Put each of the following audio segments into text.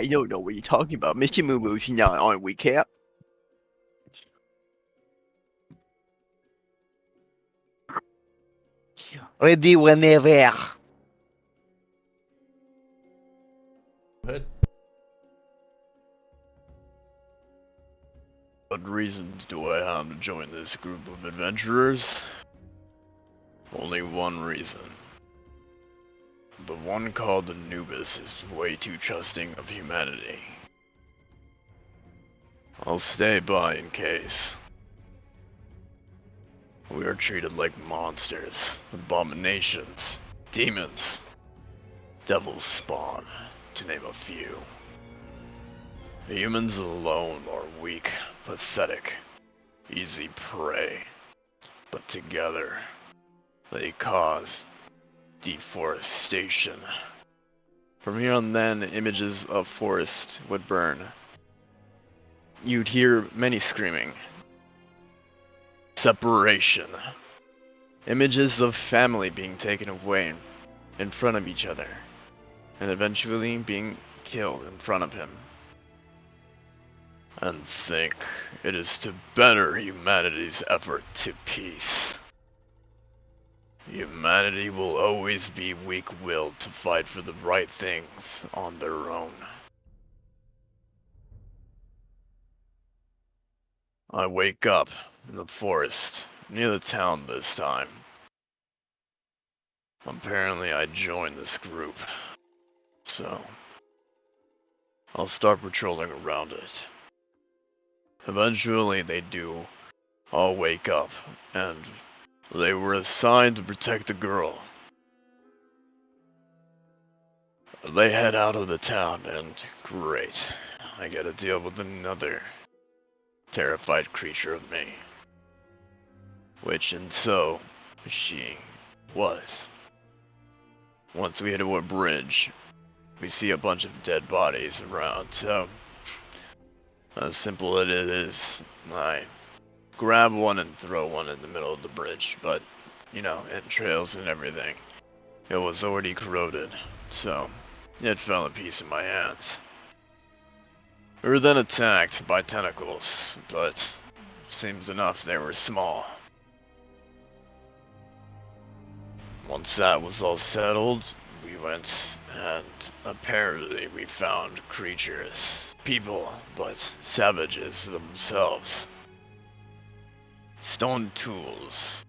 I don't know what you're talking about. Mr. Moo Moo's not on recap. Ready whenever. Go ahead. What reasons do I have to join this group of adventurers? Only one reason. The one called Anubis is way too trusting of humanity. I'll stay by in case. We are treated like monsters, abominations, demons, devil's spawn, to name a few. The humans alone are weak, pathetic, easy prey. But together, they cause deforestation. From here on then, images of forest would burn. You'd hear many screaming. Separation. Images of family being taken away in front of each other, and eventually being killed in front of him. And think it is to better humanity's effort to peace. Humanity will always be weak-willed to fight for the right things on their own. I wake up in the forest, near the town this time. Apparently I joined this group, so I'll start patrolling around it. Eventually they do all wake up, and they were assigned to protect the girl. They head out of the town, and great, I gotta deal with another terrified creature of me. Which, and so, she was. Once we hit a bridge, we see a bunch of dead bodies around, so as simple as it is, I grab one and throw one in the middle of the bridge, but, you know, entrails and everything. It was already corroded, so it fell in piece in my hands. We were then attacked by tentacles, but seems enough they were small. Once that was all settled, we went and apparently we found creatures. People, but savages themselves. Stone tools.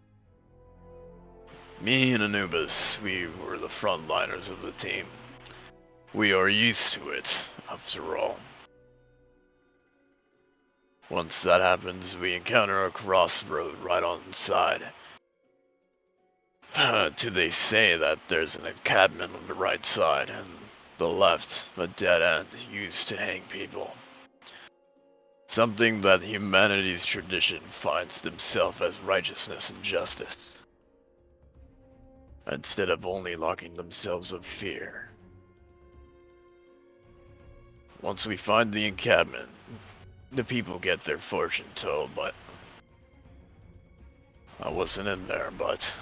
Me and Anubis, we were the frontliners of the team. We are used to it, after all. Once that happens, we encounter a crossroad right on the side. They say that there's an encampment on the right side, and the left, a dead end used to hang people. Something that humanity's tradition finds themselves as righteousness and justice, instead of only locking themselves of fear. Once we find the encampment, the people get their fortune told, but I wasn't in there, but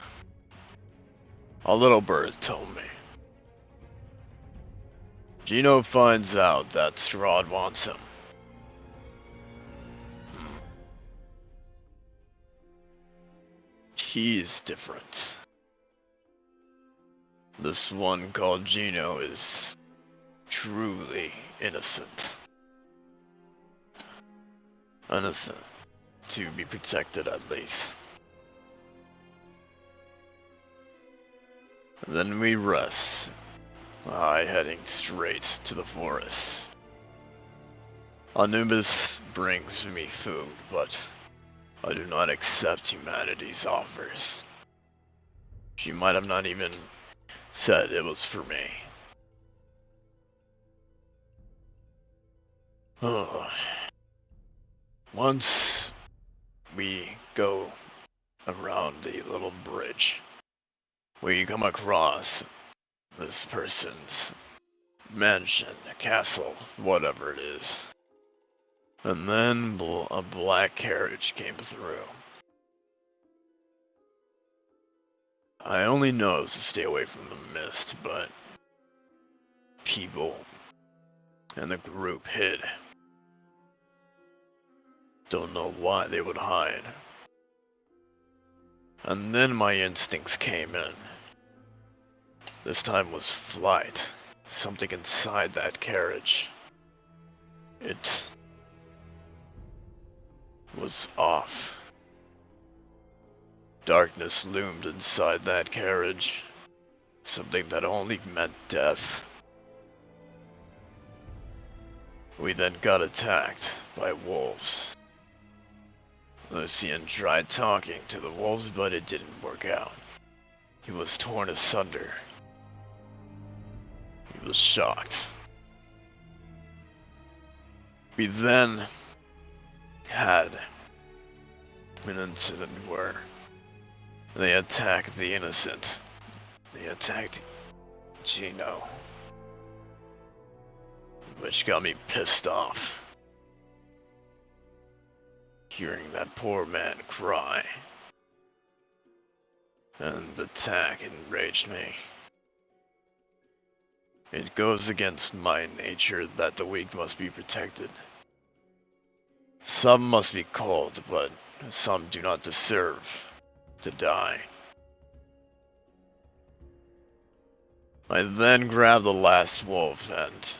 a little bird told me. Gino finds out that Strahd wants him. He's different. This one called Gino is truly innocent. Innocent. To be protected at least. Then we rest. I heading straight to the forest. Anubis brings me food, but I do not accept humanity's offers. She might have not even said it was for me. Once we go around the little bridge, we come across this person's mansion, castle, whatever it is. And then a black carriage came through. I only know to stay away from the mist, but people and the group hid. Don't know why they would hide. And then my instincts came in. This time was flight. Something inside that carriage. It was off. Darkness loomed inside that carriage. Something that only meant death. We then got attacked by wolves. Lucian tried talking to the wolves, but it didn't work out. He was torn asunder. He was shocked. We then had an incident where they attacked the innocent. They attacked Gino, which got me pissed off. Hearing that poor man cry, and the attack enraged me. It goes against my nature that the weak must be protected. Some must be called, but some do not deserve to die. I then grabbed the last wolf and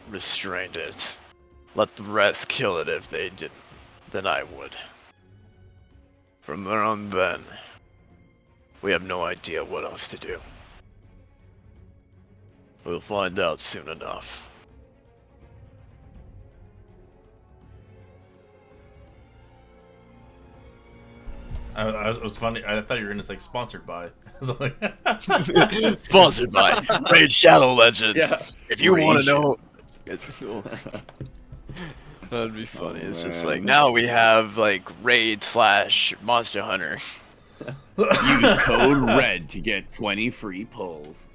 restrained it. Let the rest kill it if they didn't. Then I would. From there on then, we have no idea what else to do. We'll find out soon enough. It was funny. I thought you were gonna say sponsored by. I was like, Sponsored by Raid Shadow Legends. Yeah. If you want to Raid know, that'd be funny. It's just like now we have like Raid / Monster Hunter. Use code RED to get 20 free pulls.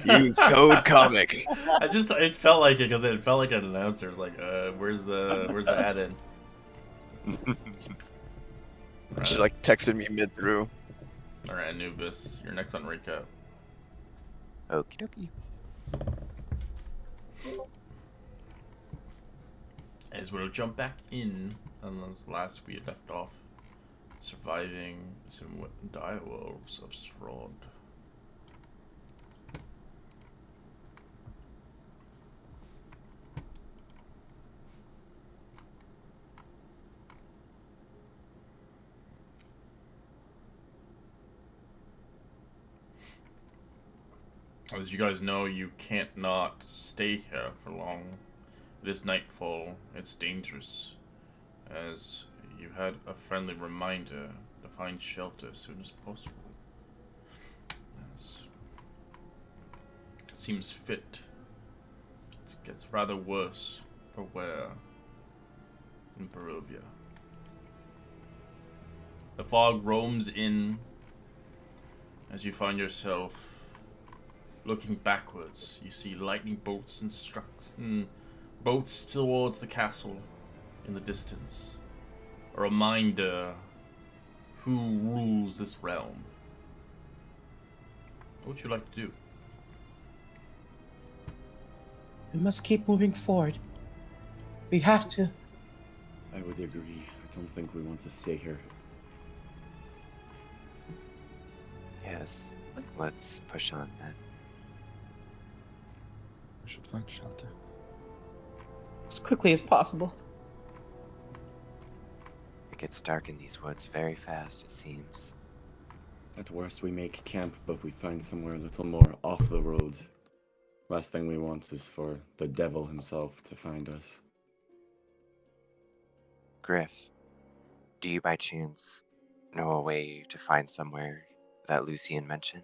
Use code comic. it felt like it because it felt like an announcer. It was like, where's the add-in? She like texted me mid through. All right, Anubis, you're next on recap. Okie dokie. As we'll jump back in, unless last we had left off, surviving some direwolves of Strahd. As you guys know, you can't not stay here for long. It is nightfall. It's dangerous. As you had a friendly reminder to find shelter as soon as possible. As it seems fit. It gets rather worse for wear in Barovia. The fog roams in as you find yourself looking backwards. You see lightning bolts and boats towards the castle in the distance. A reminder who rules this realm. What would you like to do? We must keep moving forward. We have to. I would agree. I don't think we want to stay here. Yes, let's push on then. We should find shelter. As quickly as possible. It gets dark in these woods very fast, it seems. At worst, we make camp, but we find somewhere a little more off the road. Last thing we want is for the devil himself to find us. Griff, do you by chance know a way to find somewhere that Lucian mentioned?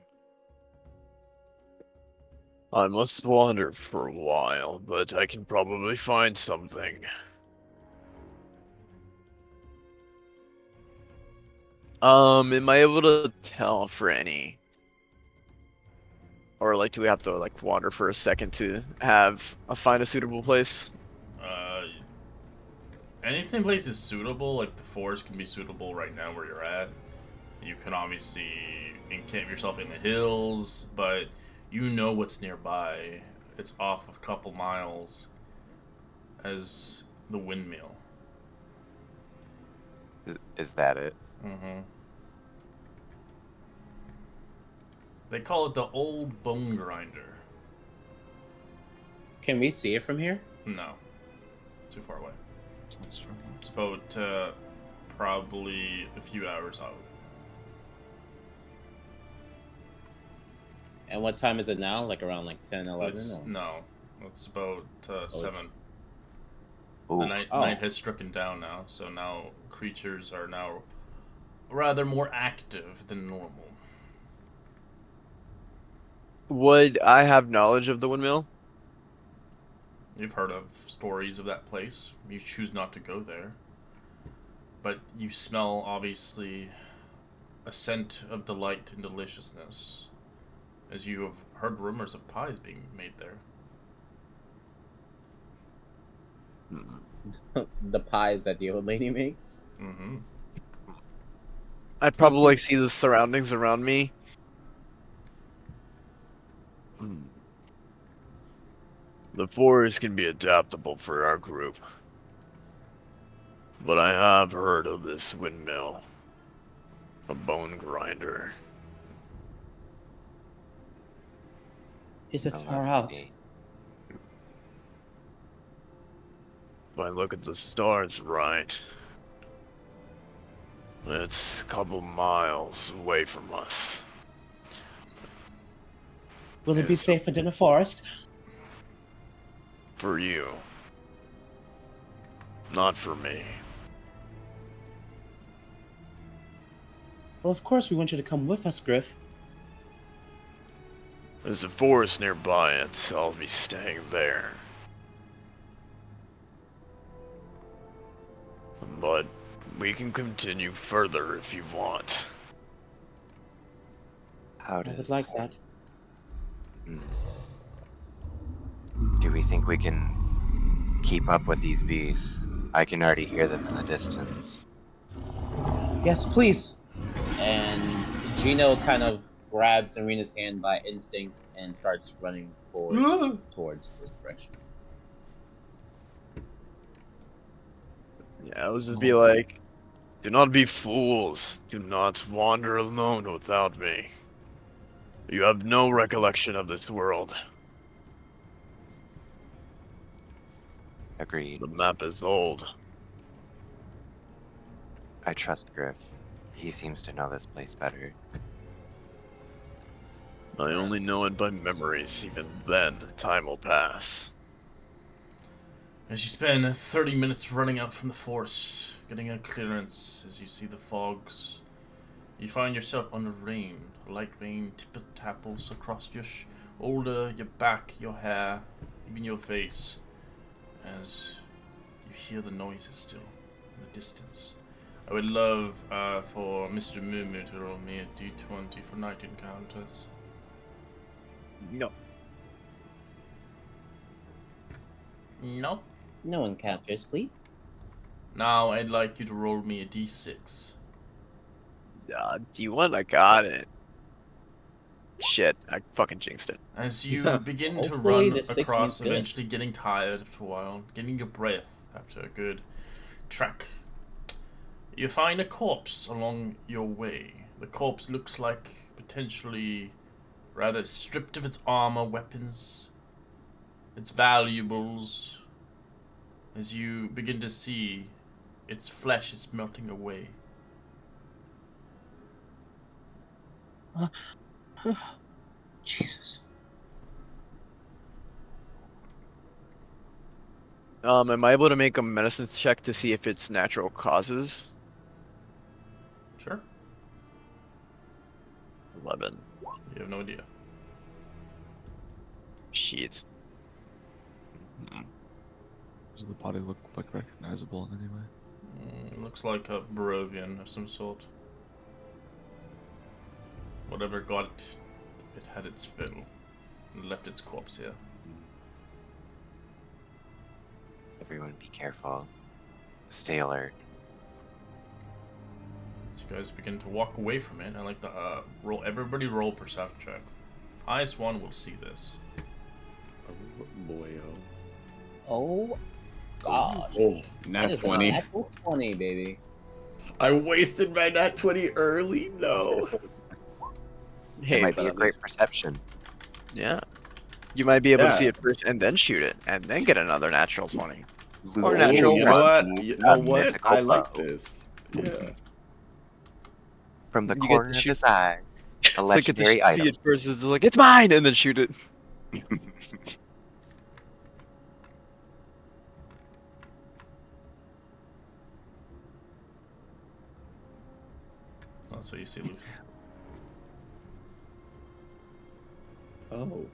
I must wander for a while, but I can probably find something. Am I able to tell for any? Or like, do we have to like wander for a second to find a suitable place? Anything place is suitable. Like the forest can be suitable right now where you're at. You can obviously encamp yourself in the hills, but you know what's nearby. It's off a couple miles. as the windmill. Is that it? Mm-hmm. They call it the old bone grinder. Can we see it from here? No, too far away. Sounds strong. It's about probably a few hours out. And what time is it now? Like around like 10, 11? It's, Or? no, it's about it's- 7. Ooh, The night has stricken down now, so now creatures are now rather more active than normal. Would I have knowledge of the windmill? You've heard of stories of that place. You choose not to go there. But you smell, obviously, a scent of delight and deliciousness, as you have heard rumors of pies being made there. The pies that the old lady makes? Mm-hmm. I'd probably see the surroundings around me. The forest can be adaptable for our group. But I have heard of this windmill. A bone grinder. Is it no far love out? indeed. If I look at the stars right, it's a couple miles away from us. Will it be Yes. safer than a forest? For you. Not for me. Well, of course we want you to come with us, Griff. There's a forest nearby, and I'll be staying there. But we can continue further if you want. How I does... would like that. Hmm. Do we think we can keep up with these beasts? I can already hear them in the distance. Yes, please. And Gino kind of grabs Arena's hand by instinct and starts running forward towards this direction. Yeah, I'll just be like, do not be fools. Do not wander alone without me. You have no recollection of this world. Agreed. The map is old. I trust Griff. He seems to know this place better. I only know it by memories. Even then, time will pass. As you spend 30 minutes running out from the forest, getting a clearance as you see the fogs, you find yourself under rain. Light rain tipple-tapples across your shoulder, your back, your hair, even your face, as you hear the noises still in the distance. I would love for Mr. Moo Moo to roll me a d20 for night encounters. No. Nope. No encounters, please. Now I'd like you to roll me a d6. Do you want? I got it. Shit, I fucking jinxed it. As you begin to Hopefully run the 6 across, means good. eventually getting tired after a while, getting your breath after a good trek, you find a corpse along your way. The corpse looks like potentially rather stripped of its armor, weapons, its valuables, as you begin to see its flesh is melting away. Jesus. Am I able to make a medicine check to see if it's natural causes? Sure. 11. You have no idea. Shit. Does the body look like recognizable in any way? Looks like a Barovian of some sort. Whatever got it, it had its fill and left its corpse here. Everyone be careful. Stay alert. So you guys begin to walk away from it. I like the roll. Everybody roll perception check. Highest one will see this. Oh boy, oh. Oh. gosh. Oh, I nat just got a 20. natural 20, baby. I wasted my nat 20 early. No. It Hey, might but be a at great least, perception. yeah, you might be able to see Yeah. it first and then shoot it, and then get another natural 20 or a Lucy Oh, natural you know one. what? receives You a know what? mythical I like bow. this. Yeah. From the You get to corner of shoot. his eye, a It's like get to legendary see item. it first. It's like it's mine, and then shoot it. That's what you see, Lucy. Oh.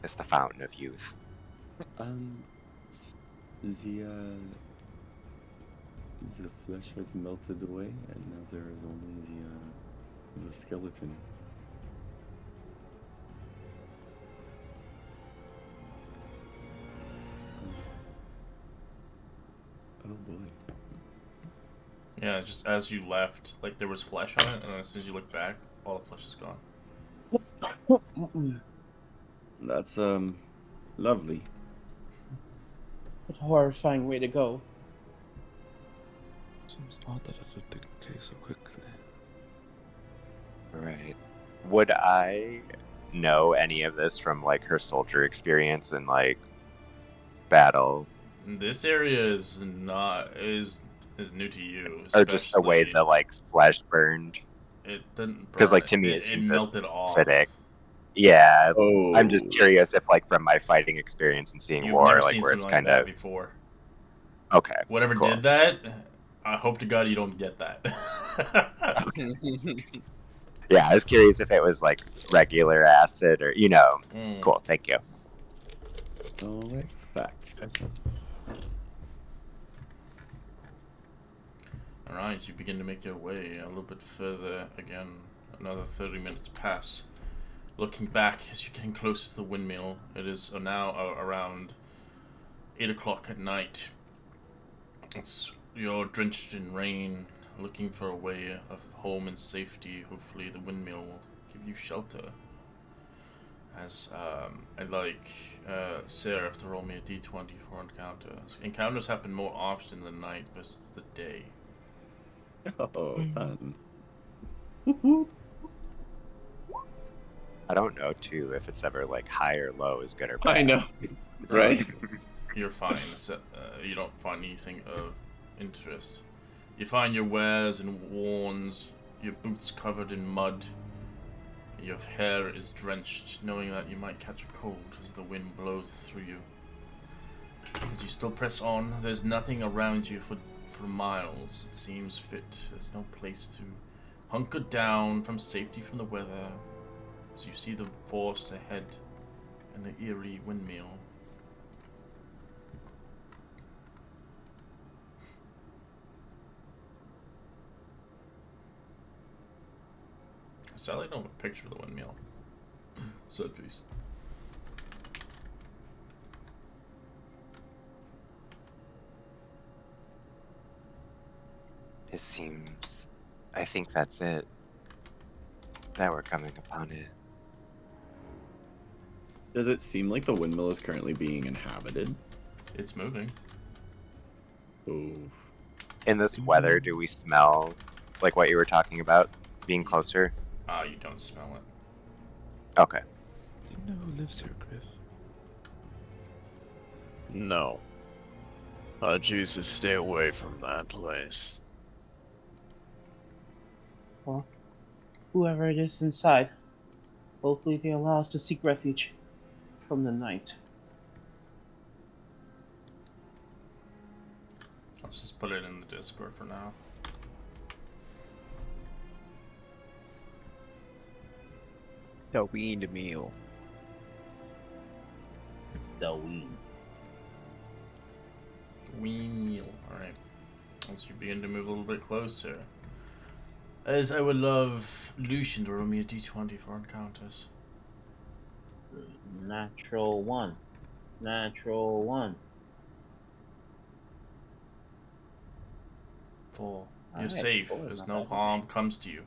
It's the fountain of youth. S- the flesh has melted away, and now there is only the skeleton. Oh boy. Yeah, just as you left, like there was flesh on it, and then as soon as you look back, all the flesh is gone. That's lovely. What a horrifying way to go. Seems odd that it would decay so quickly. Right. Would I know any of this from like her soldier experience and like battle, This area is not is new to you, or just the way especially the like flesh burned? it didn't Because burn. like to me, it It seems just melted off. acidic. Yeah, I'm just Oh. curious if like from my fighting experience and seeing You've war, never like seen where it's something like kind that of before. okay. Whatever Cool. did that, I hope to God you don't get that. Yeah, I was curious if it was like regular acid or Mm. Cool. Thank you. Alright, fact. Alright, you begin to make your way a little bit further again. Another 30 minutes pass. Looking back as you're getting close to the windmill, it is now around 8 o'clock at night. You're drenched in rain, looking for a way of home and safety. Hopefully the windmill will give you shelter. As I'd like Sarah to roll me a d20 for encounters. Encounters happen more often than night versus the day. Oh, fun. I don't know too if it's ever like high or low is good or bad. I know. Right? You're fine. You don't find anything of interest. You find your wares and warns, your boots covered in mud. Your hair is drenched, knowing that you might catch a cold as the wind blows through you. As you still press on, there's nothing around you for miles. It seems fit. There's no place to hunker down from safety from the weather. As you see the forest ahead and the eerie windmill. Sally don't have a picture of the windmill. Sad face. It seems. I think that's it. That we're coming upon it. Does it seem like the windmill is currently being inhabited? It's moving. Oh. In this weather, do we smell like what you were talking about being closer? You don't smell it. Okay. Do you know who lives here, Griff? No. I'd choose to stay away from that place. Well, whoever it is inside, hopefully they allow us to seek refuge from the night. I'll just put it in the Discord for now. The weaned meal. The weed. Wheel. Alright. As you begin to move a little bit closer. As I would love Lucian to roll me a d20 for encounters. Natural 1. Natural 1. 4. You're Alright, safe, four is as not no bad. harm comes to you.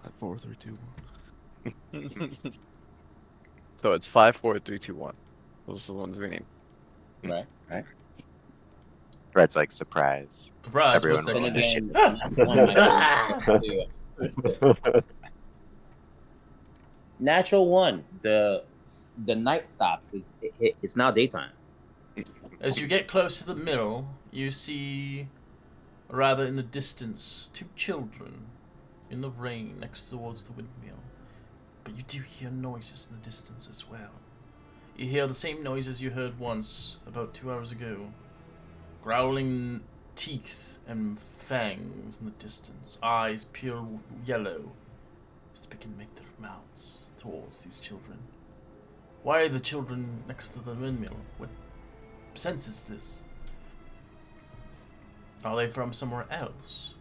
5, 4, 3, 2, 1. So it's 5, 4, 3, 2, 1. Those are the ones we need. Right, right. Red's like, surprise. Surprise! Everyone What's will Then that? say again, one might be natural one. The night stops. It's now daytime. As you get close to the mill, you see, rather in the distance, two children in the rain next towards the windmill. But you do hear noises in the distance as well. You hear the same noises you heard once, about 2 hours ago. Growling teeth and fangs in the distance, eyes pure yellow, as they begin to make their mouths towards these children. Why are the children next to the windmill? What sense is this? Are they from somewhere else?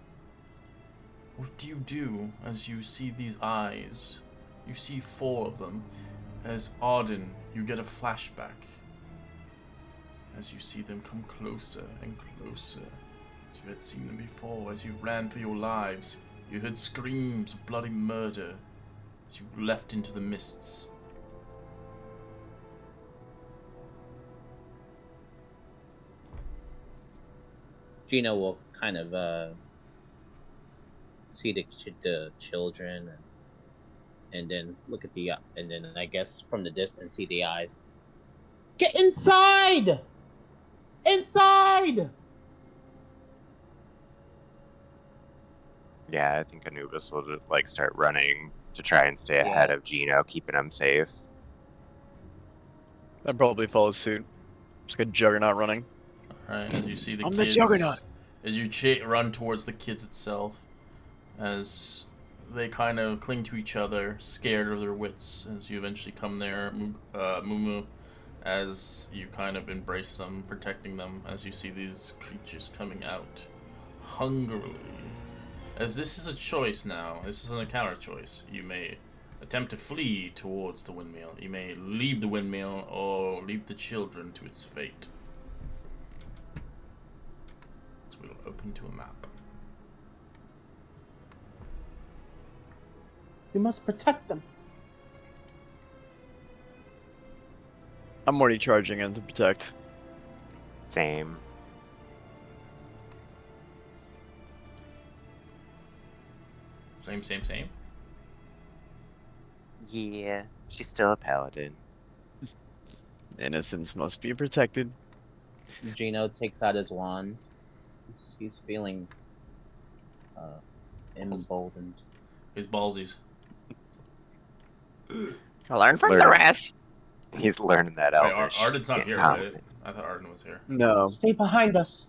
What do you do as you see these eyes? You see 4 of them. As Arden, you get a flashback. As you see them come closer and closer. As you had seen them before. As you ran for your lives. You heard screams of bloody murder. As you left into the mists. Gino will kind of see the children and then look at and then I guess from the distance see the eyes. Get inside! Inside! Yeah, I think Anubis will like start running to try and stay ahead of Gino, keeping him safe. I'd probably follow suit. Just like a juggernaut running. Alright, as you see the I'm kids. the juggernaut! As you run towards the kids itself. As they kind of cling to each other, scared of their wits. As you eventually come there, Mumu, as you kind of embrace them, protecting them. As you see these creatures coming out hungrily. As this is a choice now, this is an encounter choice. You may attempt to flee towards the windmill. You may leave the windmill or leave the children to its fate. So we'll open to a map. We must protect them. I'm already charging in to protect. Same. Same. Yeah, she's still a paladin. Innocence must be protected. Gino takes out his wand. He's feeling emboldened. His ballsies. I learned from the Learn. rest. He's learning that Wait, Elvish. Arden's He's not getting here, right? confident. I thought Arden was here. No. Stay behind us.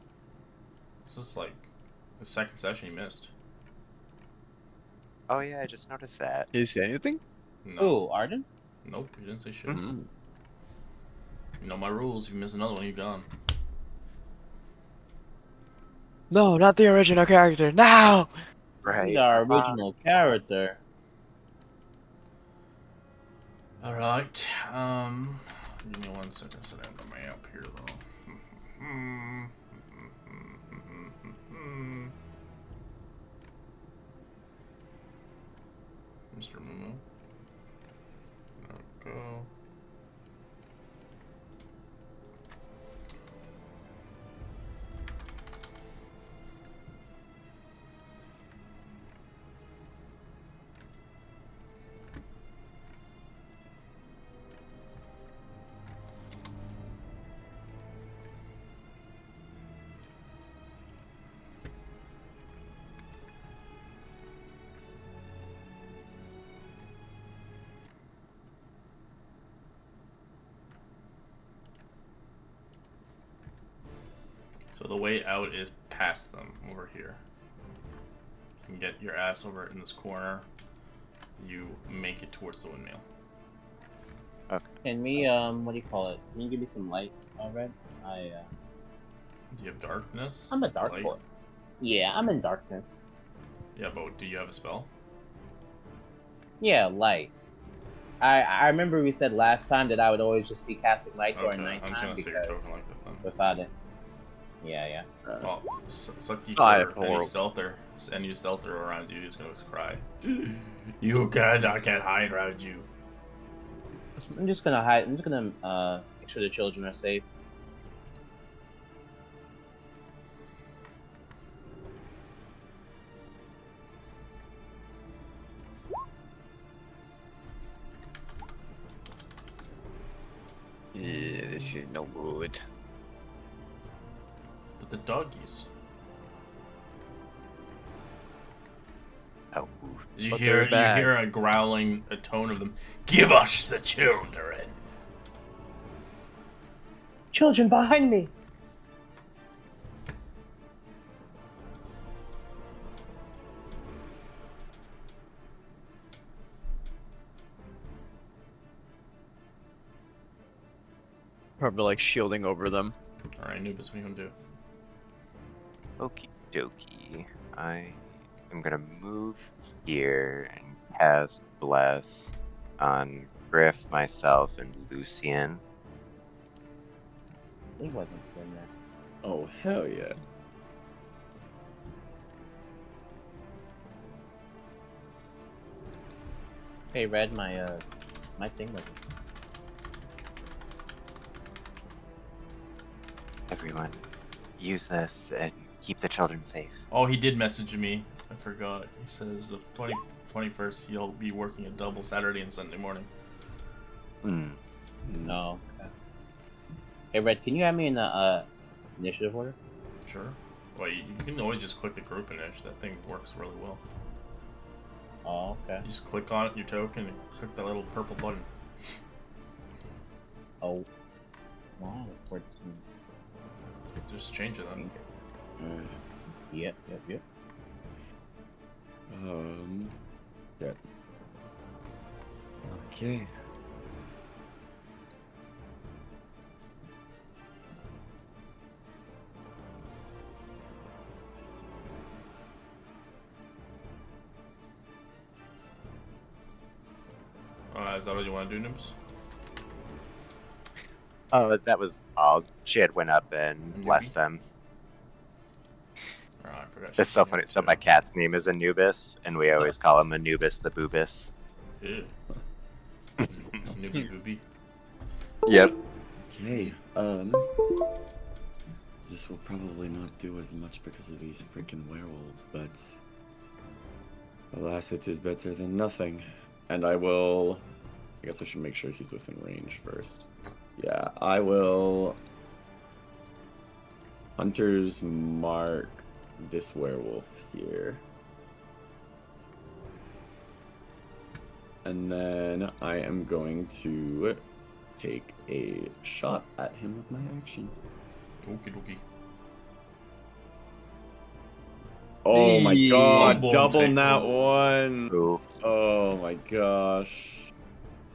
This is like the second session you missed. Oh yeah, I just noticed that. Did he say anything? No. Ooh, Arden? Nope, you didn't say shit. Mm. You know my rules. If you miss another one, you're gone. No, not the original character. No! Right. He's our original character. Alright, give me 1 second so I have the map here though. Mr. Mumu. There we go. So the way out is past them over here. You can get your ass over in this corner. You make it towards the windmill. Can we what do you call it? Can you give me some light, Red? Do you have darkness? I'm a dark Light? boy. Yeah, I'm in darkness. Yeah, but do you have a spell? Yeah, light. I remember we said last time that I would always just be casting light during Okay, I'm just nighttime gonna say your because token like that then. without it. Yeah. Well, suck you I for have any horrible- stealther around you is gonna cry. You can't hide around you. I'm just gonna hide. I'm just gonna make sure the children are safe. This is no good. But the doggies. Oh, You But hear they're bad. a growling a tone of them. Give us the children. Children behind me. Probably like shielding over them. All right, Anubis, what are you gonna do? okie dokie. I am gonna move here and cast Bless on Griff, myself, and Lucian. He wasn't in there. Oh, hell yeah. Hey, Red, my thing wasn't. Everyone, use this and keep the children safe. Oh, he did message me. I forgot. He says the 21st he'll be working a double Saturday and Sunday morning. Hmm. Oh, okay. Hey, Red, can you add me in the initiative order? Sure. Well, you can always just click the group initiative. That thing works really well. Oh, okay. You just click on it, your token, and click that little purple button. Oh. Wow, 14. Just change it then. Yep. Yeah. Okay. Is that what you want to do, Noobs? Oh, that was all. She had went up and Newbie? blessed them. Oh, I forgot. That's so funny. So my cat's name is Anubis, and we always call him Anubis the Boobus. Ew. Noobie booby. Yep. Okay, this will probably not do as much because of these freaking werewolves, but alas, it is better than nothing. And I guess I should make sure he's within range first. Yeah, I will Hunter's Mark this werewolf here. And then I am going to take a shot at him with my action. Okie dokie. Oh my Eee. god, Boom, double take nat two. one. Ooh. Oh my gosh.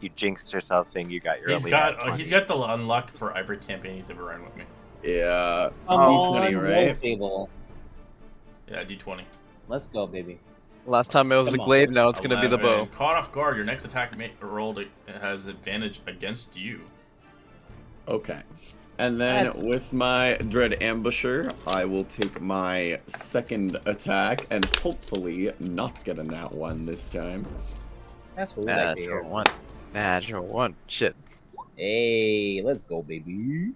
You jinxed yourself saying you got your He's only got nat 20. he's got the unluck for every campaign he's ever run with me. Yeah. Come D20, on, right? roll table. Yeah, D20. Let's go, baby. Last time it was Come the on. glaive, now it's gonna be the bow. 11. Caught off guard. Your next attack rolled has advantage against you. Okay. And then That's- with my Dread Ambusher, I will take my second attack and hopefully not get a nat 1 this time. That's what we like to Natural hear. one. Natural one. Shit. Hey, let's go, baby.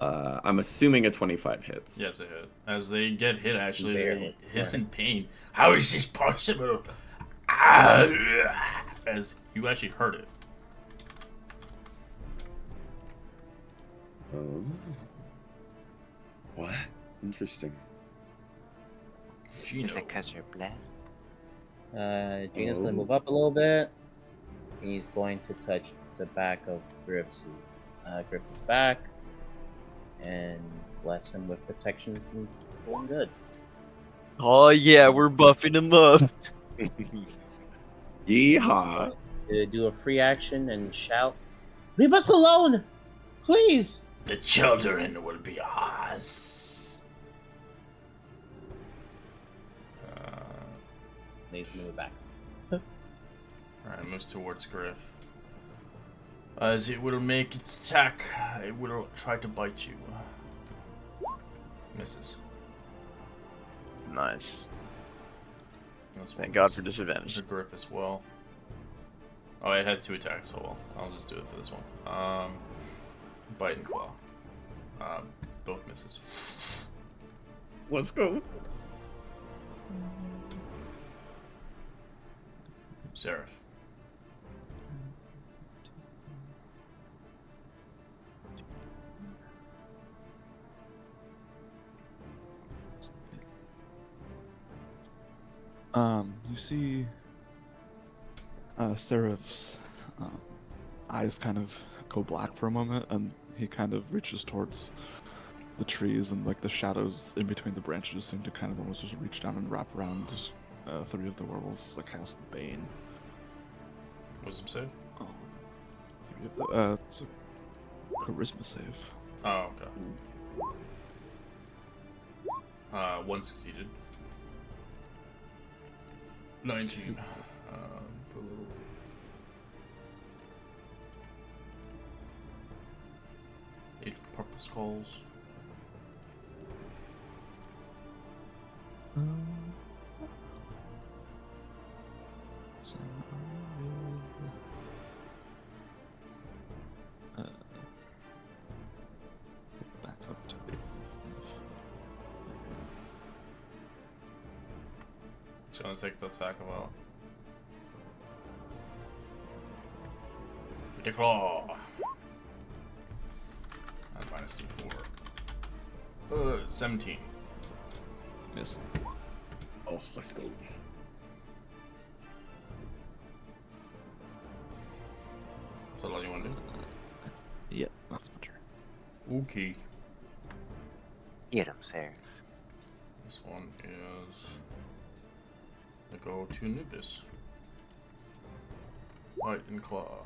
I'm assuming a 25 hits. Yes, a hit. As they get hit, actually, Barely. they hiss in pain. How is this possible? As you actually heard it. Oh. What? Interesting. Gino. Is it because you're blessed? Gina's Oh. gonna move up a little bit. He's going to touch the back of Griff's back and bless him with protection from going good. Oh yeah, we're buffing him up. Yeehaw. To do a free action and shout, "Leave us alone, please!" The children will be ours. He's moving back. Alright, moves towards Griff. As it will make its attack, it will try to bite you. Misses. Nice. This Thank one God is- for It's disadvantage. a Griff as well. Oh, it has 2 attacks. Oh well, I'll just do it for this one. Bite and claw. Both misses. Let's go. Seraph. You see Seraph's eyes kind of go black for a moment, and he kind of reaches towards the trees, and like the shadows in between the branches seem to kind of almost just reach down and wrap around 3 of the werewolves as like cast Bane. Wisdom save? Oh, 3 of the, it's a charisma save. Oh, okay. 1 succeeded. 19. Put a little... Eight purple skulls. So, back up to It's gonna take the attack of out. With the claw. And minus 2/4. 17. miss. Oh, let's go. Is that all you want to do? Yeah, that's my turn. Okay. Get him, Sarah. This one is... I go to Anubis. White and claw.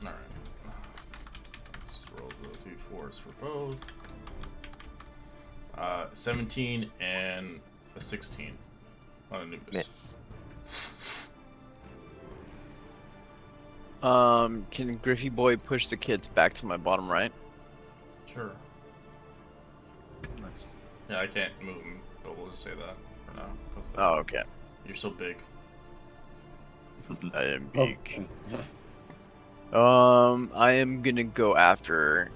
Alright. Let's roll the 2 4s for both. 17 and a 16 on Anubis. Miss. Can Griffy Boy push the kids back to my bottom right? Sure. Nice. Yeah, I can't move him, but we'll just say that for now. 'Cause Oh, okay. you're so big. I am Oh. big. I am gonna go after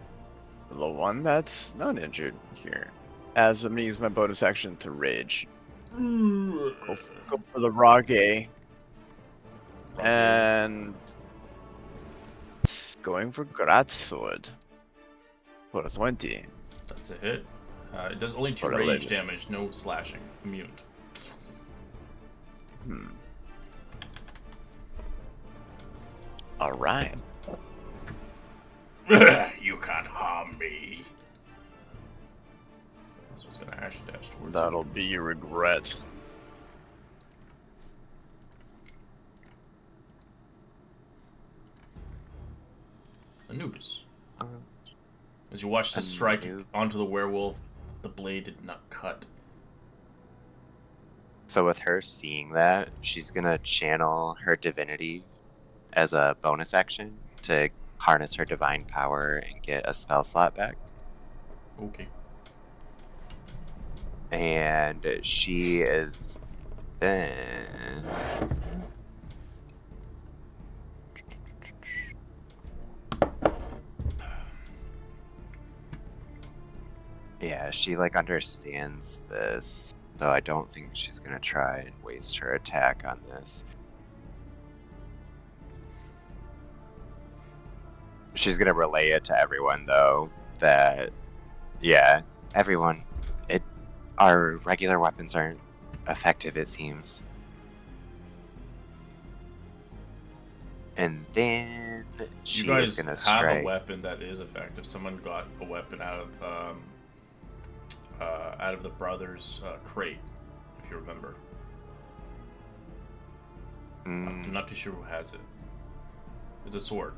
the one that's not injured here. As I'm gonna use my bonus action to rage. Go for the Rage. And it's going for Gratsword. For a 20. That's a hit. It does only 2 Or range 11. damage, no slashing. Immune. Alright. You can't harm me. This one's gonna ash dash towards That'll be your regret. Anubis. As you watch the strike onto the werewolf, the blade did not cut. So with her seeing that, she's gonna channel her divinity as a bonus action to harness her divine power and get a spell slot back. Okay. And she is then yeah, she like understands this, so I don't think she's gonna try and waste her attack on this. She's gonna relay it to everyone though that yeah, everyone, our regular weapons aren't effective, it seems. And then she You guys is gonna have strike. a weapon that is effective. Someone got a weapon out of the brothers' crate, if you remember. I'm not too sure who has it. It's a sword.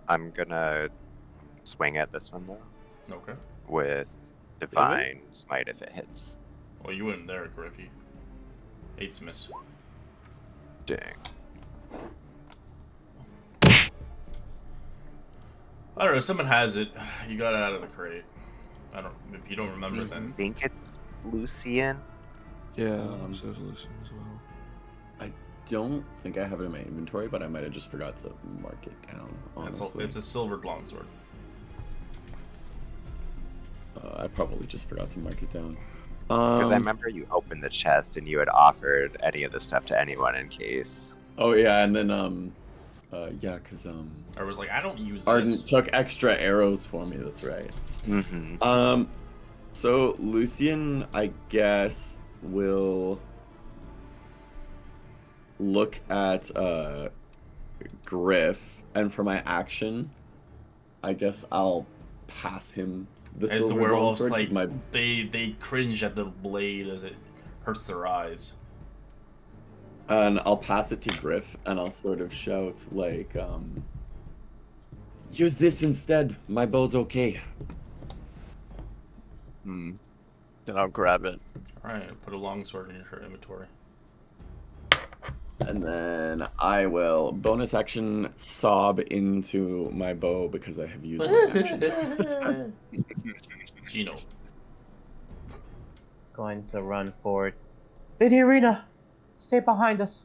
I'm gonna swing at this one though Okay. with divine smite if it hits. Well, you went there, Griffey. 8's miss. Dang. I don't know. Someone has it. You got it out of the crate. I don't. If you don't remember, I then think it's Lucian. Yeah, So so Lucian as well. I don't think I have it in my inventory, but I might have just forgot to mark it down, honestly. it's a silvered longsword. I probably just forgot to mark it down. Because I remember you opened the chest and you had offered any of the stuff to anyone in case. Oh yeah, and then Yeah, because I was like, I don't use Arden this. took extra arrows for me. That's right. Mm-hmm. So Lucian, I guess, will look at Griff, and for my action, I guess I'll pass him the As the silver werewolves, longsword like, my they cringe at the blade as it hurts their eyes. and I'll pass it to Griff, and I'll sort of shout like, use this instead. My bow's okay. Then I'll grab it. Alright, put a longsword in your inventory. And then I will bonus action sob into my bow because I have used my action. Gino. Going to run forward. Lady Arena, stay behind us.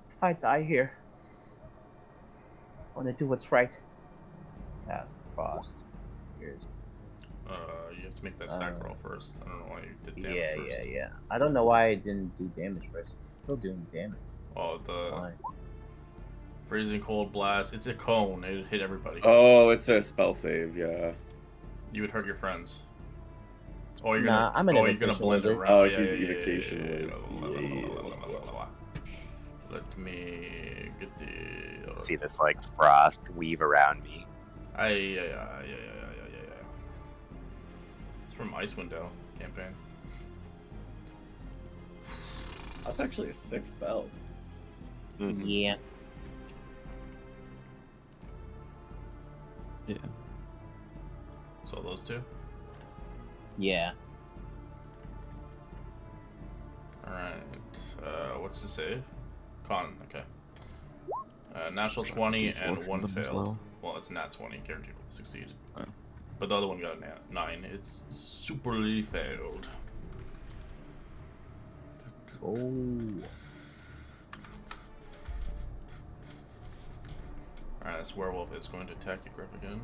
If I die here, I want to do what's right. Cast Frost. Here's. You have to make that attack roll first. I don't know why you did damage Yeah, first. yeah. I don't know why I didn't do damage first. Still doing damage. Oh, the Why? freezing cold blast. It's a cone. It would hit everybody. Oh, it's a spell save, yeah. You would hurt your friends. Oh, you're Nah, gonna. I'm an Oh, you're gonna evocation blend it wizard. around. Oh, Yeah, he's yeah, yeah, evocation yeah, whiz. yeah. Let me get the. See this like frost weave around me. Yeah. It's from Icewind Dale campaign. That's actually a 6th spell. Mhm. Yeah. Yeah. So those two. Yeah. Alright. What's the save? Con, okay. Natural 20 and D4 one from them as failed. well. Well, it's nat 20, guaranteed will succeed. Oh. But the other one got a 9. It's superly failed. Oh. Alright, this werewolf is going to attack you, Griff, again.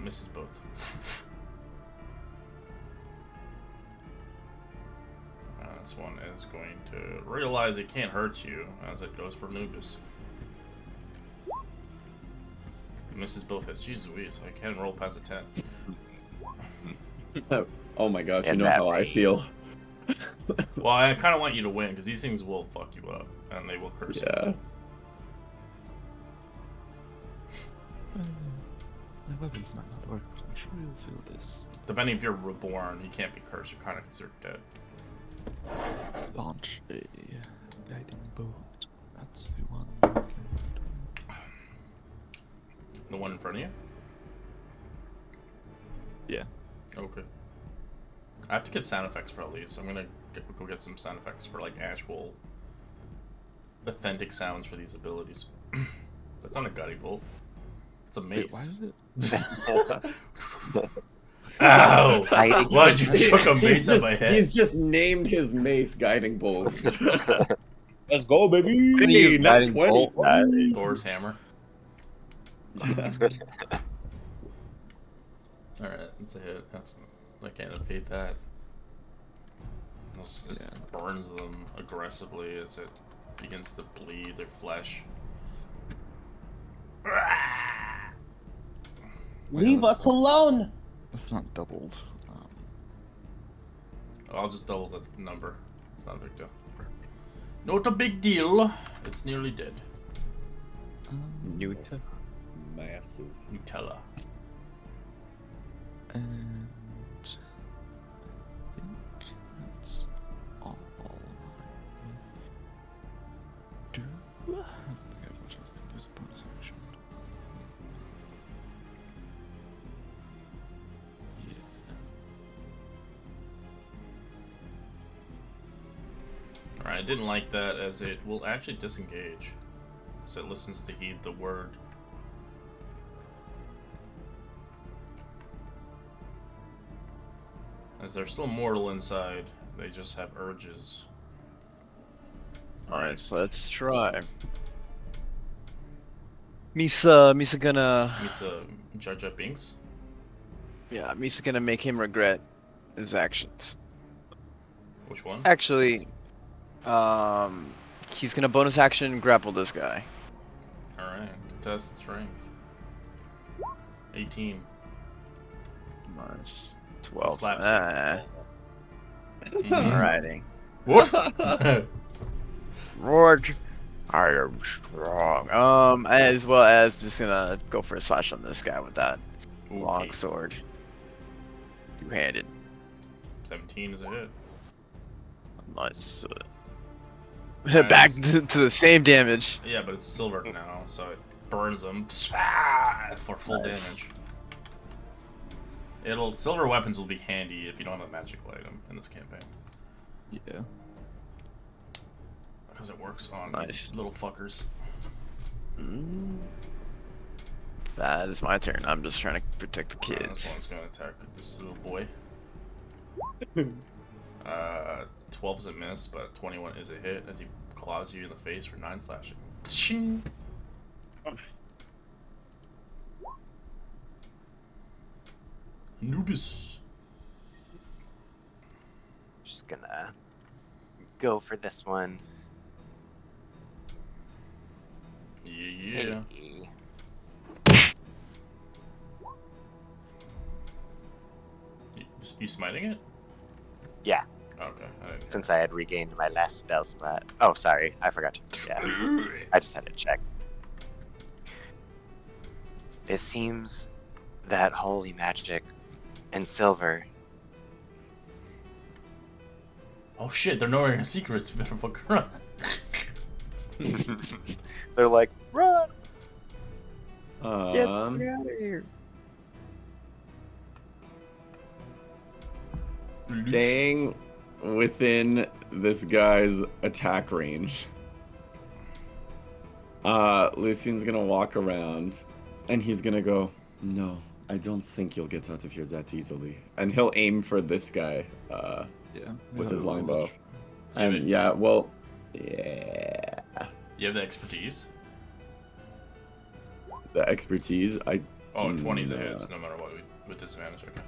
Misses both. This one is going to realize it can't hurt you as it goes for Nubis. Misses both hits. Jeez Louise, I can't roll past a 10. Oh my gosh, you In know that how I range. feel. Well, I kind of want you to win, because these things will fuck you up, and they will curse you. Yeah. My weapons might not work, but I'm sure you'll feel this. Depending if you're reborn, you can't be cursed. You're kind of considered dead. Launch a guiding bolt. That's the one. I can do. The one in front of you? Yeah. Okay. I have to get sound effects for all these, so I'm gonna go get some sound effects for like actual authentic sounds for these abilities. That's not a gutty bolt. It's a mace. Wait, why did it? Ow! Guiding Why'd you chuck a mace at He's my just, head? he's just named his mace Guiding Bolt. Let's go, baby. Hey, not Guiding 20. bolt. Thor's hammer. Alright, that's a hit. I can't evade that. It Yeah. burns them aggressively as it begins to bleed their flesh. Leave us alone. That's not doubled. I'll just double the number. It's not a big deal. Not a big deal. It's nearly dead. Newt. Massive. Nutella. And I think that's all I do. Okay, which I can use a bonus action. Yeah. Alright, I didn't like that as it will actually disengage. So it listens to heed the word. As they're still mortal inside, they just have urges. Alright, so let's try. Misa gonna... Misa Jar Jar Binks. Yeah, Misa gonna make him regret his actions. Which one? Actually, he's gonna bonus action grapple this guy. Alright, contested strength. 18. Minus 12. Slaps Alrighty. What? Rourke, I am strong. As well as just gonna go for a slash on this guy with that long Okay. sword. Two-handed. 17 is a hit. Nice. Nice. Back to the same damage. Yeah, but it's silver now, so it burns them for full Nice. damage. Silver weapons will be handy if you don't have a magical item in this campaign. Yeah. Because it works on Nice. these little fuckers. That is my turn. I'm just trying to protect the This kids. one's gonna attack this little boy. 12's a miss, but 21 is a hit as he claws you in the face for 9 slashing. Tshing. Anubis. Just gonna go for this one. Yeah. Hey. You smiting it? Yeah, Okay. I didn't since I had regained my last spell slot. Oh, sorry, I forgot to. Yeah, I just had to check. It seems that holy magic and silver. Oh shit, they're knowing our secrets. We better fucking run. They're like, run! Get Um, out of here! staying within this guy's attack range. Lucian's gonna walk around, and he's gonna go, "No, I don't think you'll get out of here that easily." And he'll aim for this guy, Yeah. with his advantage. longbow. Yeah, And but- yeah, well, yeah, You have the expertise? the expertise. Oh, do 20's a not. hit, no matter what, with disadvantage. Okay.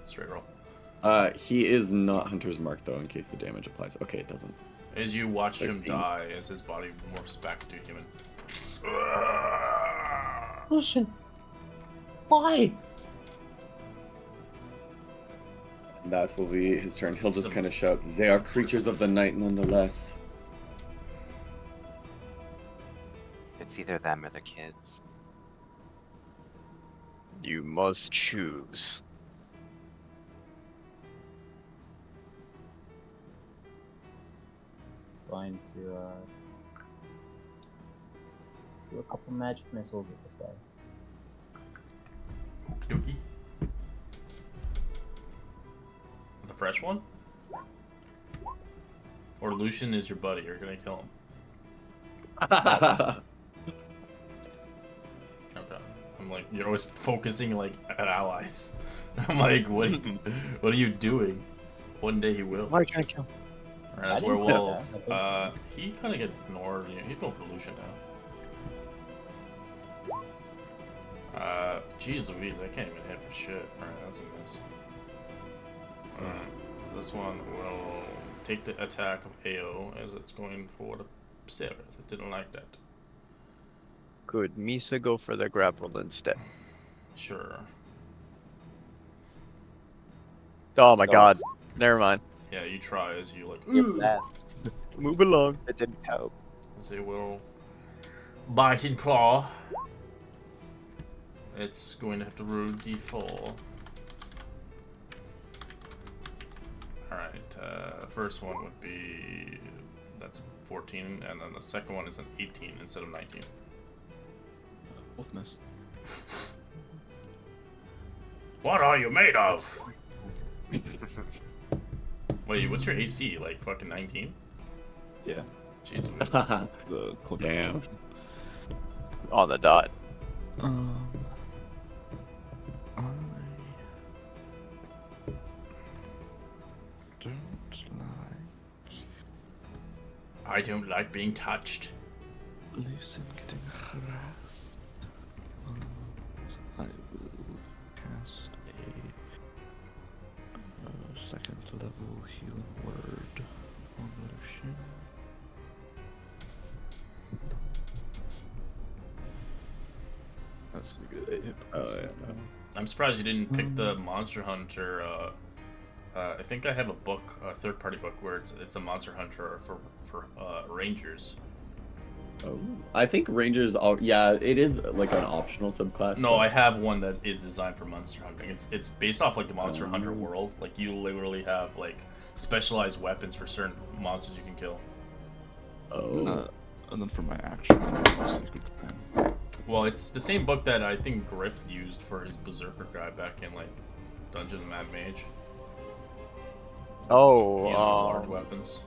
Straight roll. He is not Hunter's Mark though, in case the damage applies. Okay, it doesn't. As you watch him 13. die, as his body morphs back to human. Lucian, why? That will be his turn. He'll just kind of shout, "They are creatures of the night, nonetheless." It's either them or the kids. You must choose. Going to do a couple magic missiles at this guy. Okie dokie. The fresh one? Or Lucian is your buddy, you're gonna kill him. Okay. I'm like, you're always focusing like at allies. I'm like, what are you doing? One day he will. Why are you trying to kill? Alright, that's I where didn't know we'll that. he kinda gets ignored. He's going for Lucian now. Jeez Louise, I can't even hit for shit. Alright, that's a miss. Alright, this one will take the attack of AO as it's going for the Sarah. I didn't like that. Could Misa go for the grapple instead? Sure. Oh my god. Never mind. Yeah, you try as you like. Your "Ooh," best. Move along. It didn't help. as they will bite and claw. It's going to have to roll D4. Alright, first one would be, that's 14, and then the second one is an 18 instead of 19. Both miss. What are you made of? Wait, what's your AC? Like fucking 19? Yeah. Jesus. The cloak of Damn. protection. On the dot. I don't I don't like being touched. like Lucian getting harassed. So I will cast a second level healing word on Lucian. That's a good 8 hit points. Oh yeah. No. I'm surprised you didn't pick the Monster Hunter. I think I have a book, a third-party book, where it's a Monster Hunter for Rangers. Oh, I think Rangers. All yeah, it is like an optional subclass. No, but- I have one that is designed for monster hunting. It's based off like the Monster Hunter Oh. world. Like you literally have like specialized weapons for certain monsters you can kill. Oh. And then for my action, Sacred Flame. Well, it's the same book that I think Griff used for his Berserker guy back in like Dungeon of the Mad Mage. He Oh, uses large weapons.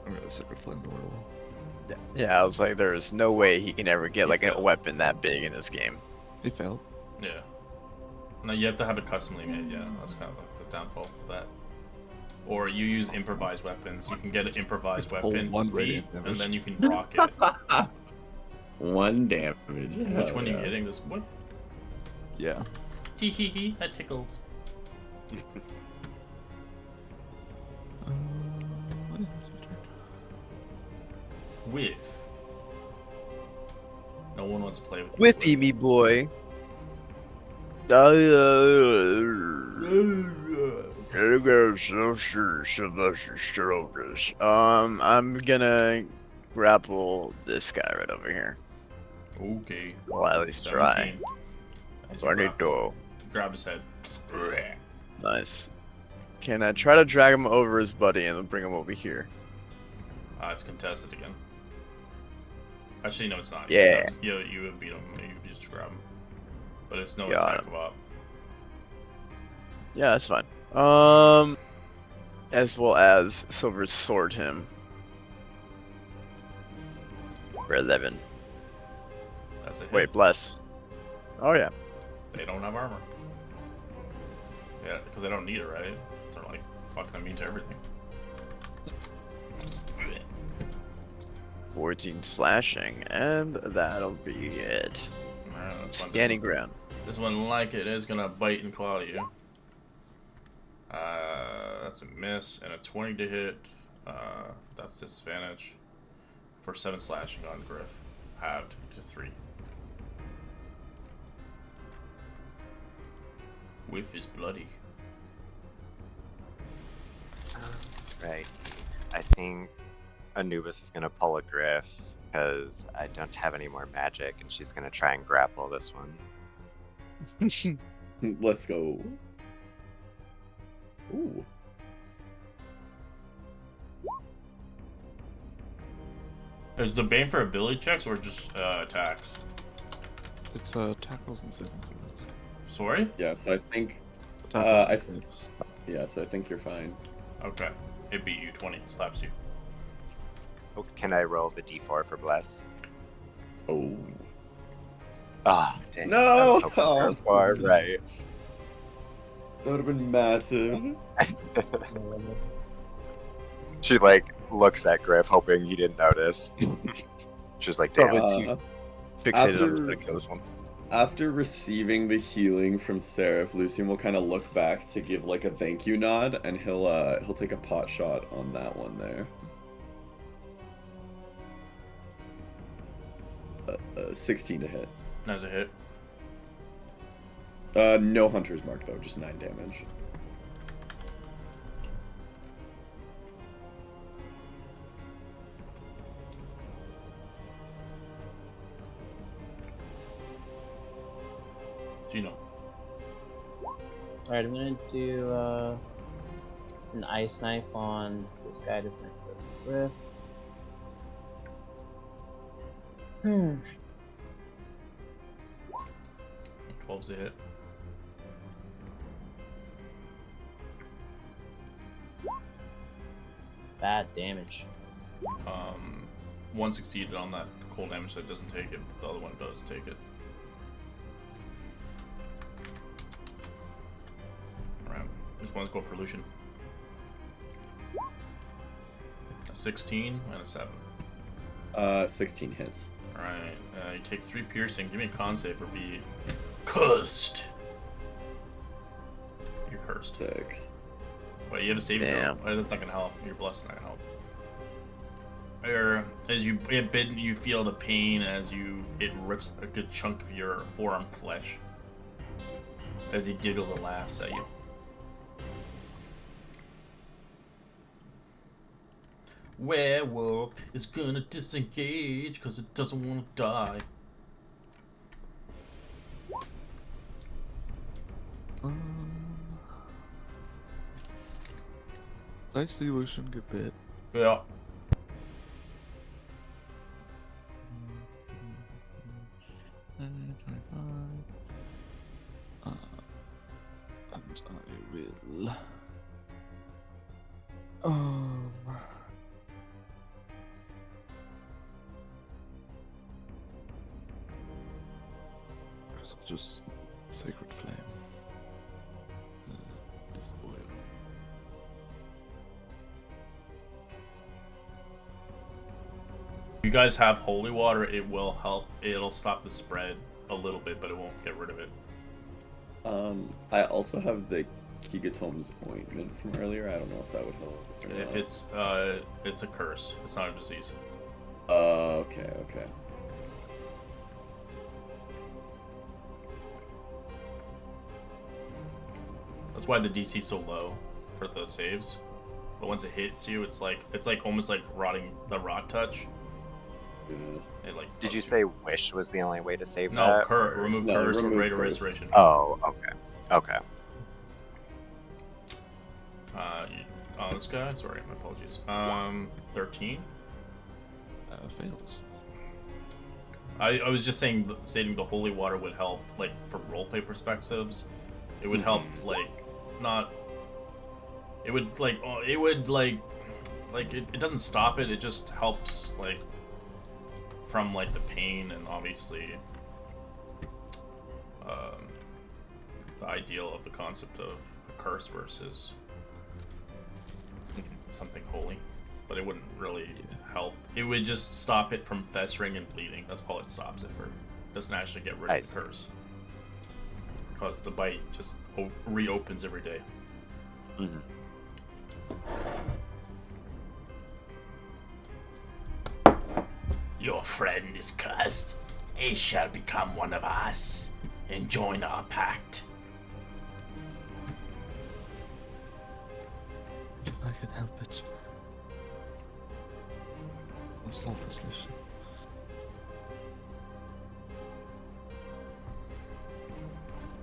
I'm gonna Sacred Flame the werewolf. Yeah, I was like, there's no way he can ever get like a weapon that big in this game. He failed. Yeah. No, you have to have it customly made. Yeah, that's kind of like the downfall of that. Or you use improvised weapons. You can get an improvised Just pull weapon, one feat, radiant and damage. then you can rock it. 1 damage. Which Hell one are you yeah. hitting? This one? Yeah. Tee hee hee. That tickled. Yeah, that's my turn. Whiff. No one wants to play with you. Whiffy, me boy. I'm gonna grapple this guy right over here. Okay. Well, at least try. 17. As you grab, Bonito. grab his head. Nice. Can I try to drag him over his buddy and then bring him over here? It's contested again. Actually, no, it's not. Yeah. You have beat him. You just grab him. But it's no Got attack op. Yeah, that's fine. As well as Silver Sword him. For 11. That's a hit. Wait, bless. Oh yeah. They don't have armor. Yeah, because they don't need it, right? So like, fucking immune to everything. 14 slashing, and that'll be it. Alright, that's fine. Standing ground. This one, like it, is gonna bite and claw you. That's a miss and a 20 to hit. That's disadvantage for 7 slashing on Griff, halved to 3. Whiff is bloody. Right. I think Anubis is gonna pull a Griff because I don't have any more magic, and she's gonna try and grapple this one. Let's go. Ooh. Is the bane for ability checks or just attacks? It's tackles and saving throws. Sorry? Yeah, so I think. Tackles I and think- saves. Yeah, so I think you're fine. Okay. It beat you 20, slaps you. Oh, can I roll the d4 for bless? Oh. Ah, dang. No! I was hoping for a 4, right. That would have been massive. She like looks at Griff, hoping he didn't notice. She's like, damn. Probably too fixated on trying to kill this one. After receiving the healing from Seraph, Lucian will kind of look back to give like a thank you nod, and he'll take a pot shot on that one there. 16 to hit. That's a hit. No hunter's mark though, just 9 damage. Gino. Alright, I'm gonna do an ice knife on this guy, this knife for Griff. 12's a hit. Bad damage. One succeeded on that cold damage, so it doesn't take it. The other one does take it. Alright, this one's go for Lucian. A 16 and a 7. 16 hits. Alright, you take 3 piercing. Give me a con save or be cursed. You're cursed. 6. Wait, you have a saving Damn. throw? Oh, that's not gonna help. Your blessing's not gonna help. as you get bitten, you feel the pain as it rips a good chunk of your forearm flesh. As he giggles and laughs at you. Werewolf is gonna disengage because it doesn't want to die. I see Lucian get bit. Yeah. And I will. Just sacred flame. This oil. If you guys have holy water, it will help. It'll stop the spread a little bit, but it won't get rid of it. I also have the Kigatom's ointment from earlier. I don't know if that would help. If it's a curse. It's not a disease. Okay. That's why the DC is so low for the saves. But once it hits you, it's like almost like the rot touch. Yeah. It like. Did you touches say wish was the only way to save No, that? remove No, curse or remove rate of curse. restoration. Oh, okay. This guy. Sorry, my apologies. 13. Fails. I was just stating the holy water would help, like for roleplay perspectives. It would help, like, not. It would like. It would like. It doesn't stop it. It just helps, like, from like the pain and obviously. The ideal of the concept of a curse versus something holy, but it wouldn't really help. It would just stop it from festering and bleeding. That's all it stops it for. It doesn't actually get rid of the curse. Because the bite just reopens every day. Your friend is cursed. He shall become one of us and join our pact. If I can help it. I'll solve this, Lucian.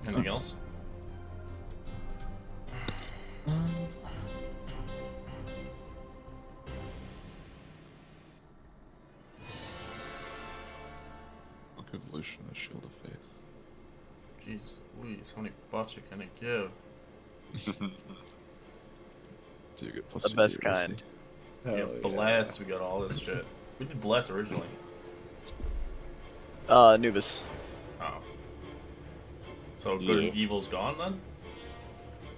Anything else? I'll give Lucian a shield of faith. Jeez Louise, how many buffs you gonna give? So you get plus The 2 best to your AC. kind. Yeah, blessed, we got all this shit. We did bless originally. Anubis. Oh. So good and evil's gone then?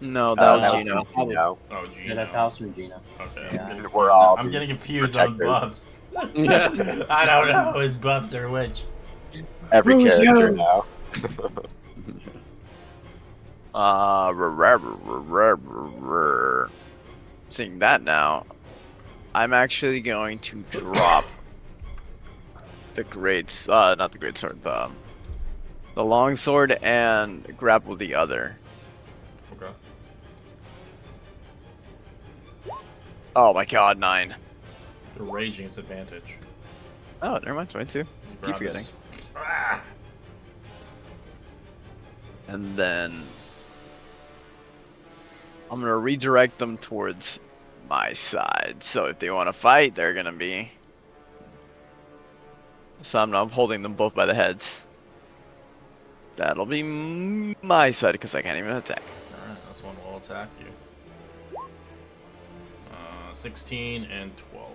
No, that was that Gino. Gino. Oh, Gino. Yeah, that was from Gina. Okay. Yeah. I'm getting We're confused all now. I'm getting these confused on protectors. buffs. I don't know his buffs are which. Every Lucian! character now. Seeing that now, I'm actually going to drop the not the great sword, the long sword and grapple the other. Okay. Oh my god, 9. The raging is advantage. Oh, never mind, 22. Keep Grab forgetting. his- Ah! And then I'm gonna redirect them towards my side. So if they want to fight, they're gonna be. So I'm holding them both by the heads. That'll be my side because I can't even attack. Alright, this one will attack you. 16 and 12.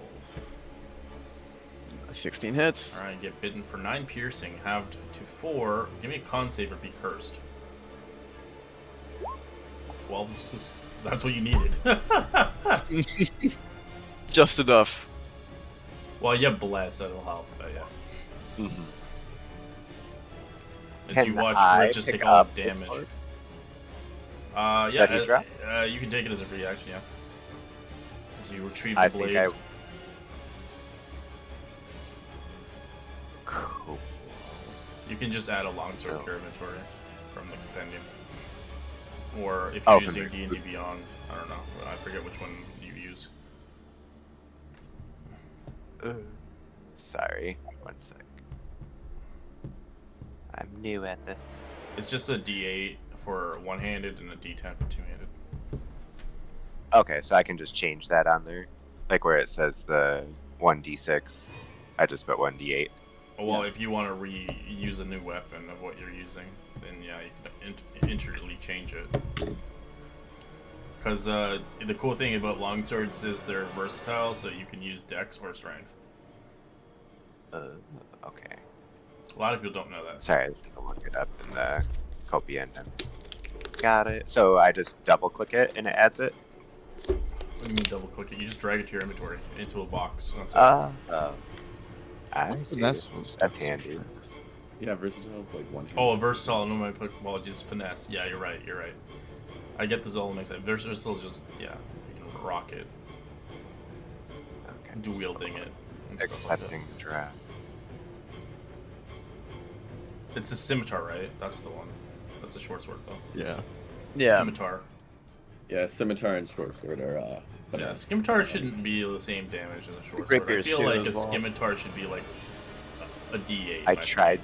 16 hits. Alright, get bitten for 9 piercing, halved to 4. Give me a con save or be cursed. 12 is that's what you needed. Just enough. Well, yeah, bless, that'll help, but yeah. As Can you watch I Rich just pick take all up the this damage. sword? Yeah, That he you can take it as a reaction, yeah. As you retrieve I the think blade. You can just add a longsword to your inventory from the compendium. Or if Oh, you're from using the- D&D Beyond, I don't know. I forget which one you use. Sorry, one sec. I'm new at this. It's just a D8 for one-handed and a D10 for two-handed. Okay, so I can just change that on there, like where it says the 1d6. I just put 1d8. Well, if you want to reuse a new weapon of what you're using, then yeah, you can integrally change it. Because the cool thing about longswords is they're versatile, so you can use dex or strength. Okay. A lot of people don't know that. Sorry, I was gonna look it up in the Copian. Got it. So I just double click it and it adds it? What do you mean double click it? You just drag it to your inventory into a box. That's it. I see. That's That's handy. Yeah, versatile is like one. Oh, versatile. No, my apologies. Finesse. Yeah, you're right. You're right. I get this all mixed up. Versatile is just you can rock it, Okay. do wielding it, and stuff like that. Accepting the draft. It's a scimitar, right? That's the one. That's a short sword, though. Yeah. Yeah. Scimitar. Yeah, scimitar and short sword are. Yeah, finesse. scimitar shouldn't be the same damage as a short sword. I Rapiers feel too, like a as well. scimitar should be like a D8. I tried.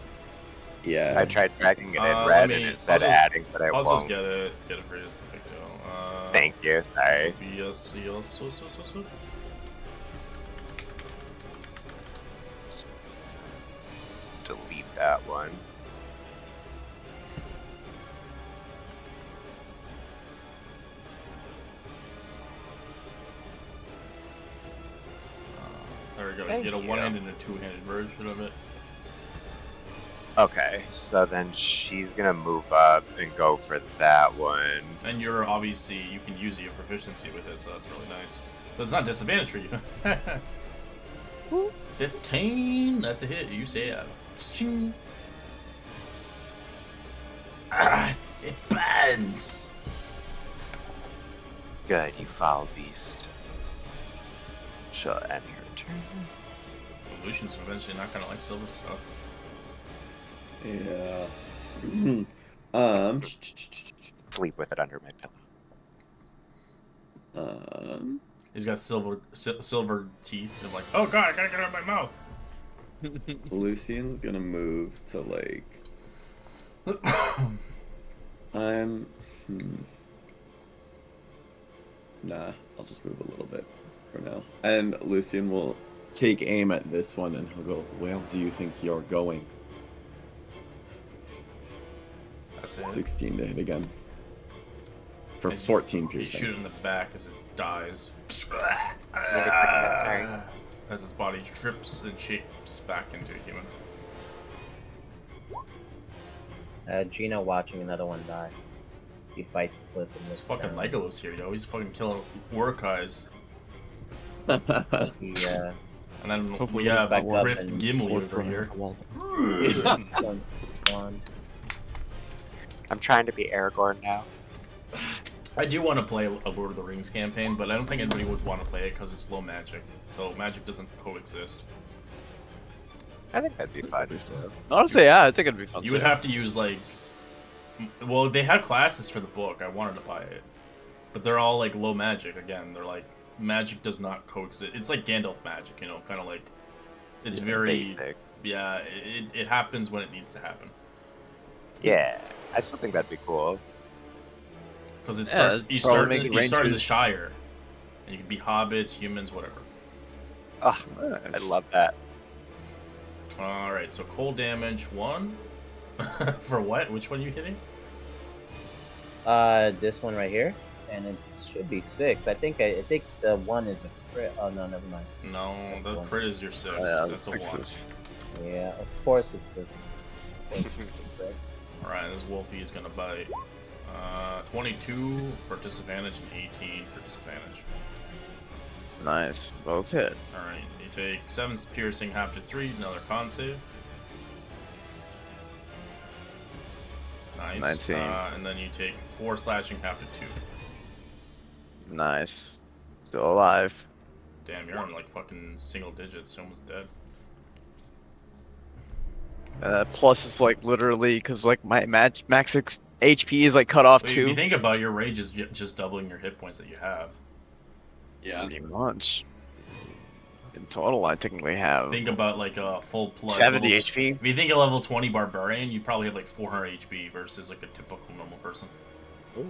Yeah. I tried dragging it in let red me- and it said I'll just- adding, but I I'll won't. just get it for you. It's no big deal. Thank you. Sorry. Yes. Delete that one. There we go. Thank you get a you. one-handed and a two-handed version of it. Okay, so then she's gonna move up and go for that one. And you're obviously, you can use your proficiency with it, so that's really nice. But it's not disadvantage for you. 15, that's a hit. You say it. Ching. Ah, it burns. Good, you foul beast. She'll end her turn. Lucian's eventually not gonna like silver stuff. Yeah. Sleep with it under my pillow. He's got silver teeth. And like, oh god, I gotta get out of my mouth. Lucian's gonna move to like. Nah, I'll just move a little bit for now. And Lucian will take aim at this one and he'll go, "Where do you think you're going?" That's it. 16 to hit again. For As you- 14 You piercing. shoot it in the back as it dies. Sorry. As its body drips and shapes back into a human. Gino watching another one die. He fights its lip and It's looks fucking down. Legolas here, yo. He's fucking killing Urukais. He And then Hopefully we he have back up Rift and Gimli Or over throwing here. the wall. points his wand. I'm trying to be Aragorn now. I do want to play a Lord of the Rings campaign, but I don't think anybody would want to play it because it's low magic. So magic doesn't coexist. I think that'd be fun still. Honestly, yeah, I think it'd be fun. You would have to use like, well, they have classes for the book. I wanted to buy it, but they're all like low magic. Again, they're like magic does not coexist. It's like Gandalf magic, you know, kind of like it's very Basics. yeah. It happens when it needs to happen Yeah, I still think that'd be cool. because it Yeah, starts. it'd You probably start. make it You start in the ranges. Shire, and you can be hobbits, humans, whatever. Oh, I love that. All right, so cold damage 1. For what? Which one are you hitting? This one right here, and it should be 6. I think the one is a crit. Oh no, never mind. No, the crit is your 6. Oh, yeah, That's a 1. sixes. Yeah, of course it's a. Of course it's a crit. All right, this Wolfie is gonna bite. 22 for disadvantage and 18 for disadvantage. Nice. Both hit. All right, you take 7 piercing, half to 3, another con save. Nice. 19. And then you take 4 slashing, half to 2. Nice. Still alive. Damn, you're on like fucking single digits, almost dead. Plus, it's like literally because like my max HP is like cut off Wait, if you too. think about it, your rage is just doubling your hit points that you have. Yeah. Pretty much. In total, I technically have Think about like a full plug 70 level HP. If you think a level 20 barbarian, you probably have like 400 HP versus like a typical normal person. We're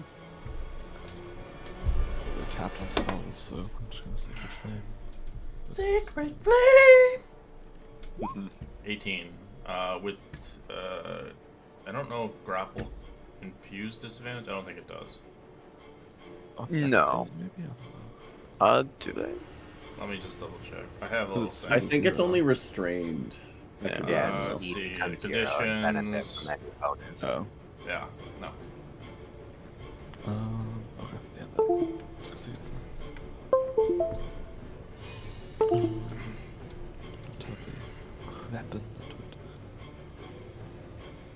tapped on spells, so I'm just gonna say good flame. Secret flame. 18. With I don't know if grapple infuse disadvantage. I don't think it does. Oh, No. Dex saves, maybe? I don't know. Do they? Let me just double check. I have a little It's- thing. I think it's Yeah. only restrained. I Yeah. could be Yeah, wrong, it's though. let's speed see, becomes your benefit conditions. from any bonus. Oh. Yeah, no. Okay, yeah, let's go see it's weapon that would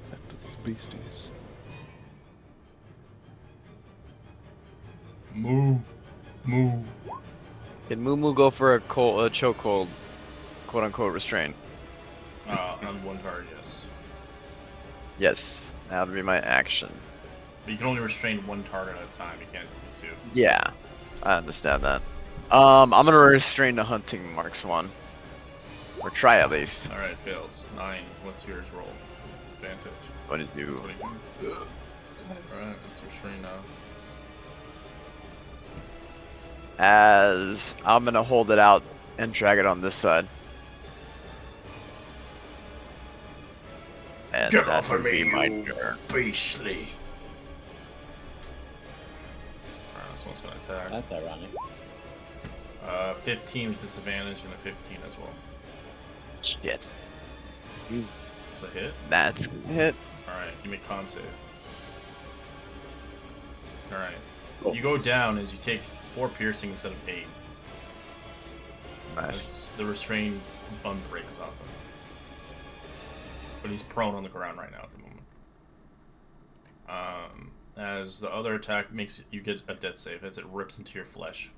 affect these beasties. Moo. Moo. Can Moo go for a chokehold, quote unquote restraint? On one card, yes. Yes, that would be my action. But you can only restrain one target at a time. You can't do two. Yeah, I understand that. I'm gonna restrain the hunting marks one, or try at least. All right, fails. 9. What's yours roll? Advantage. What did you? 22. Alright, let's restrain now. As I'm gonna hold it out and drag it on this side. And Get that off of would be me, my you turn. beastly. Alright, this one's gonna attack. That's ironic. 15 with disadvantage and a 15 as well. Shit, It's a hit. that's a hit. Alright, you make con save. Alright. Oh. You go down as you take 4 piercing instead of 8. Nice. As the restrained bun breaks off him. But he's prone on the ground right now at the moment. As the other attack makes you get a death save as it rips into your flesh.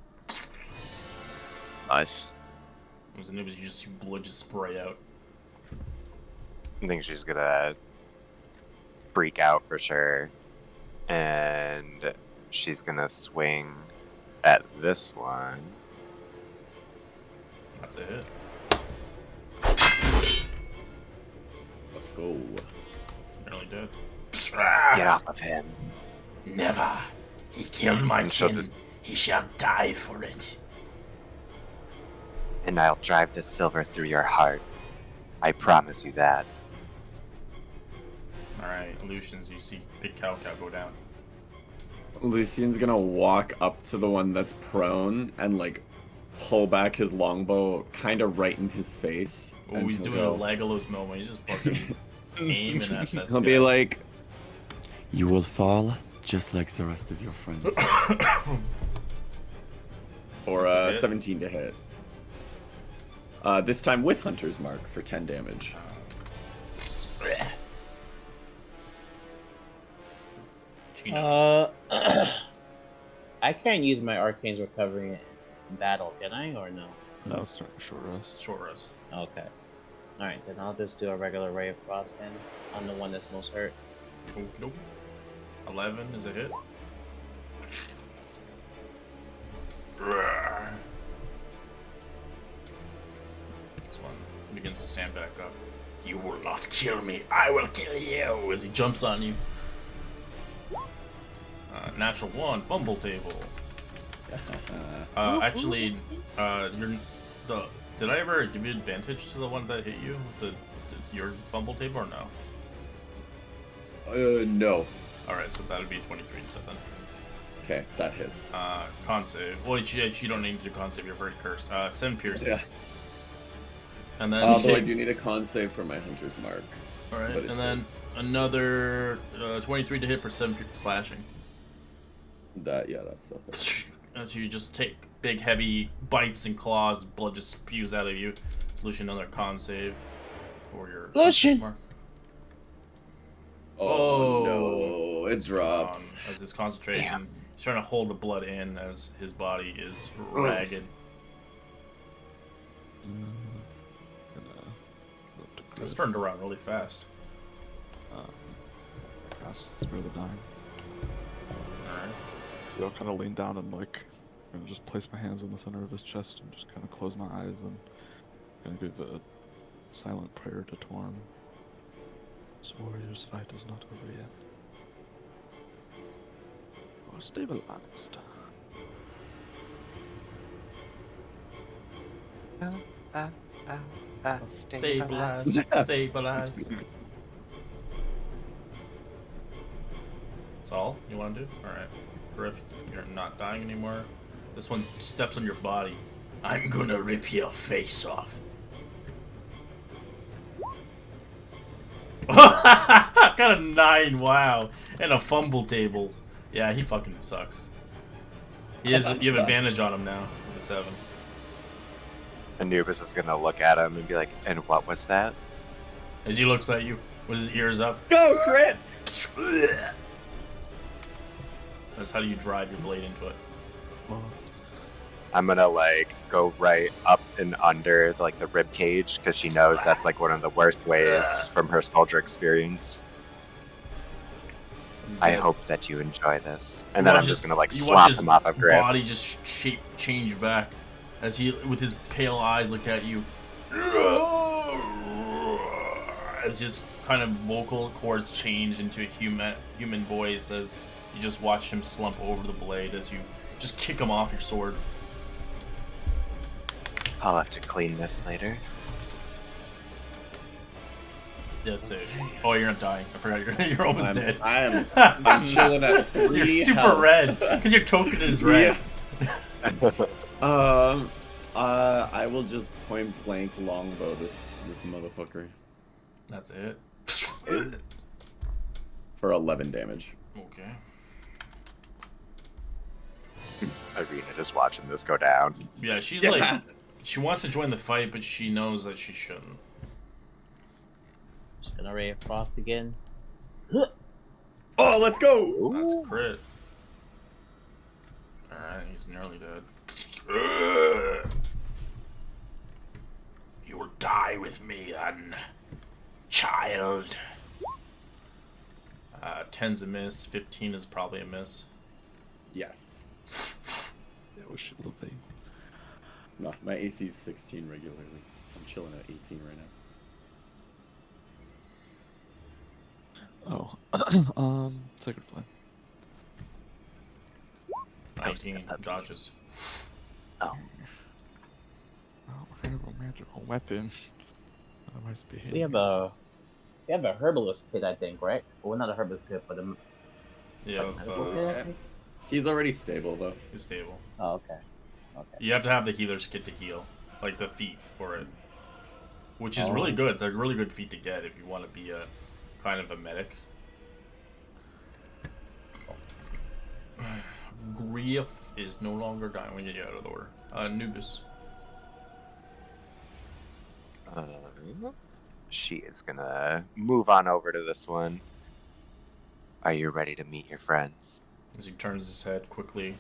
Nice. It was you blood just spray out. I think she's gonna freak out for sure, and she's gonna swing at this one. That's a hit. Let's go. Nearly dead. Get off of him. Never. He killed my And she'll kin. just- He shall die for it. And I'll drive this silver through your heart. I promise you that. Alright, Lucians, you see Big Cow go down. Lucian's gonna walk up to the one that's prone and like pull back his longbow kind of right in his face. Oh, and he's he'll doing go- a Legolas moment. He's just fucking aiming at this He'll guy. be like, "You will fall just like the rest of your friends." For That's a hit. 17 to hit. This time with Hunter's Mark for 10 damage. Gina. I can't use my Arcane's Recovery in battle, can I, or no? No, it's not a short rest. Short rest. Okay. Alright, then I'll just do a regular Ray of Frost then, on the one that's most hurt. Nope. 11 is a hit. This one begins to stand back up. You will not kill me. I will kill you. As he jumps on you. Natural 1, fumble table. Actually, did I ever give you advantage to the one that hit you with your fumble table or no? No. Alright, so that would be a 23 instead then. Okay, that hits. Con save. Well, you don't need to do con save, you're very cursed. 7 piercing. Yeah. And then Although I do need a con save for my Hunter's Mark. Alright, but it and then says- another 23 to hit for 7 slashing. That's still hits. As you just take big heavy bites and claws, blood just spews out of you. Lucian, another con save for your Lucian! mark. Oh, Oh. no, it drops. As his concentration, he's trying to hold the blood in as his body is ragged. Gonna look to It's turned around really fast. Cast Spare the Dying. Alright. So I'll kind of lean down and just place my hands in the center of his chest and just kind of close my eyes and gonna give a silent prayer to Torm. This warrior's fight is not over yet. Or stabilized. Stabilized. Stabilized. That's all you want to do? Alright. Griff, you're not dying anymore. This one steps on your body. I'm gonna rip your face off. Got a 9, wow. And a fumble table. Yeah, he fucking sucks. You have advantage on him now with a 7. Anubis is gonna look at him and be like, "And what was that?" As he looks at you with his ears up. Go, crit! That's how you drive your blade into it. Well, I'm gonna like go right up and under like the rib cage because she knows that's like one of the worst ways from her soldier experience. I hope that you enjoy this, and then I'm just gonna like you slap watch his him off of Griff. body just change back as he, with his pale eyes, look at you. As just kind of vocal cords change into a human voice as you just watch him slump over the blade as you just kick him off your sword. I'll have to clean this later. Yes, sir. Oh, you're not dying. I forgot you're almost dead. I'm chilling at 3 You're super health. red because your token is red. I will just point blank longbow this motherfucker That's it. for 11 damage. Okay. Irina just watching this go down. Yeah, she's like, she wants to join the fight, but she knows that she shouldn't. Just gonna Ray of Frost again. Oh, let's go! That's a crit. Alright, he's nearly dead. You will die with me, child. 10's a miss, 15 is probably a miss. Yes. yeah, we should love it. No, my AC is 16 regularly. I'm chilling at 18 right now. Oh, Sacred Flame. 19 dodges. Oh, Oh, I have a magical weapon. Otherwise, it'd be hitting We have a herbalist kit, I think, right? Well, not a herbalist kit, but a Yeah, He's already stable though. he's stable. Oh, okay. Okay. You have to have the healer's kit to heal, like the feat for it, which is really good. It's a really good feat to get if you want to be a kind of a medic. Grief is no longer dying when you get out of the order. Anubis. she is gonna move on over to this one. Are you ready to meet your friends? As he turns his head quickly.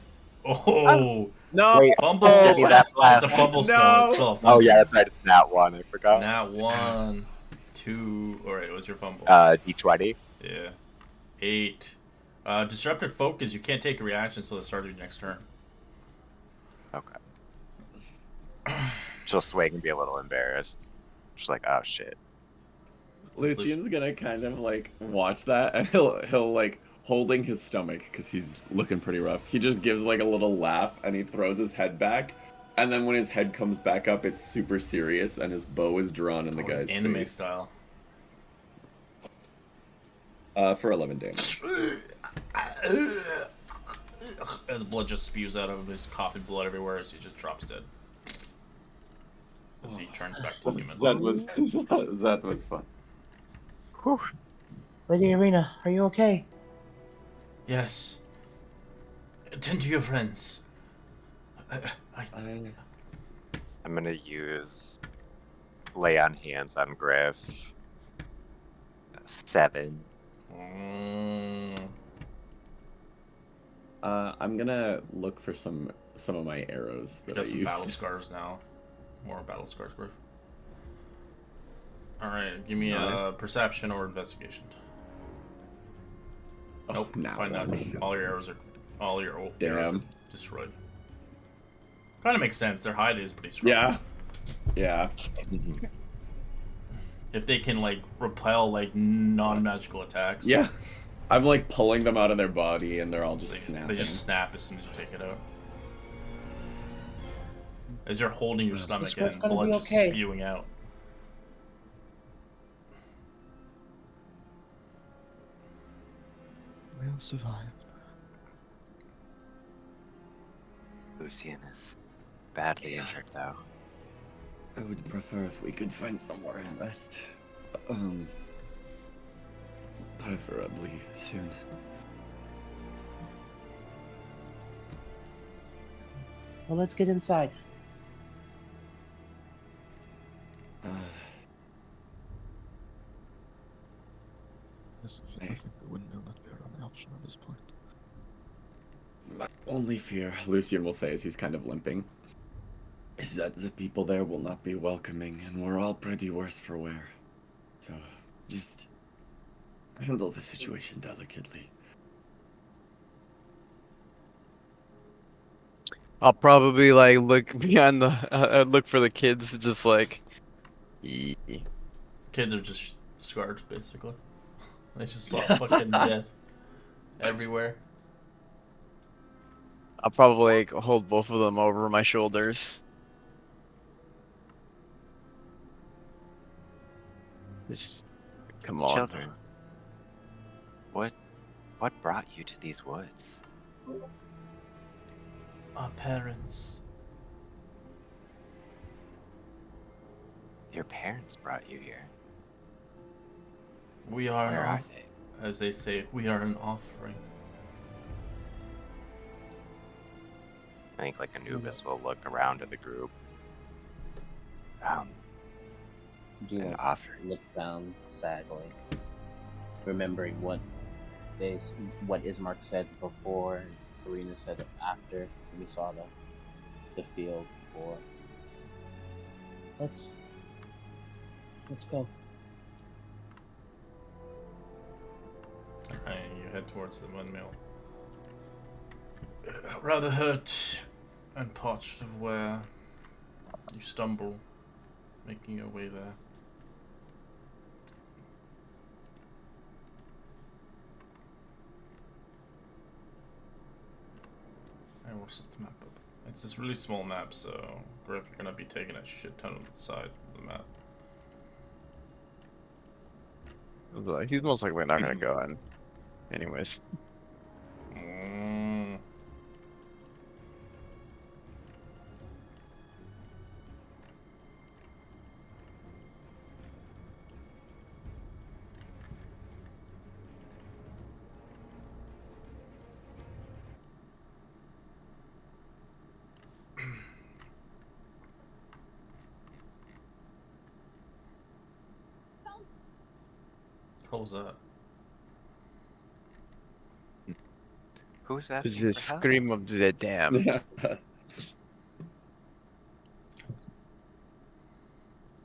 Oh! No. Wait, Fumble! give me that blast. It's a fumble still. No. It's still a fumble. Oh yeah, that's right. It's nat 1. I forgot. Nat 1, 2. Alright, what's your fumble? D20. Yeah. 8. Disrupted focus, you can't take a reaction until the start of your next turn. Okay. She'll swing and be a little embarrassed. She's like, oh shit. Lucian's gonna kind of like watch that, and he'll like holding his stomach because he's looking pretty rough. He just gives like a little laugh and he throws his head back, and then when his head comes back up, it's super serious and his bow is drawn in the guy's Anime face. style. For 11 damage. As blood just spews out of him, he's coughing blood everywhere as he just drops dead. As he turns back to human. That was fun. Whew. Lady Irina, are you okay? Yes. Attend to your friends. I'm gonna use lay on hands on Griff. 7. I'm gonna look for some of my arrows You that I got some battle used. scars now. More battle scars, Griff. All right, give me a perception or investigation. Nope. Now Find out. one. All your arrows are Damn. destroyed. Kind of makes sense. Their hide is pretty strong. Yeah. Yeah. If they can like repel like non-magical attacks. Yeah. I'm like pulling them out of their body and they're all just They snapping. just snap as soon as you take it out. As you're holding your stomach This and gonna blood be just okay. spewing out. We'll survive. Lucian is badly injured, though. I would prefer if we could find somewhere to rest. Preferably soon. Well, let's get inside. Yes, I think the windmill might be our only option at this point. My only fear, Lucian will say as he's kind of limping, is that the people there will not be welcoming, and we're all pretty worse for wear. So, just handle the situation delicately. I'll probably like look behind the look for the kids, just like. "Yee." Kids are just scarred, basically. They just saw fucking death everywhere. I'll probably like, hold both of them over my shoulders. Just come on. Children, what brought you to these woods? Our parents. Your parents brought you here. We are, Where are they? as they say, we are an offering. I think like Anubis will look around at the group. Gino An offering. looks down sadly, remembering what Ismark said before, and Karina said after we saw the field before. Let's go. Alright, you head towards the windmill. Rather hurt and parched of where you stumble, making your way there. I will set the map up. It's this really small map, so Griff, you're gonna be taking a shit ton of the side of the map. He's most likely not gonna go in. Anyways. Mm. What was that? Who's that? The scream of the damned. Yeah.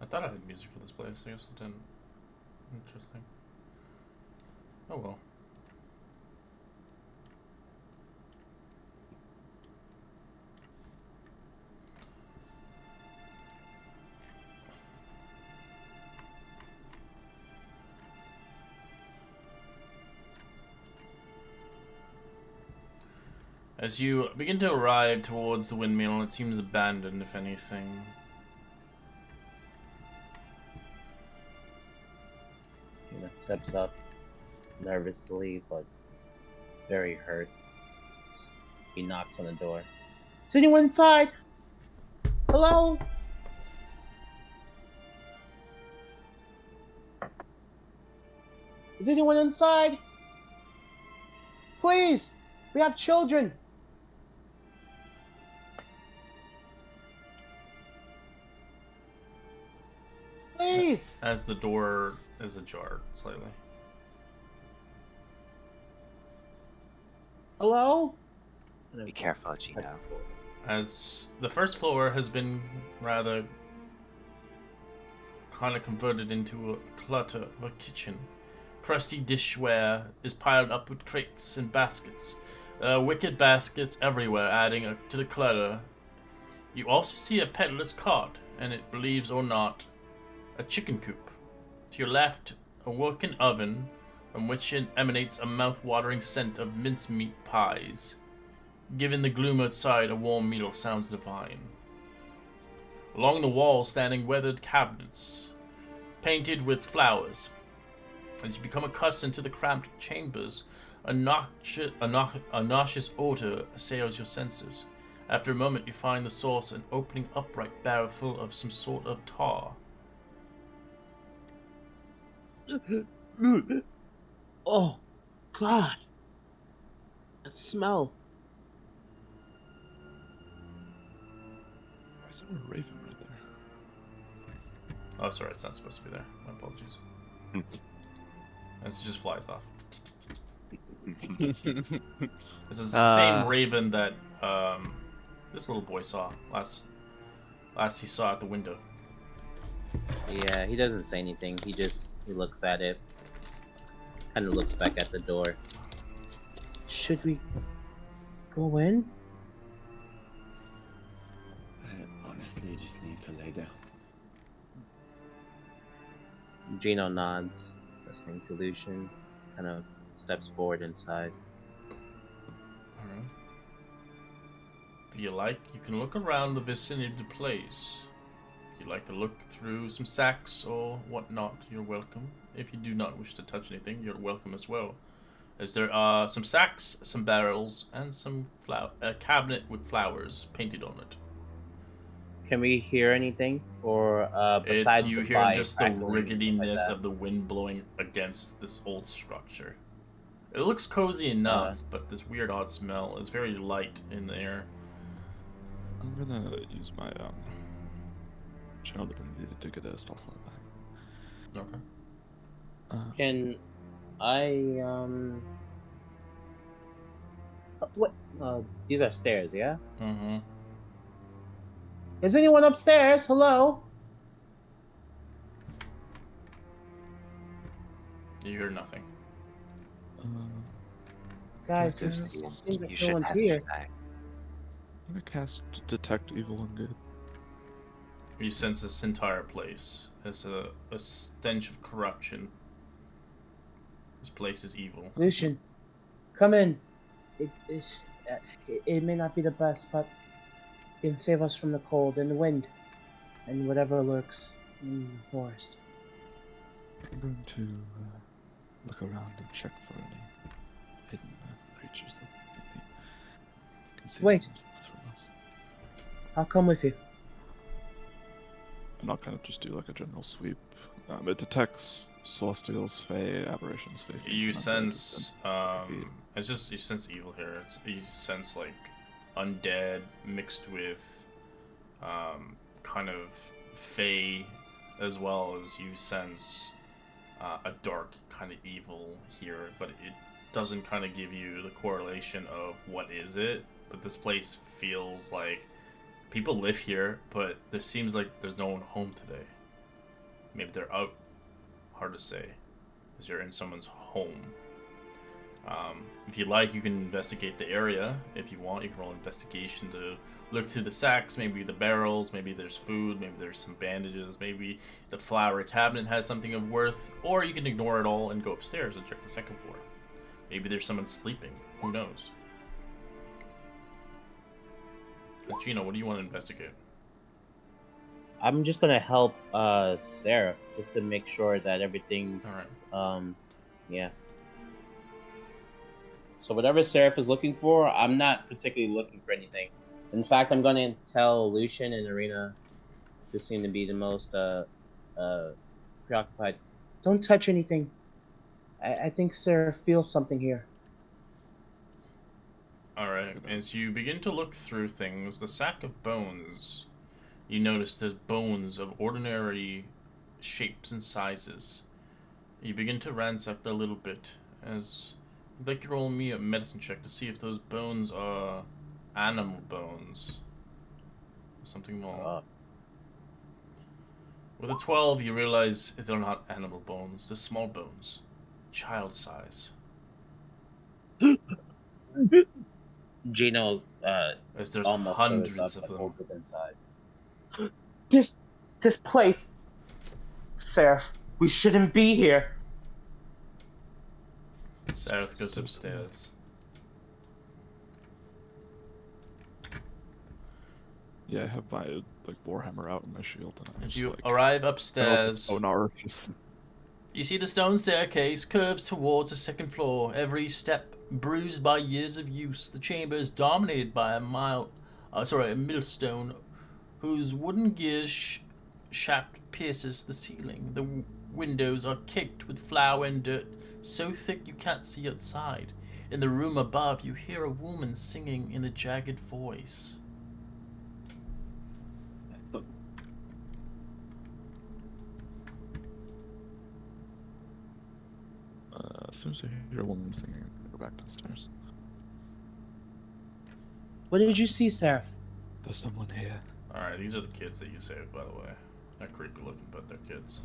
I thought I had music for this place. I guess I didn't. Interesting. Oh well. As you begin to arrive towards the windmill, it seems abandoned, if anything. Steps up nervously, but very hurt. He knocks on the door. Is anyone inside? Hello? Is anyone inside? Please! We have children! Please! As the door is ajar slightly. Hello? Be careful, Gino. As the first floor has been rather kind of converted into a clutter of a kitchen. Crusty dishware is piled up with crates and baskets. Wicked baskets everywhere, adding to the clutter. You also see a peddler's cart, and it believes or not, a chicken coop. To your left, a working oven from which emanates a mouth-watering scent of mincemeat pies. Given the gloom outside, a warm meal sounds divine. Along the wall, standing weathered cabinets, painted with flowers. As you become accustomed to the cramped chambers, a nauseous odor assails your senses. After a moment, you find the source an opening upright barrel full of some sort of tar. Oh, God. That smell. Why is there a raven right there? Oh, sorry, it's not supposed to be there. My apologies. It just flies off. This is the same raven that this little boy saw last he saw at the window. Yeah, he doesn't say anything. He looks at it. Kind of looks back at the door. Should we go in? I honestly just need to lay down. Gino nods, listening to Lucian. Kind of steps forward inside. Alright. If you like, you can look around the vicinity of the place. If you'd like to look through some sacks or whatnot, you're welcome. If you do not wish to touch anything, you're welcome as well. As there are some sacks, some barrels, and a cabinet with flowers painted on it. Can we hear anything? Or besides You the hear fire just the crackling and stuff like rickettiness that? of the wind blowing against this old structure. It looks cozy enough, but this weird odd smell is very light in the air. I'm gonna use my channel divinity to get a spell slot back. Okay. Can I what? These are stairs, yeah? Mm-hmm. Is anyone upstairs? Hello? You hear nothing. Guys, Okay, it so seems You like no should one's have here. that. I'm gonna cast Detect Evil and Good. You sense this entire place as a stench of corruption. This place is evil. Lucian, come in. It may not be the best, but it can save us from the cold and the wind and whatever lurks in the forest. I'm going to look around and check for any hidden creatures that maybe conceal Wait. themselves from us. I'll come with you. I'm not gonna just do like a general sweep. It detects celestials, fae, aberrations, fae. You fiends, and sense, feet. it's just, you sense evil here. You sense, like, undead mixed with, kind of fae, as well as you sense, a dark kind of evil here, but it doesn't kind of give you the correlation of what is it, but this place feels like people live here, but there seems like there's no one home today. Maybe they're out. Hard to say, as you're in someone's home. If you like, you can investigate the area. If you want, you can roll investigation to look through the sacks, maybe the barrels, maybe there's food, maybe there's some bandages, maybe the flower cabinet has something of worth, or you can ignore it all and go upstairs and check the second floor. Maybe there's someone sleeping. Who knows? Gino, what do you want to investigate? I'm just gonna help Sarah just to make sure that everything's yeah. So whatever Seraph is looking for, I'm not particularly looking for anything. In fact, I'm gonna tell Lucian and Arena, who seem to be the most preoccupied, don't touch anything. I think Sarah feels something here. Alright, as you begin to look through things, the sack of bones, you notice there's bones of ordinary shapes and sizes. You begin to ransack a little bit, as you'd like to roll me a medicine check to see if those bones are animal bones. Something more. With a 12, you realize they're not animal bones, they're small bones. Child size. Gino As there's almost throws up hundreds of and them. holds it inside. This place, Seraph, we shouldn't be here. Sareth goes upstairs. Yeah, I have my like warhammer out and my shield. And I'm As just you like, arrive upstairs, sonar, just you see the stone staircase curves towards the second floor, every step bruised by years of use. The chamber is dominated by a millstone whose wooden gears shaft pierces the ceiling. The windows are caked with flour and dirt, so thick you can't see outside. In the room above, you hear a woman singing in a jagged voice. as soon as I hear a woman singing, I go back downstairs. What did you see, Seraph? There's someone here. Alright, these are the kids that you saved, by the way. They're creepy looking, but they're kids.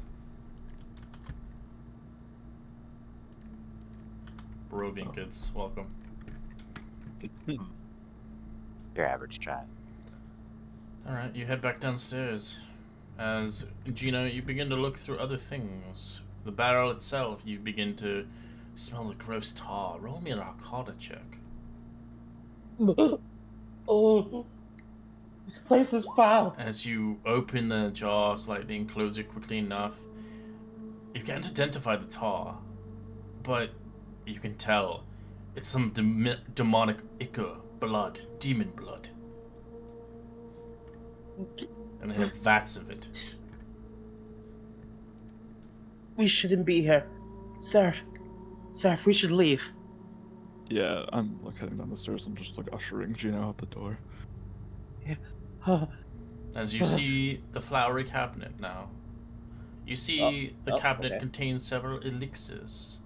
Barovian kids, welcome. Your average child. Alright, you head back downstairs. As Gino, you begin to look through other things. The barrel itself, you begin to smell the gross tar. Roll me an Arcana check. Oh, this place is foul. As you open the jar slightly and close it quickly enough, you can't identify the tar, but you can tell it's some demonic ichor blood, demon blood. And they have vats of it. We shouldn't be here. Seraph, we should leave. Yeah, I'm like heading down the stairs and just like ushering Gino out the door. Oh, As you see the flowery cabinet now. You see the cabinet okay. contains several elixirs.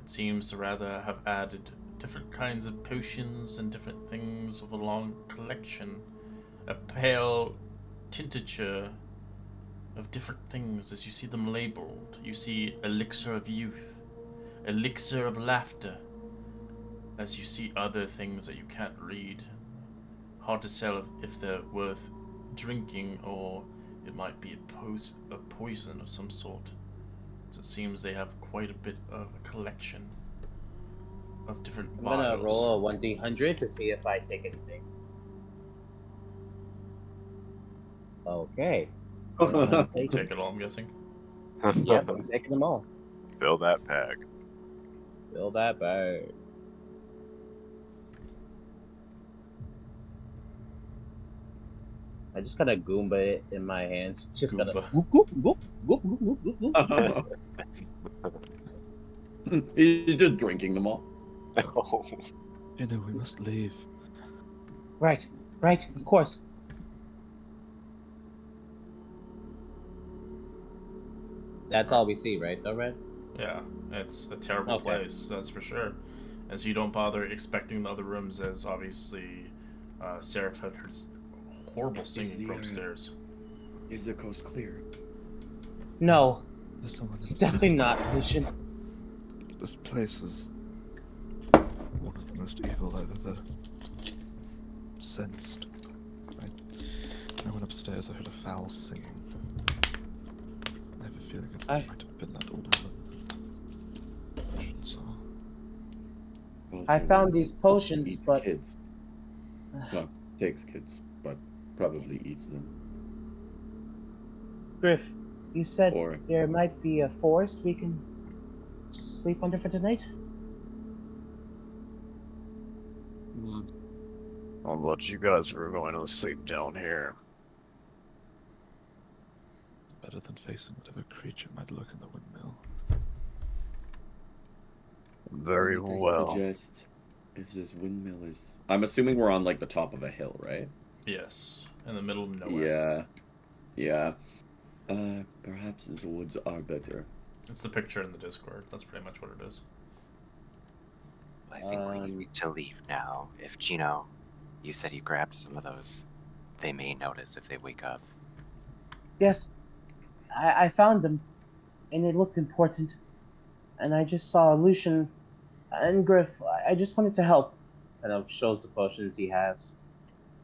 It seems to rather have added different kinds of potions and different things of a long collection. A pale tintature of different things as you see them labeled. You see elixir of youth, elixir of laughter, as you see other things that you can't read. Hard to tell if they're worth drinking or it might be a poison of some sort. So it seems they have quite a bit of a collection of different I'm gonna vials. roll a 1d100 to see if I take anything. Okay. I'm Take it all, I'm guessing. Yep, I'm taking them all. Fill that pack. Fill that bag. I just got a Goomba it in my hands. Just got a Goomba. goop, goop, goop, goop, goop, goop, goop, goop. He's just drinking them all. Oh. Gino, we must leave. Right, of course. That's all we see, right, though, Red? Yeah, it's a terrible Okay. place, that's for sure. And so you don't bother expecting the other rooms, as obviously Seraph had heard horrible singing from upstairs. Is the coast clear? No, There's someone it's inside. definitely not. We should. This place is one of the most evil I've ever sensed. I went upstairs, I heard a foul singing. I have a feeling it I- might have been that old woman. I shouldn't saw. I found these potions, Eats but kids. Well, takes kids, but probably eats them. Griff, you said Or there might be a forest we can sleep under for tonight. I thought you guys were going to sleep down here. Better than facing whatever creature might lurk in the windmill. Very might I well. suggest if this windmill is. I'm assuming we're on like the top of a hill, right? Yes, in the middle of nowhere. Yeah. Perhaps the woods are better. It's the picture in the Discord. That's pretty much what it is. I think we need to leave now. If Gino, you said you grabbed some of those, they may notice if they wake up. Yes, I found them, and it looked important. And I just saw Lucian and Griff. I just wanted to help. Kind of shows the potions he has.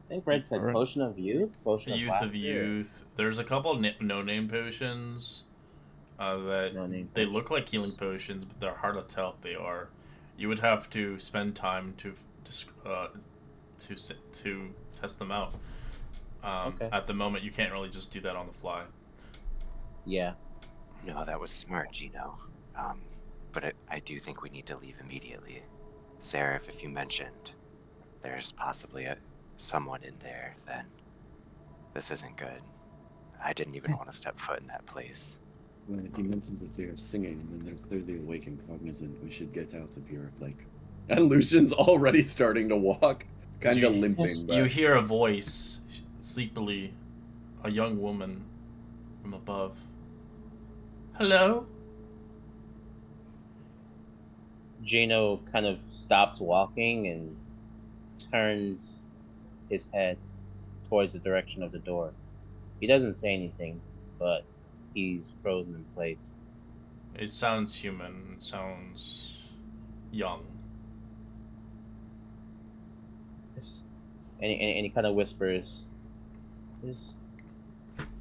I think Red said Alright. potion of youth, potion The of Youth of laughter. Youth. There's a couple no-name potions that No name they potions. look like healing potions, but they're hard to tell if they are. You would have to spend time to test them out. Okay. At the moment, you can't really just do that on the fly. Yeah. No, that was smart, Gino. But I do think we need to leave immediately. Seraph, if you mentioned there's possibly someone in there, then this isn't good. I didn't even want to step foot in that place. Well, if he mentions that they are singing, then they're clearly awake and cognizant. We should get out of here, like. And Lucian's already starting to walk, kind of You- limping. You But hear a voice, sleepily, a young woman from above. Hello? Gino kind of stops walking and turns his head towards the direction of the door. He doesn't say anything, but he's frozen in place. It sounds human. It sounds young. And he kind of whispers, there's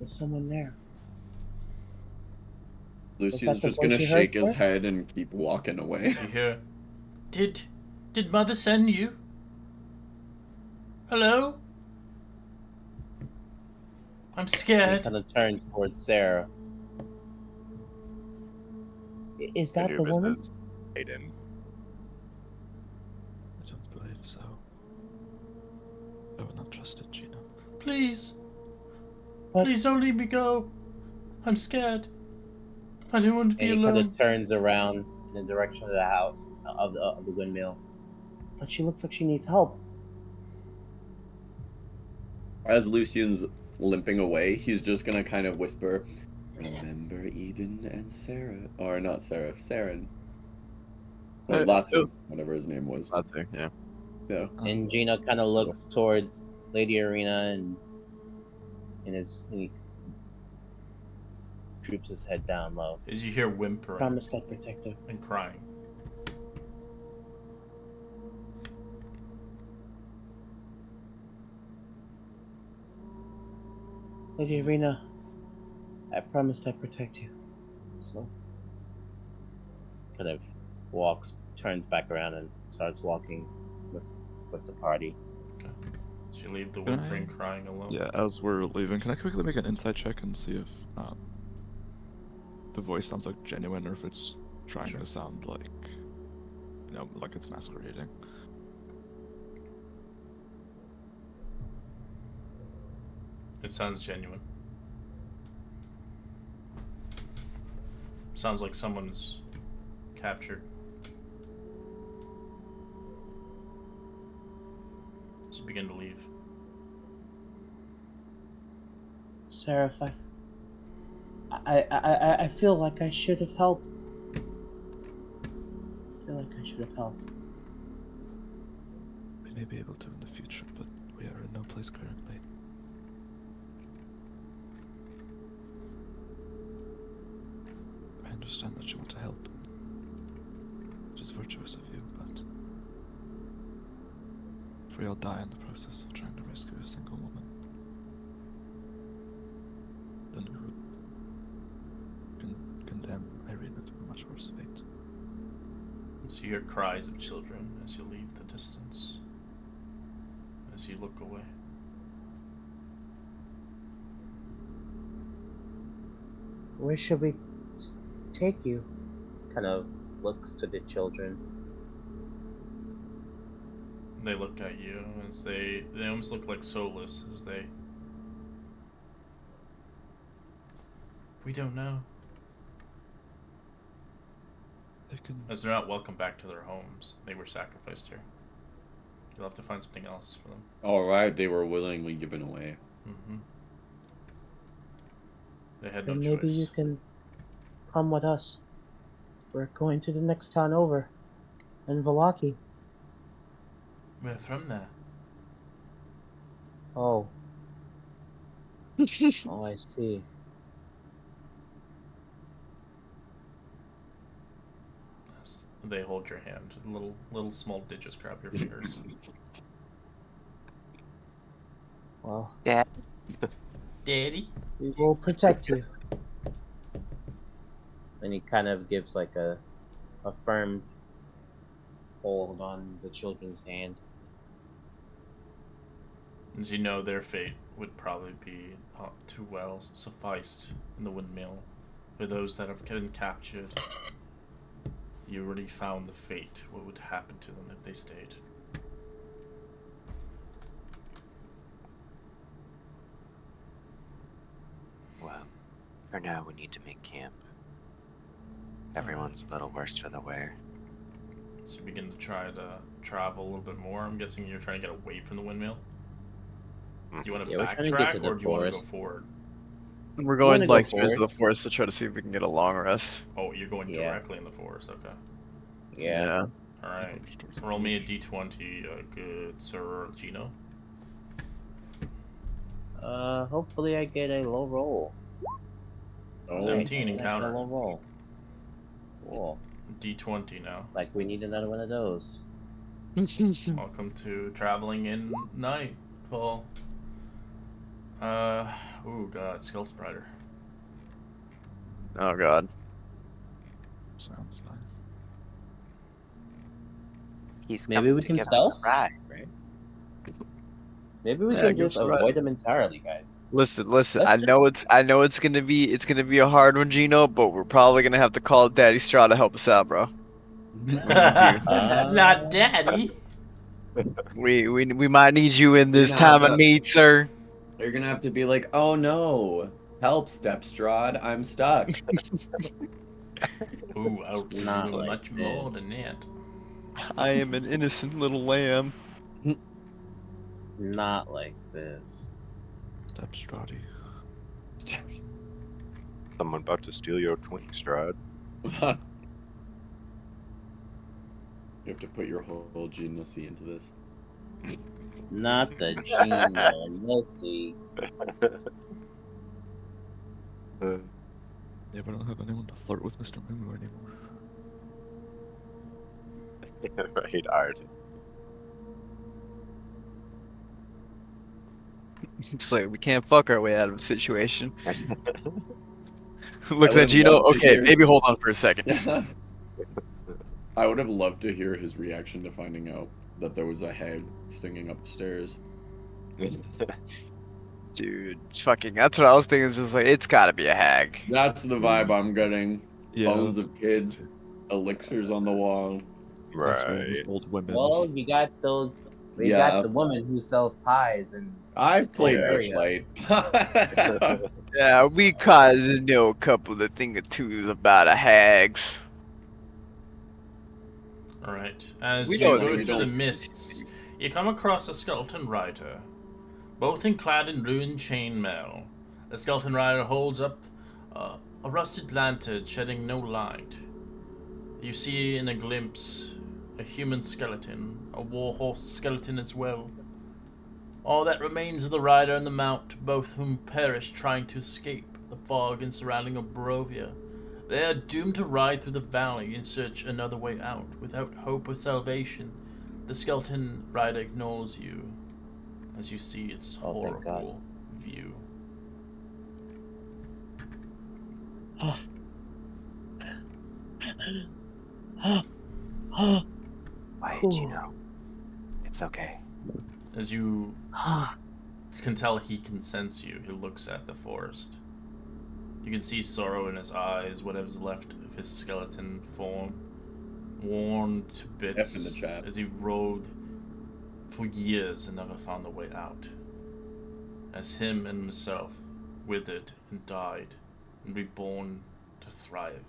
someone there. Lucian's the just voice gonna you shake heard, his sir? head and keep walking away. You hear, Did Mother send you? Hello? I'm And he scared. kind of turns towards Sarah. Is that the woman? Aiden. I don't believe so. I will not trust it, Gino. Please. What? Please don't leave me go. I'm scared. I don't want to be And he kind alone. of turns around in the direction of the house, of the windmill. But she looks like she needs help. As Lucian's limping away, he's just gonna kind of whisper, "Remember Eden and Sarah, or not Sarah, Saren, or Latu, whatever his name was." Latu, yeah. Yeah. And Gino kind of looks towards Lady Arena and he droops his head down low. As you hear whimpering Promise I'd protect her. and crying. Lady Arena, I promised I'd protect you. So, kind of turns back around and starts walking with the party. As you leave the Can whimpering, I- crying alone. Yeah, as we're leaving, can I quickly make an insight check and see if the voice sounds like genuine or if it's trying Sure. to sound like, like it's masquerading? It sounds genuine. Sounds like someone's captured. As you begin to leave. Seraph, I feel like I should have helped. I feel like I should have helped. We may be able to in the future, but we are in no place currently. I understand that you want to help. It is virtuous of you, but if we all die in the process of trying to rescue a single woman, then we would condemn Irina to a much worse fate. So you hear cries of children as you leave the distance. As you look away. Where should we take you? Kind of looks to the children. They look at you as they almost look like soulless as they. We don't know. They can. As they're not welcome back to their homes. They were sacrificed here. You'll have to find something else for them. All right, they were willingly given away. Mm-hmm. They had no Then maybe choice. you can come with us. We're going to the next town over, in Valaki. We're from there. Oh. Oh, I see. They hold your hand. Little small digits grab your fingers. Well, Yeah. Daddy. we will protect you. And he kind of gives like a firm hold on the children's hand. As you know, their fate would probably be not too well sufficed in the windmill. For those that have been captured, you already found the fate, what would happen to them if they stayed. Well, for now we need to make camp. Everyone's a little worse for the wear. So you begin to try to travel a little bit more. I'm guessing you're trying to get away from the windmill. Do you want to Yeah, we're trying to get to backtrack, the or do you want to go forest. forward? We're wanna going go like through forward. the forest to try to see if we can get a long rest. Oh, you're going Yeah. directly in the forest. Okay. Yeah. All right. Push towards the Roll me a village. d20, good Sir Gino. Hopefully I get a low roll. Oh, 17 I get a encounter. low roll. Cool. D20 now. Like we need another one of those. Welcome to traveling in nightfall. Oh god, Skeleton Rider. Oh god. Sounds nice. He's Maybe coming we to can give us stealth? a ride, right? Maybe we Yeah, can give just us a ride. avoid them entirely, guys. Listen. Let's I just- know it's gonna be a hard one, Gino, but we're probably gonna have to call Daddy Strahd to help us out, bro. We need you. Not daddy. We might need you in You're this gonna have time of to- need, sir. You're gonna have to be like, oh no, help, Step Strahd, I'm stuck. Ooh, I'll Not do like much more this. than that. I am an innocent little lamb. Not like this. Step Strahd. Someone about to steal your twink, Strahd. You have to put your whole geniusy into this. Not the Gino. Let's see. Yeah, we don't have anyone to flirt with Mr. Moo anymore. Right, Art. It's like we can't fuck our way out of a situation. Looks I at would've Gino. loved to Okay, hear- maybe hold on for a second. I would have loved to hear his reaction to finding out that there was a hag stinging up the stairs. Dude, fucking, that's what I was thinking. It's just like, it's gotta be a hag. That's the vibe I'm getting. Yeah, Bones that's- of kids, elixirs on the wall. that's one of those Right. old women. Well, we got those. We Yeah. got the woman who sells pies and I've played Oh, Witchlight. Yeah, we kind of know a couple of thing or twos about a hags. Alright, as We you know go we through the don't- mists, you come across a skeleton rider, both clad in ruined chainmail. The skeleton rider holds up a rusted lantern shedding no light. You see in a glimpse a human skeleton, a warhorse skeleton as well. All that remains of the rider and the mount, both whom perished trying to escape the fog and surrounding of Barovia. They are doomed to ride through the valley and search another way out, without hope of salvation. The skeleton rider ignores you as you see its Oh, thank God. horrible view. Quiet, Gino. It's okay. As you can tell, he can sense you. He looks at the forest. You can see sorrow in his eyes, whatever's left of his skeleton form, worn to bits F in the chat. as he rode for years and never found a way out. As him and himself withered and died and reborn to thrive.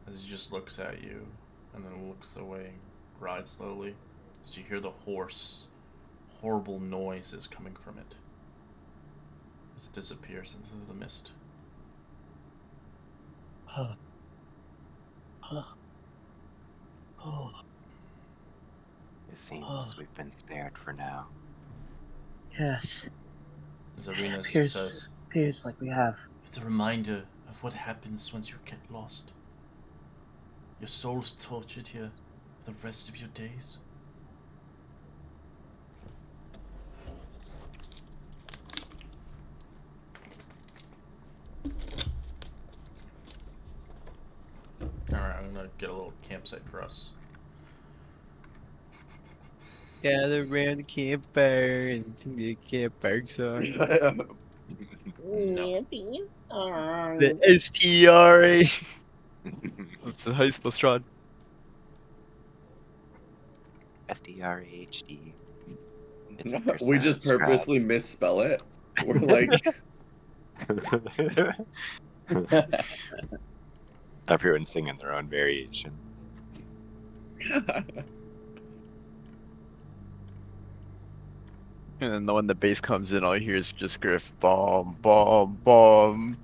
As he just looks at you and then looks away and rides slowly as you hear the hoarse, horrible noises coming from it as it disappears into the mist. It seems we've been spared for now. Yes. As Arena Appears says, like we have. it's a reminder of what happens once you get lost. Your soul's tortured here for the rest of your days. Alright, I'm gonna get a little campsite for us. Gather around the campfire and sing the campfire song. No. The STRA. What's the high school, Strahd? SDRHD. It's We just purposely misspell it. We're like, Everyone's singing their own variation. And then when the bass comes in, all you hear is just Griff, bomb, bomb, bomb.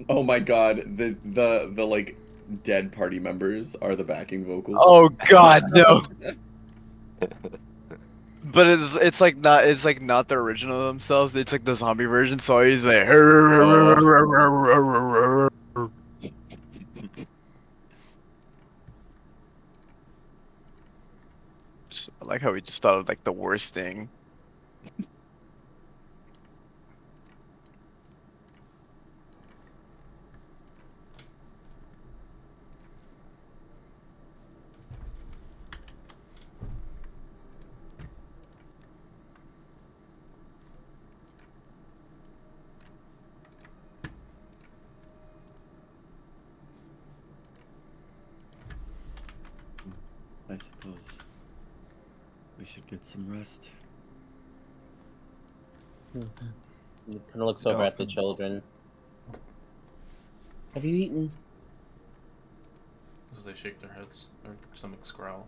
oh my god, the like dead party members are the backing vocals. Oh God, no! But it's like not the original themselves. It's like the zombie version. So he's like, I like how we just thought of like the worst thing. I suppose we should get some rest. He kind of looks over at the children. Have you eaten? As they shake their heads, their stomachs growl.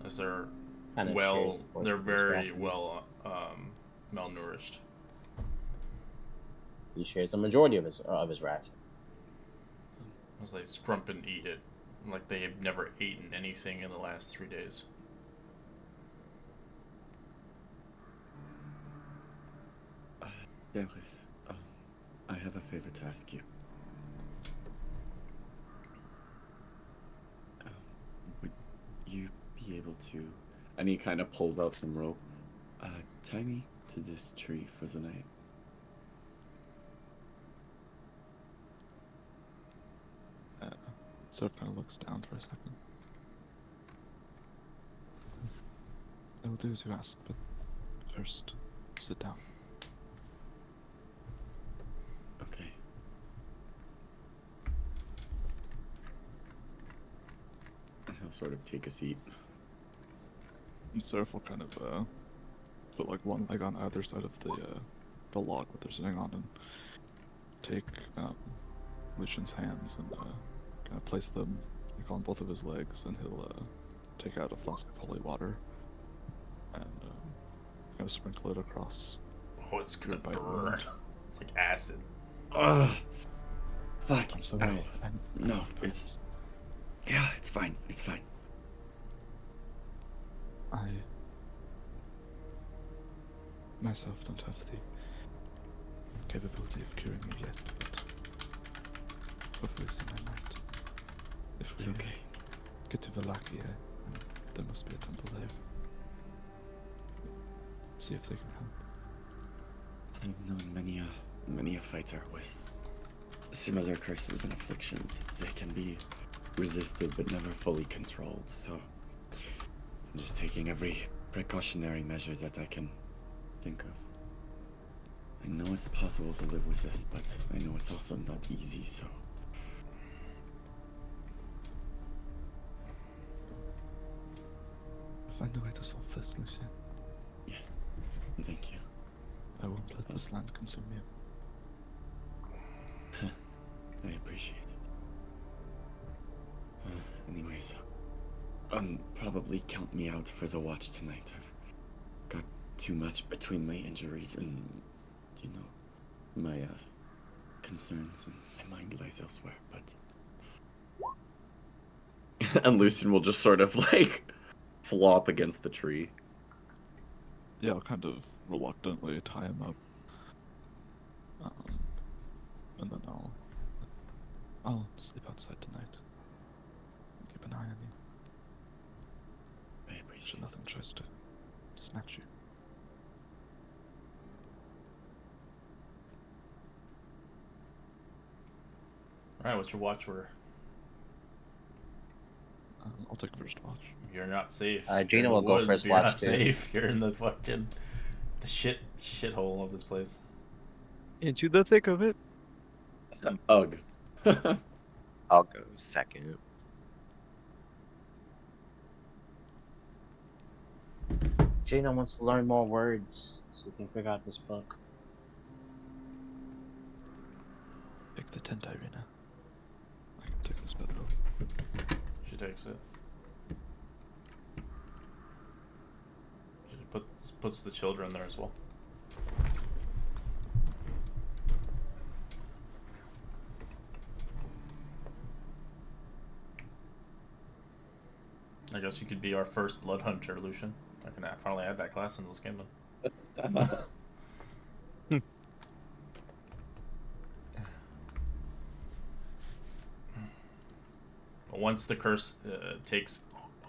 As they're Kind of well, shares what they're his very rations. well malnourished. He shares a majority of his ration. As they scrump and eat it, like they have never eaten anything in the last 3 days. Derek, I have a favor to ask you. Would you be able to? And he kind of pulls out some rope. Tie me to this tree for the night. Sort of kind of looks down for a second. I will do as you ask, but first, sit down. Okay. And he'll sort of take a seat. And Seraph will kind of put like one leg on either side of the log that they're sitting on, and take Lucian's hands and kind of place them like on both of his legs, and he'll take out a flask of holy water and kind of sprinkle it across. Oh, it's gonna bite burn. wound. It's like acid. Ugh. Fuck. I'm so Ow. No, it's. Yeah, it's fine. It's fine. I myself don't have the capability of curing you yet, but hopefully soon I might. If It's we okay. get to Valakia, and there must be a temple there. See if they can help. I've known many a fighter with similar curses and afflictions. They can be resisted but never fully controlled, so I'm just taking every precautionary measure that I can think of. I know it's possible to live with this, but I know it's also not easy, so Find a way to solve this, Lucian. yes. Thank you. I won't let this land consume you. I appreciate it. Anyways, probably count me out for the watch tonight. I've got too much between my injuries and, you know, my concerns, and my mind lies elsewhere. But and Lucian will just sort of like flop against the tree. Yeah, I'll kind of reluctantly tie him up. and then I'll sleep outside tonight. Keep an eye on you. I So appreciate nothing tries to snatch you. Alright, what's your watch order? I'll take first watch. You're not safe. Gina You're in the will go woods, first but you're watch, not too. safe. You're in the fucking the shithole of this place. Into the thick of it. Ugh. I'll go second. Gina wants to learn more words so we can figure out this book. Take the tent, Irina. I can take this bedroll. She takes it. She puts the children there as well. I guess you could be our first blood hunter, Lucian. I can finally add that class in this game then. But once the curse takes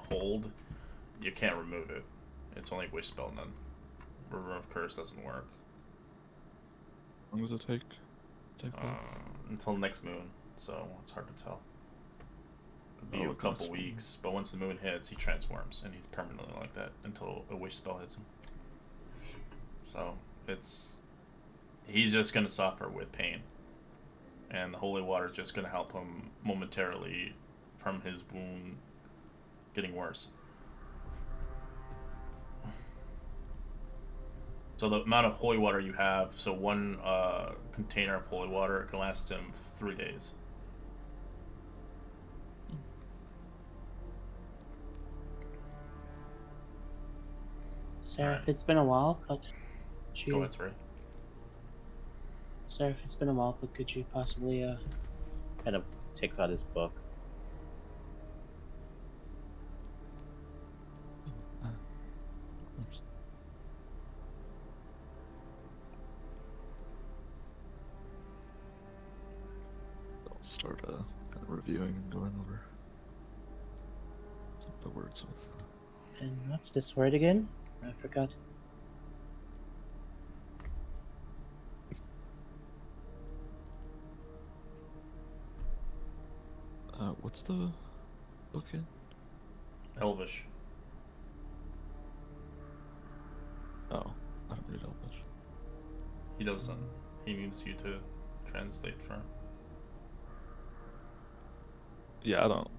hold, you can't remove it. It's only wish spell none. Remove curse doesn't work. How long does it take? Until next moon, so it's hard to tell. Could be Oh, a couple next moon. weeks, but once the moon hits, he transforms, and he's permanently like that until a wish spell hits him. So he's just gonna suffer with pain, and the holy water is just gonna help him momentarily from his wound getting worse. So the amount of holy water you have, so one container of holy water can last him 3 days. Sarah, Alright. if it's been a while, but Go ahead, sorry. Sarah, if it's been a while, but could you possibly kind of takes out his book? Of course. I'll start kind of reviewing and going over some of the words with. And what's this word again? I forgot. What's the book in? Elvish. Oh, I don't read Elvish. He doesn't. He needs you to translate for him. Yeah, I don't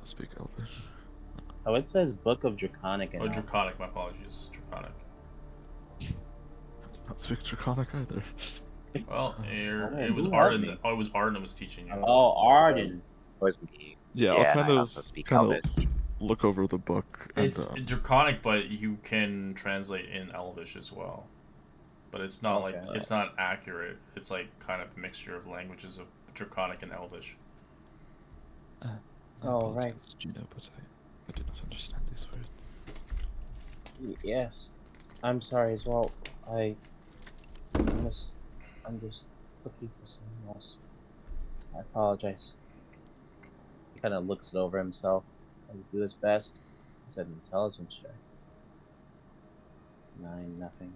speak Elvish. Oh, it says Book of Draconic and Oh, Draconic, my apologies. Draconic. I do not speak Draconic either. Well, man, it was who Arden. helped me? Oh, it was Arden that was teaching you. Oh, Arden. It was me. Yeah, Yeah, I'll and kind I of also speak kind of Elvish. look over the book and It's Draconic, but you can translate in Elvish as well. But it's not like Okay. it's not accurate. It's like kind of a mixture of languages of Draconic and Elvish. I Oh, right. apologize, Gino, but I do not understand these words. Yes. I'm sorry as well. I'm just looking for someone else. I apologize. He kind of looks it over himself. Tries to do his best. He said intelligence check. 9, nothing.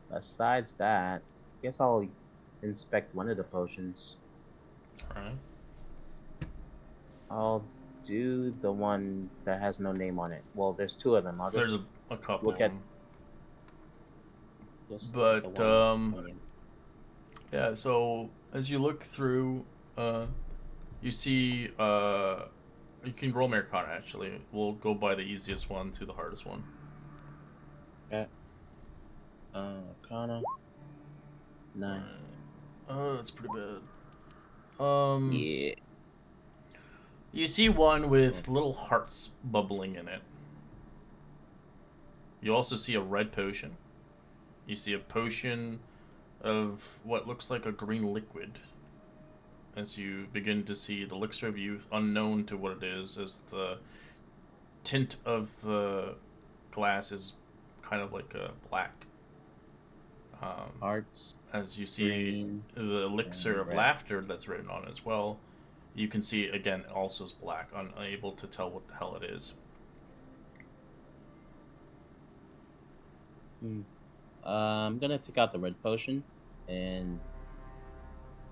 Besides that, I guess I'll inspect one of the potions. Alright. I'll do the one that has no name on it. Well, there's 2 of them. I'll just There's a couple look of at them. just But, the one with no name. Yeah, so as you look through, you see, you can roll Americana actually. We'll go by the easiest one to the hardest one. Okay. Arcana. 9. Oh, that's pretty bad. Yeah. You see one with little hearts bubbling in it. You also see a red potion. You see a potion of what looks like a green liquid. as you begin to see the elixir of youth, unknown to what it is, as the tint of the glass is kind of like a black. Hearts, As you see green, the elixir and of red. laughter that's written on it as well, you can see it again also is black, unable to tell what the hell it is. I'm gonna take out the red potion, and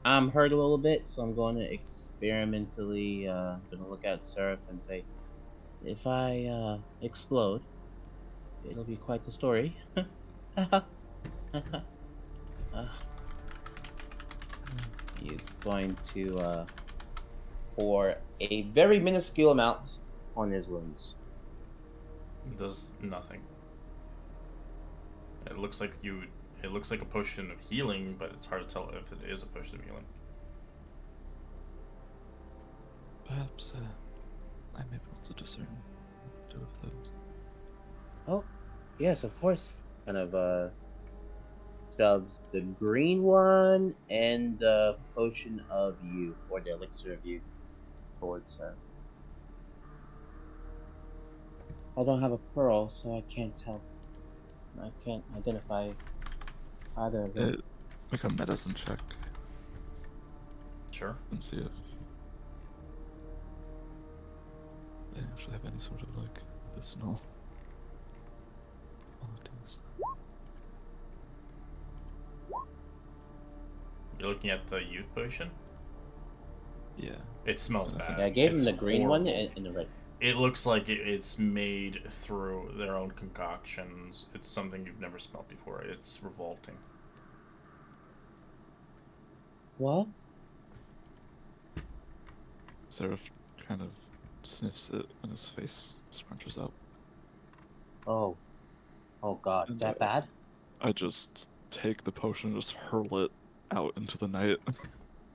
I'm hurt a little bit, so I'm going to experimentally gonna look at Seraph and say, if I explode, it'll be quite the story. Uh, he's going to pour a very minuscule amount on his wounds. It does nothing. It looks like it looks like a potion of healing, but it's hard to tell if it is a potion of healing. Perhaps I may be able to discern two of those. Oh, yes, of course. Kind of shoves the green one and the potion of youth, or the elixir of youth, towards her. I don't have a pearl, so I can't tell. I can't identify either of them. Make a medicine check Sure. and see if they actually have any sort of like medicinal qualities. You're looking at the youth potion? Yeah. It smells bad. Yeah, I gave It's him the green one horrible. and the red. It looks like it's made through their own concoctions. It's something you've never smelled before. It's revolting. What? Seraph kind of sniffs it and his face scrunches up. Oh. Oh god, And, that bad? I just take the potion and just hurl it out into the night.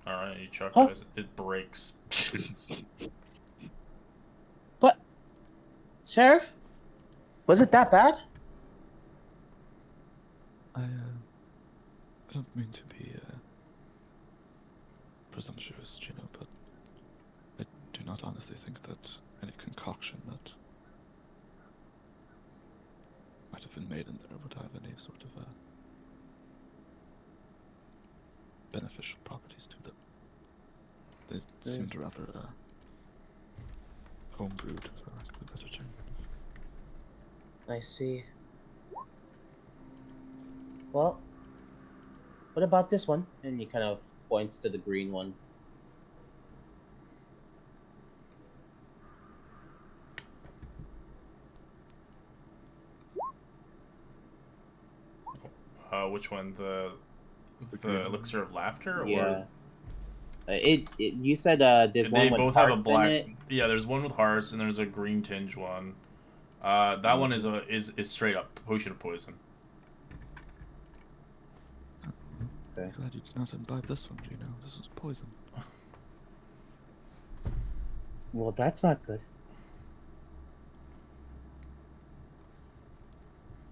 Alright, you chuck Huh? it. It breaks. But, Seraph? Was it that bad? I don't mean to be presumptuous, Gino, but I do not honestly think that any concoction that might have been made in there would have any sort of beneficial properties to them. They seemed rather homebrewed, for lack of a better term. I see. Well, what about this one? And he kind of points to the green one. Which one? The green one. elixir of laughter? Yeah. Or You said there's they one with both have a hearts black. in it. Yeah, there's one with hearts and there's a green tinge one. That one is straight up potion of poison. I'm glad you did not imbibe this one, Gino. This is poison. Well, that's not good.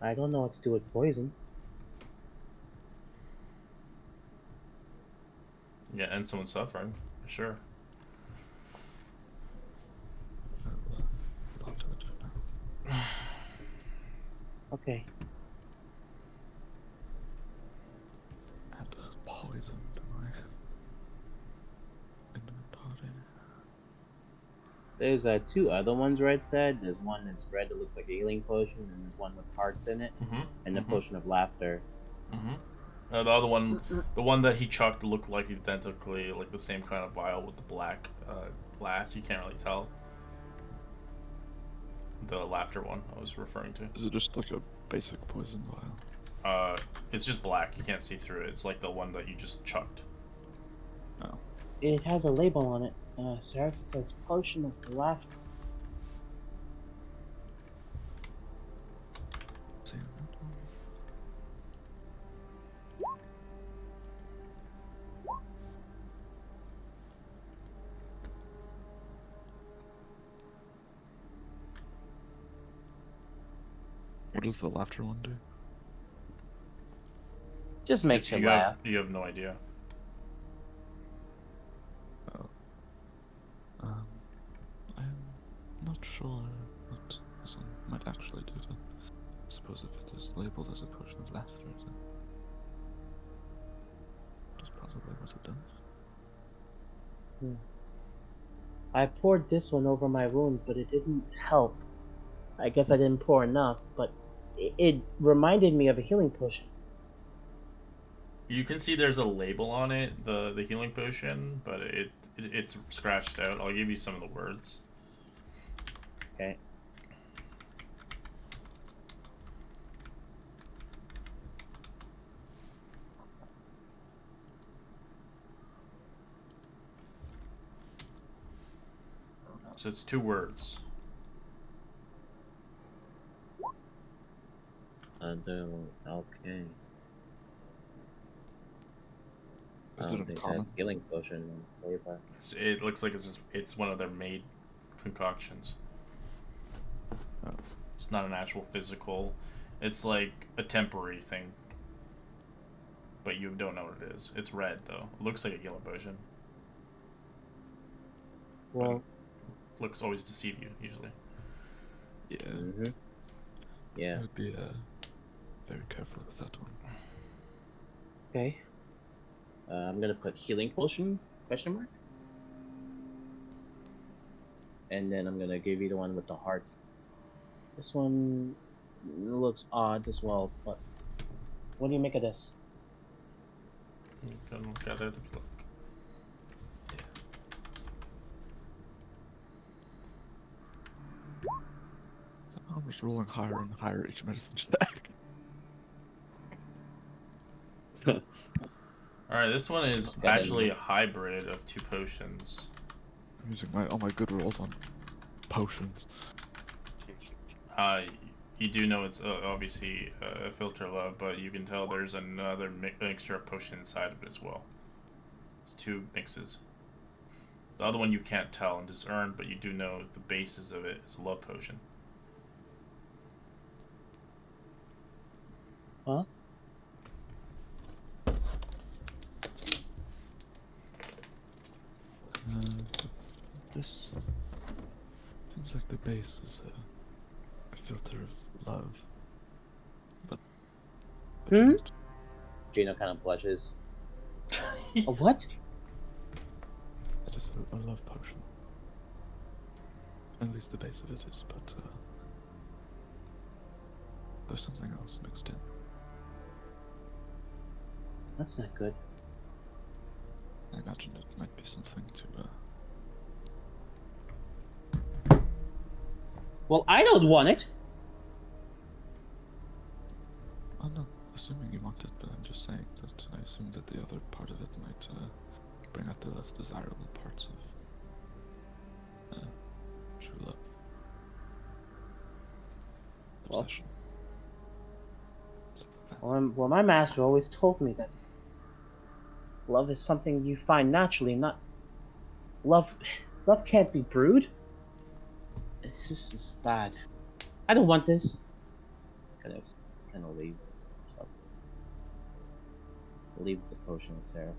I don't know what to do with poison. Yeah, and someone suffering, for sure. I'll hold on to it for now. Okay. And poison to my inventory. There's two other ones Red said. There's one that's red that looks like a healing potion, and there's one with hearts in it, and the potion of laughter. The other one, the one that he chucked, looked like identically like the same kind of vial with the black glass. You can't really tell. The laughter one I was referring to. Is it just like a basic poison vial? It's just black. You can't see through it. It's like the one that you just chucked. Oh. It has a label on it. Seraph, it says potion of laughter. See that one? What does the laughter one do? Just makes you you laugh. you have no idea. sure what this one might actually do then. I suppose if it is labeled as a potion of laughter, then that's probably what it does. I poured this one over my wound, but it didn't help. I guess I didn't pour enough, but it reminded me of a healing potion. You can see there's a label on it, the healing potion, but it's scratched out. I'll give you some of the words. Okay. So it's 2 words. Okay. Is I it don't a think common? that's healing potion flavor. It looks like it's one of their made concoctions. Oh. It's not an actual physical. It's like a temporary thing. But you don't know what it is. It's red though. It looks like a healing potion. Well, Looks always deceive you usually. Yeah. yeah. I would be very careful with that one. Okay. I'm gonna put healing potion ? And then I'm gonna give you the one with the hearts. This one looks odd as well, but what do you make of this? You can look at it. Look. Somehow I'm just rolling higher and higher each medicine check. Alright, this one is Got it. actually a hybrid of 2 potions. I'm using all my good rolls on potions. You do know it's obviously a filter love, but you can tell there's another mixture of potion inside of it as well. It's 2 mixes. The other one you can't tell and discern, but you do know the basis of it is a love potion. Huh? This seems like the base is a filter of love. But not. Gino kind of blushes. A what? It is a love potion. At least the base of it is, but there's something else mixed in. That's not good. I imagine it might be something to Well, I don't want it. I'm not assuming you want it, but I'm just saying that I assume that the other part of it might bring out the less desirable parts of true love. Well- Obsession. Something like that. Well, my master always told me that love is something you find naturally, not love. Love can't be brewed. This is bad. I don't want this. Kind of leaves. So leaves the potion of Sarah.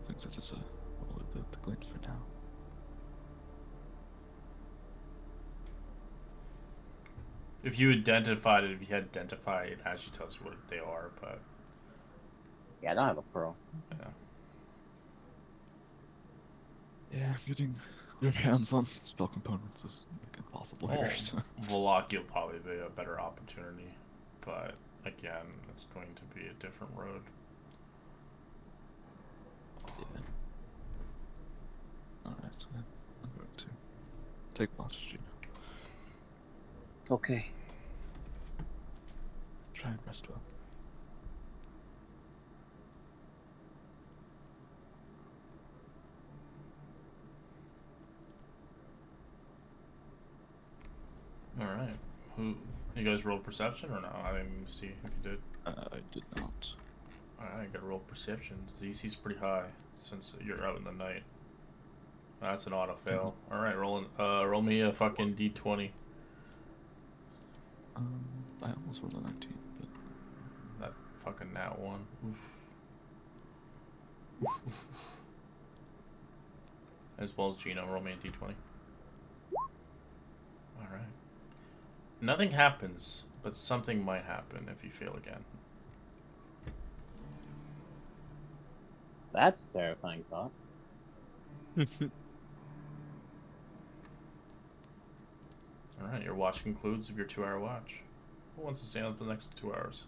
I think that is a little bit to glean for now. If you identified it, if you had identified it, actually tells you what they are, but Yeah, I don't have a pearl. yeah. Yeah, getting your hands on spell components is like impossible here. So. Volaki will probably be a better opportunity, but again, it's going to be a different road. Yeah. Alright, I'm going to take watch, Gino. Okay. Try and rest well. Alright. You guys roll perception or no? I didn't see if you did. I did not. Alright, you gotta roll perception. The DC's pretty high since you're out in the night. That's an auto fail. Alright, roll me a fucking D20. I almost rolled a 19, but That fucking nat one. Oof. As well as Gino, roll me a d20. Alright. Nothing happens, but something might happen if you fail again. That's a terrifying thought. Alright, your watch concludes your 2-hour watch. Who wants to stay on for the next 2 hours?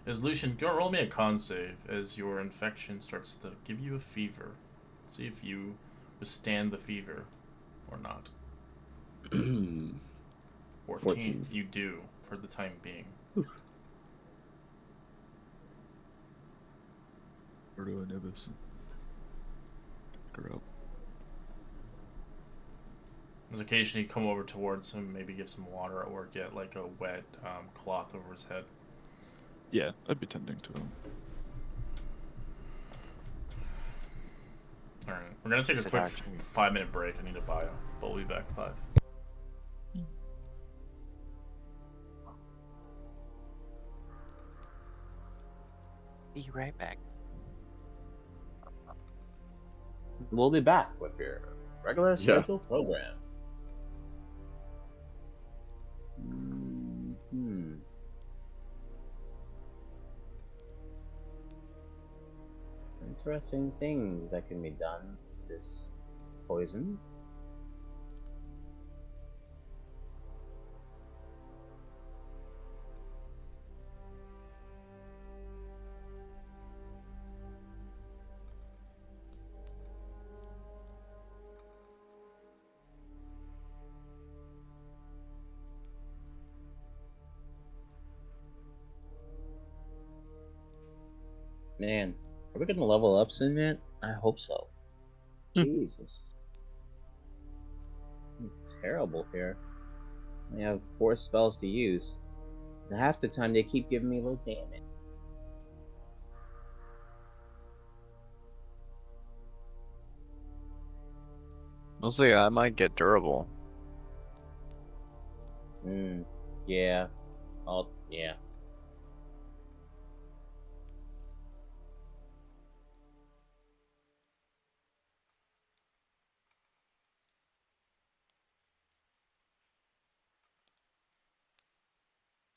As Lucian, go roll me a con save as your infection starts to give you a fever. See if you withstand the fever or not. 14. You do, for the time being. where do I know this? Grow. There's occasionally you come over towards him, maybe give some water or get like a wet cloth over his head. Yeah, I'd be tending to him. Alright, we're gonna take Is a it quick our turn? 5-minute break. I need a bio, but we'll be back in 5. Be right back. We'll be back with your regular schedule program. Hmm. Interesting things that can be done with this poison. Man, are we gonna level up soon, man? I hope so. Jesus. I'm terrible here. I have 4 spells to use. And half the time they keep giving me low damage. Mostly, I might get durable. Yeah. Oh, yeah.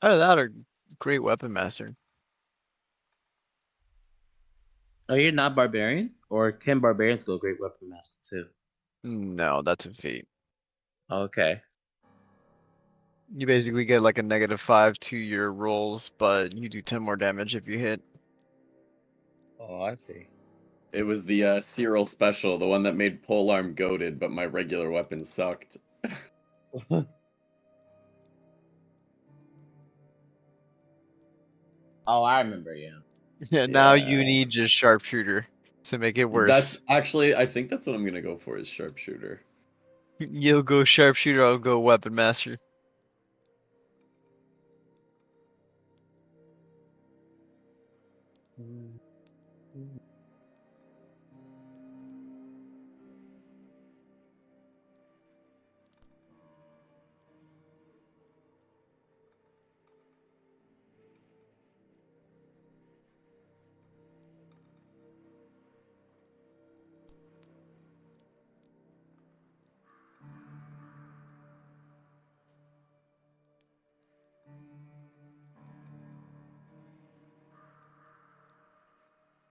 Either that or great weapon master. Oh, you're not barbarian? Or can barbarians go great weapon master too? No, that's a feat. Okay. You basically get like a -5 to your rolls, but you do 10 more damage if you hit. Oh, I see. It was the Cyril special, the one that made polearm goaded, but my regular weapon sucked. Oh, I remember, yeah. Yeah, now you Yeah. need just sharpshooter to make it That's worse. actually, I think that's what I'm gonna go for is sharpshooter. You'll go sharpshooter, I'll go weapon master.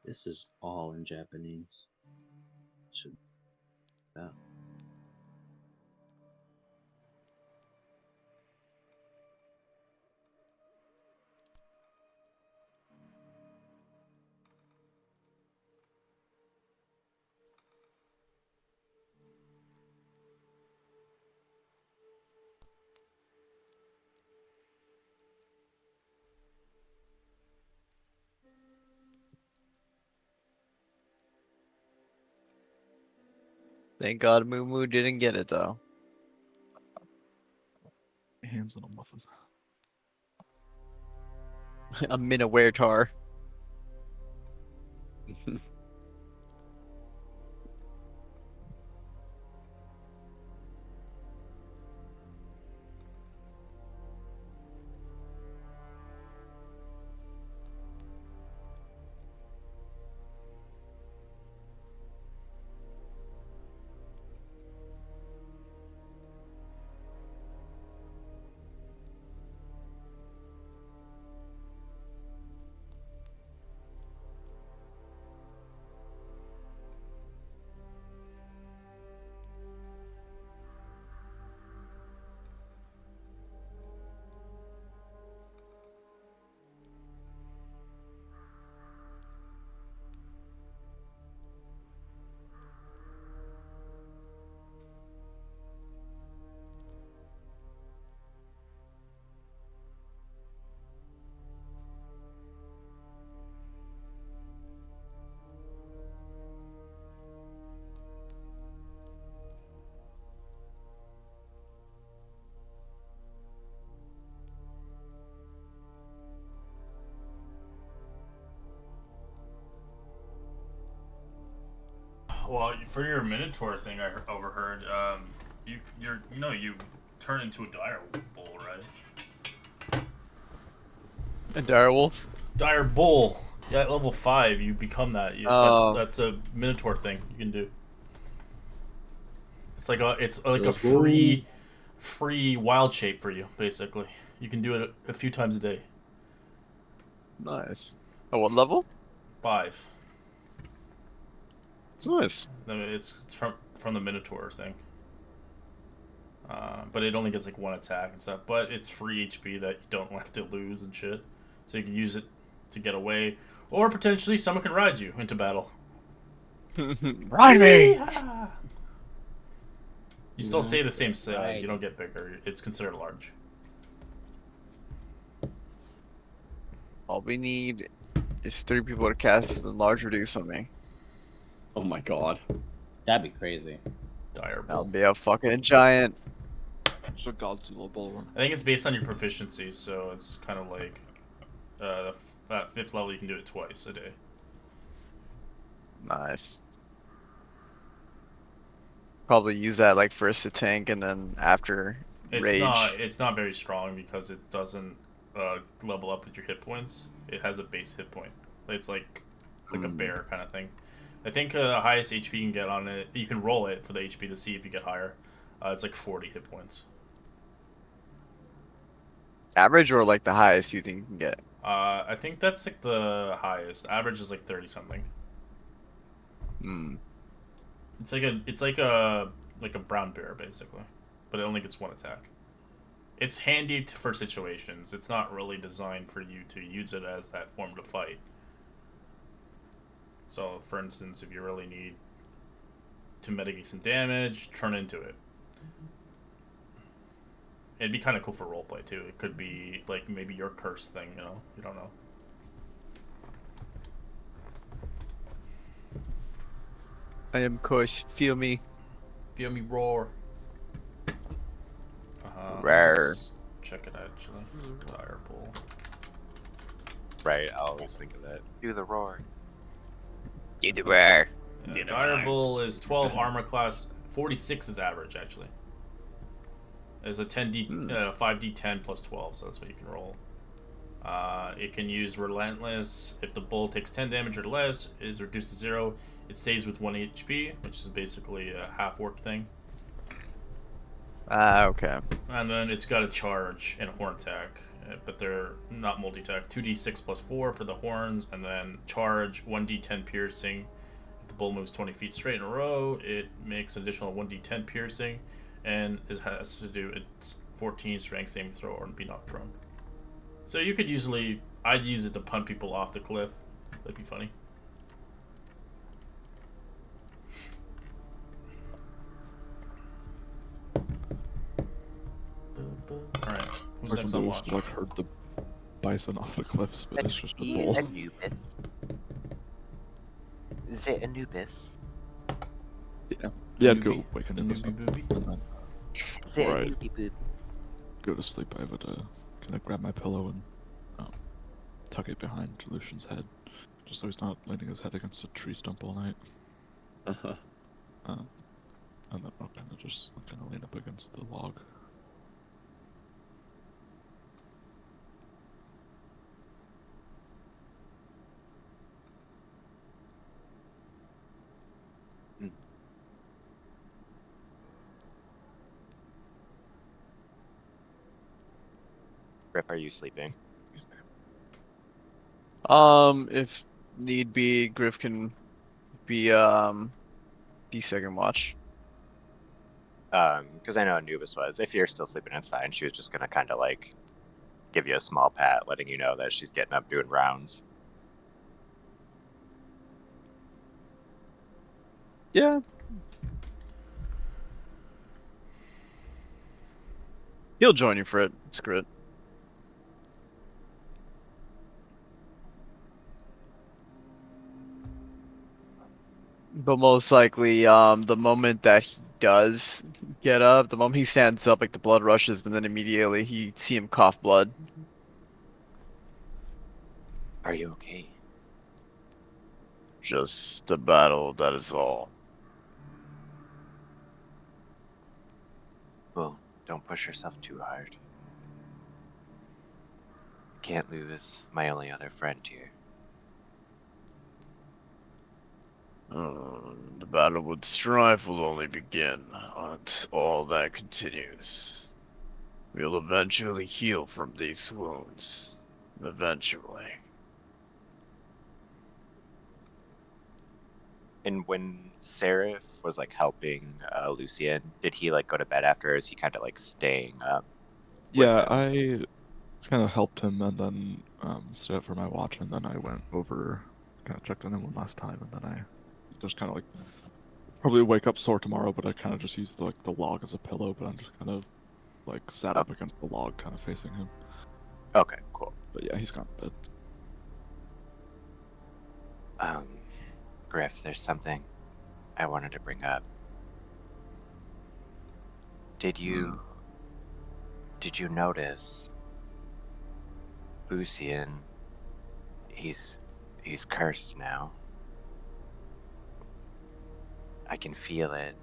This is all in Japanese. Should, yeah. Thank God Moo Moo didn't get it though. Hands on a muffin. A Minowear. Well, for your Minotaur thing, I overheard. You turn into a dire bull, right? A direwolf? Dire bull. Yeah, at level 5, you become that. Oh. That's a Minotaur thing you can do. It's like a Let's free wild shape for you, basically. You can do it a few times a day. Nice. Oh, what level? 5. It's nice. I mean, it's from the Minotaur thing. But it only gets like 1 attack and stuff. But it's free HP that you don't have to lose and shit. So you can use it to get away, or potentially someone can ride you into battle. Ride me! Yeehaw! You still stay the same size. Right. You don't get bigger. It's considered large. All we need is 3 people to cast and large reduce on me. Oh my god. That'd be crazy. Dire I'll bull. be a fucking giant. It's a Godzilla ball. I think it's based on your proficiency, so it's kind of like at 5th level you can do it twice a day. Nice. Probably use that like first to tank and then after rage. It's not very strong because it doesn't level up with your hit points. It has a base hit point. It's like a bear kind of thing. I think the highest HP you can get on it, you can roll it for the HP to see if you get higher. It's like 40 hit points. Average or like the highest you think you can get? I think that's like the highest. Average is like 30 something. Hmm. It's like a brown bear basically, but it only gets 1 attack. It's handy for situations. It's not really designed for you to use it as that form to fight. So, for instance, if you really need to mitigate some damage, turn into it. It'd be kind of cool for roleplay too. It could be like maybe your curse thing, you know? You don't know. I am Kush. Feel me. Feel me roar. Rare. Check it actually. Dire bull. Right, I always think of that. Do the roar. Do the rare. Yeah, Dire bull is 12 armor class. 46 is average actually. There's a 5d10 plus 12, so that's what you can roll. It can use Relentless. If the bull takes 10 damage or less, is reduced to 0. It stays with 1 HP, which is basically a half-orc thing. Ah, okay. And then it's got a charge and a horn attack, but they're not multi-attack. 2d6 plus 4 for the horns, and then charge, 1d10 piercing. If the bull moves 20 feet straight in a row, it makes an additional 1d10 piercing, and it has to do its 14 strength saving throw or be knocked prone. So you could I'd use it to punt people off the cliff. That'd be funny. Alright, who's Like next when on they watch? used to like herd the bison off the cliffs, but it's just a Be bull. Anubis. The Anubis. Yeah, I'd go Booby. wake an innocent Booby. and then The Right. Anubi boob. go to sleep. I would kind of grab my pillow and tuck it behind Lucian's head, just so he's not leaning his head against a tree stump all night. Uh-huh. And then I'll kind of lean up against the log. Rip, are you sleeping? If need be, Griff can be second watch. Because I know Anubis was. If you're still sleeping, it's fine. She was just gonna kind of like give you a small pat, letting you know that she's getting up doing rounds. Yeah. He'll join you for it. Screw it. But most likely, the moment that he does get up, the moment he stands up, like the blood rushes, and then immediately he see him cough blood. Are you okay? Just a battle, that is all. Don't push yourself too hard. Can't lose my only other friend here. The battle with Strahd will only begin once all that continues. We'll eventually heal from these wounds. Eventually. And when Seraph was like helping Lucien, did he like go to bed after, or is he kind of like staying up? with Yeah, him? I kind of helped him and then stayed up for my watch, and then I went over, kind of checked on him one last time, and then I just kind of like probably wake up sore tomorrow, but I kind of just used the log as a pillow, but I'm just kind of like sat up against the log, kind of facing him. Okay, cool. But yeah, he's gone to bed. Griff, there's something I wanted to bring up. Did you notice Lucien? He's cursed now. I can feel it.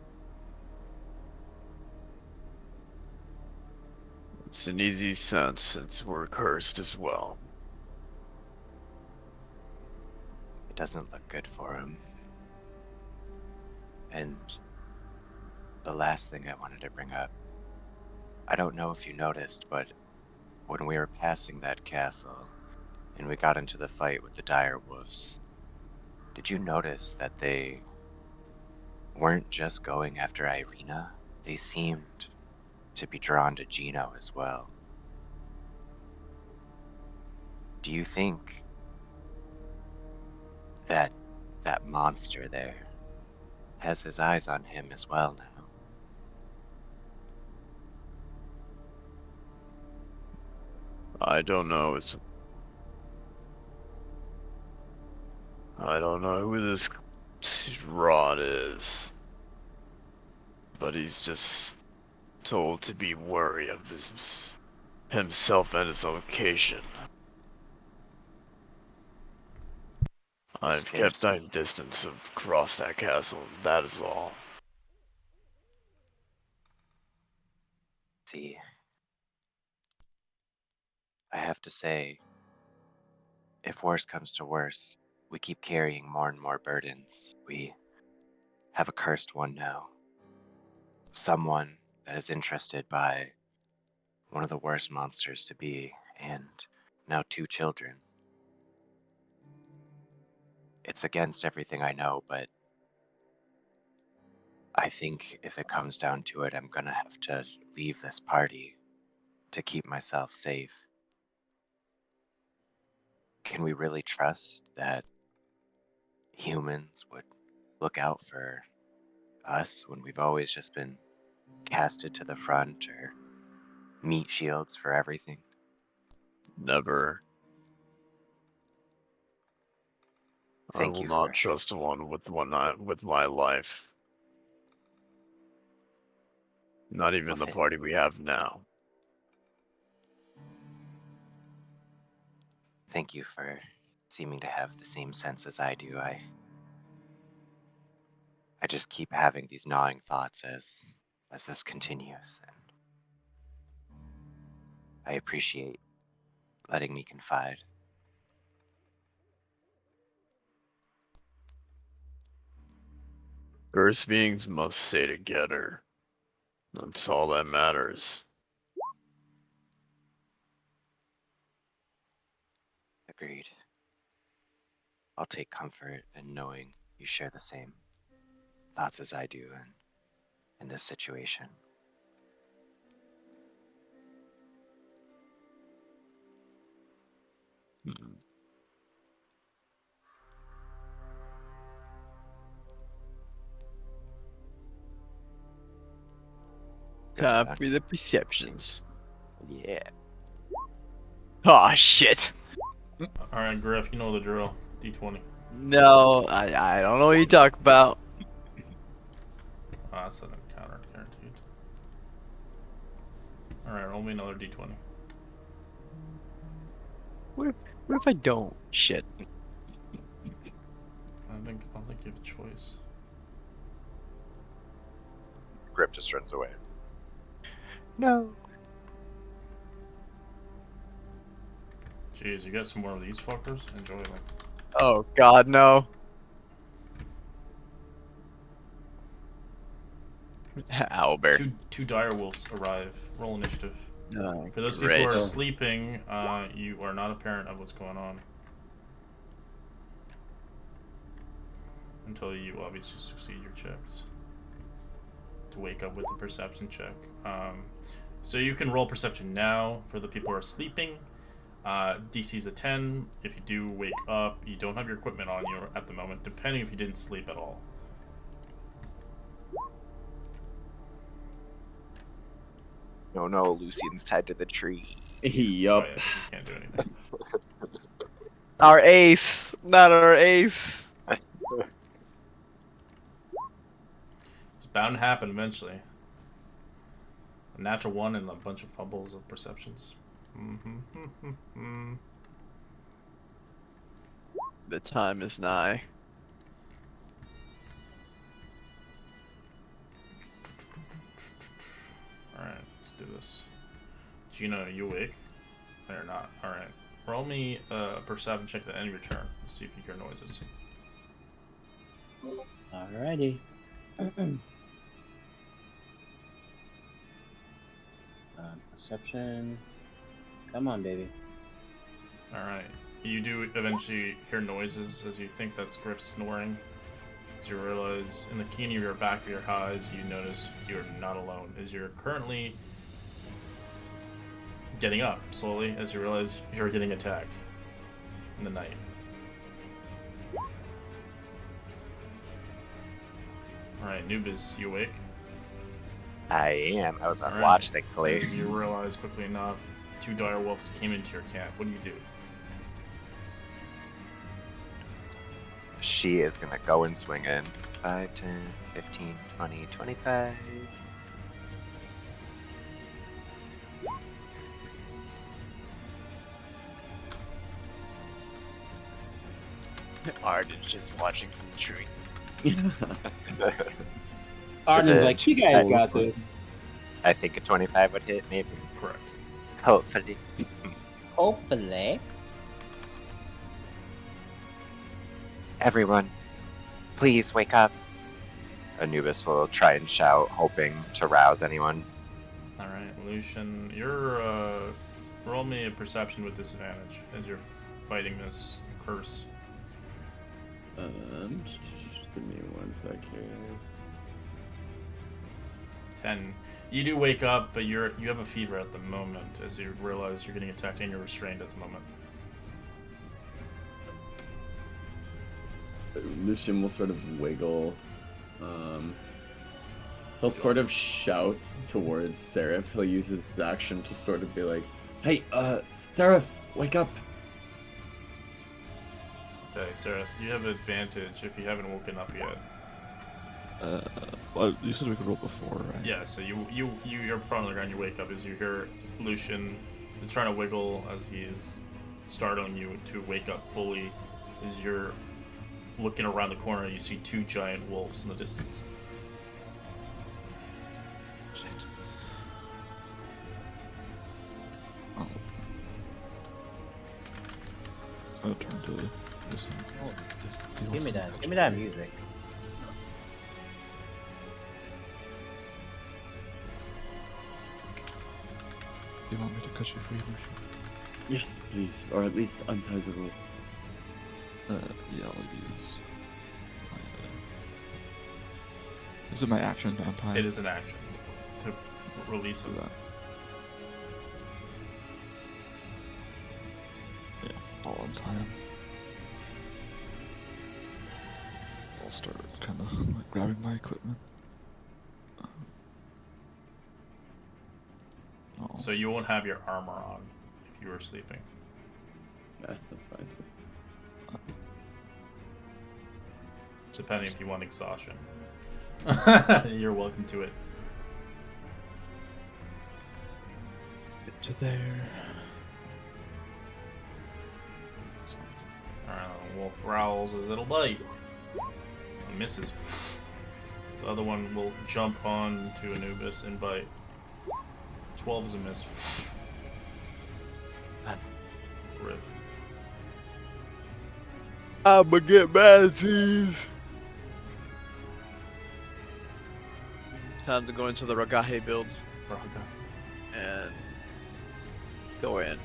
It's an easy sense since we're cursed as well. It doesn't look good for him. And the last thing I wanted to bring up, I don't know if you noticed, but when we were passing that castle and we got into the fight with the dire wolves, did you notice that they weren't just going after Irina? They seemed to be drawn to Gino as well. Do you think that that monster there has his eyes on him as well now? I don't know. I don't know who this Rod is, but he's just told to be wary of himself and his location. I've Scares kept me. my distance across that castle, that is all. See, I have to say, if worse comes to worse, we keep carrying more and more burdens. We have a cursed one now. Someone that is interested by one of the worst monsters to be, and now 2 children. It's against everything I know, but I think if it comes down to it, I'm gonna have to leave this party to keep myself safe. Can we really trust that humans would look out for us when we've always just been casted to the front or meat shields for everything? Never. I Thank will you not for trust with my life. Not even the Well, party we have now. thank you for seeming to have the same sense as I do. I just keep having these gnawing thoughts as this continues, and I appreciate letting me confide. Earth beings must stay together. That's all that matters. Agreed. I'll take comfort in knowing you share the same thoughts as I do in this situation. Hmm. Good Time one. for the perceptions. Yeah. Oh shit. Alright, Griff, you know the drill. D20. No, I don't know what you talk about. Ah, that's an encounter, guaranteed. Alright, roll me another D20. What if I don't? Shit. I don't think you have a choice. Griff just runs away. No. Jeez, you got some more of these fuckers? Enjoy them. Oh God, no. Owlbear. Two dire wolves arrive. Roll initiative. Oh, For those great. people who are sleeping, you are not apparent of what's going on. Until you obviously succeed your checks. To wake up with the perception check. So you can roll perception now for the people who are sleeping. DC's a 10. If you do wake up, you don't have your equipment on you at the moment, depending if you didn't sleep at all. No, Lucian's tied to the tree. Yup. Oh, yeah, you can't do anything. Our ace, not our ace. It's bound to happen eventually. A natural 1 and a bunch of fumbles of perceptions. The time is nigh. Alright, let's do this. Gino, you awake? They're not. Alright. Roll me a perception check at the end of your turn. Let's see if you hear noises. Alrighty. Perception. Come on, baby. Alright. You do eventually hear noises as you think that's Griff snoring. As you realize in the keen of your back of your eyes, you notice you're not alone. As you're currently getting up slowly, as you realize you're getting attacked in the night. Alright, Nubis, you awake? I am. I was on Alright. watch, thankfully. You realize quickly enough, 2 dire wolves came into your camp. What do you do? She is gonna go and swing in. 5, 10, 15, 20, 25. Arden's just watching from the tree. Arden's it like, you guys got this. I think a 25 would hit, maybe. Correct. Hopefully. Hopefully. Everyone, please wake up. Anubis will try and shout, hoping to rouse anyone. Alright, Lucian, you're, roll me a perception with disadvantage as you're fighting this curse. Give me 1 second. 10. You do wake up, but you have a fever at the moment as you realize you're getting attacked and you're restrained at the moment. Lucian will sort of wiggle. He'll sort of shout towards Seraph. He'll use his action to sort of be like, "Hey, Seraph, wake up!" Okay, Sarah, you have advantage if you haven't woken up yet. Well, you said we could roll before, right? Yeah, so you're prone on the ground, you wake up as you hear Lucian is trying to wiggle as he's startling you to wake up fully as you're looking around the corner and you see 2 giant wolves in the distance. Shit. Oh. I'll turn to listen. Oh, Do you give me want that. to- Give me that music. Do you want me to cut you free, Lucian? Yes, please, or at least untie the rope. Yeah, I'll use. Is it my action to untie? It is an action to release Do it. that. Yeah, I'll untie him. I'll start kind of like grabbing my equipment. Oh. So you won't have your armor on if you were sleeping. Yeah, that's fine. Depending if you want exhaustion. You're welcome to it. Get to there. Wolf growls as it'll bite. And misses. So the other one will jump on to Anubis and bite. 12 is a miss. Rip. I'ma get mad, Steve. Time to go into the Ragahe build and go in.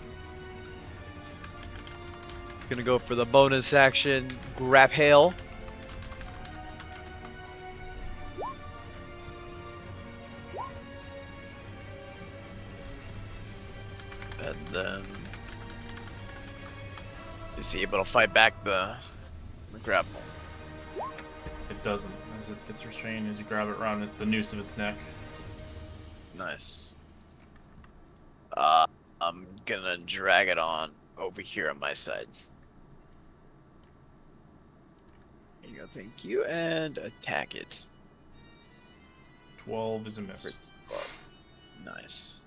Gonna go for the bonus action, grab hail. And then is he able to fight back the grapple? It doesn't. As it gets restrained, as you grab it around the noose of its neck. Nice. I'm gonna drag it on over here on my side. There you go, thank you, and attack it. 12 is a miss. Nice.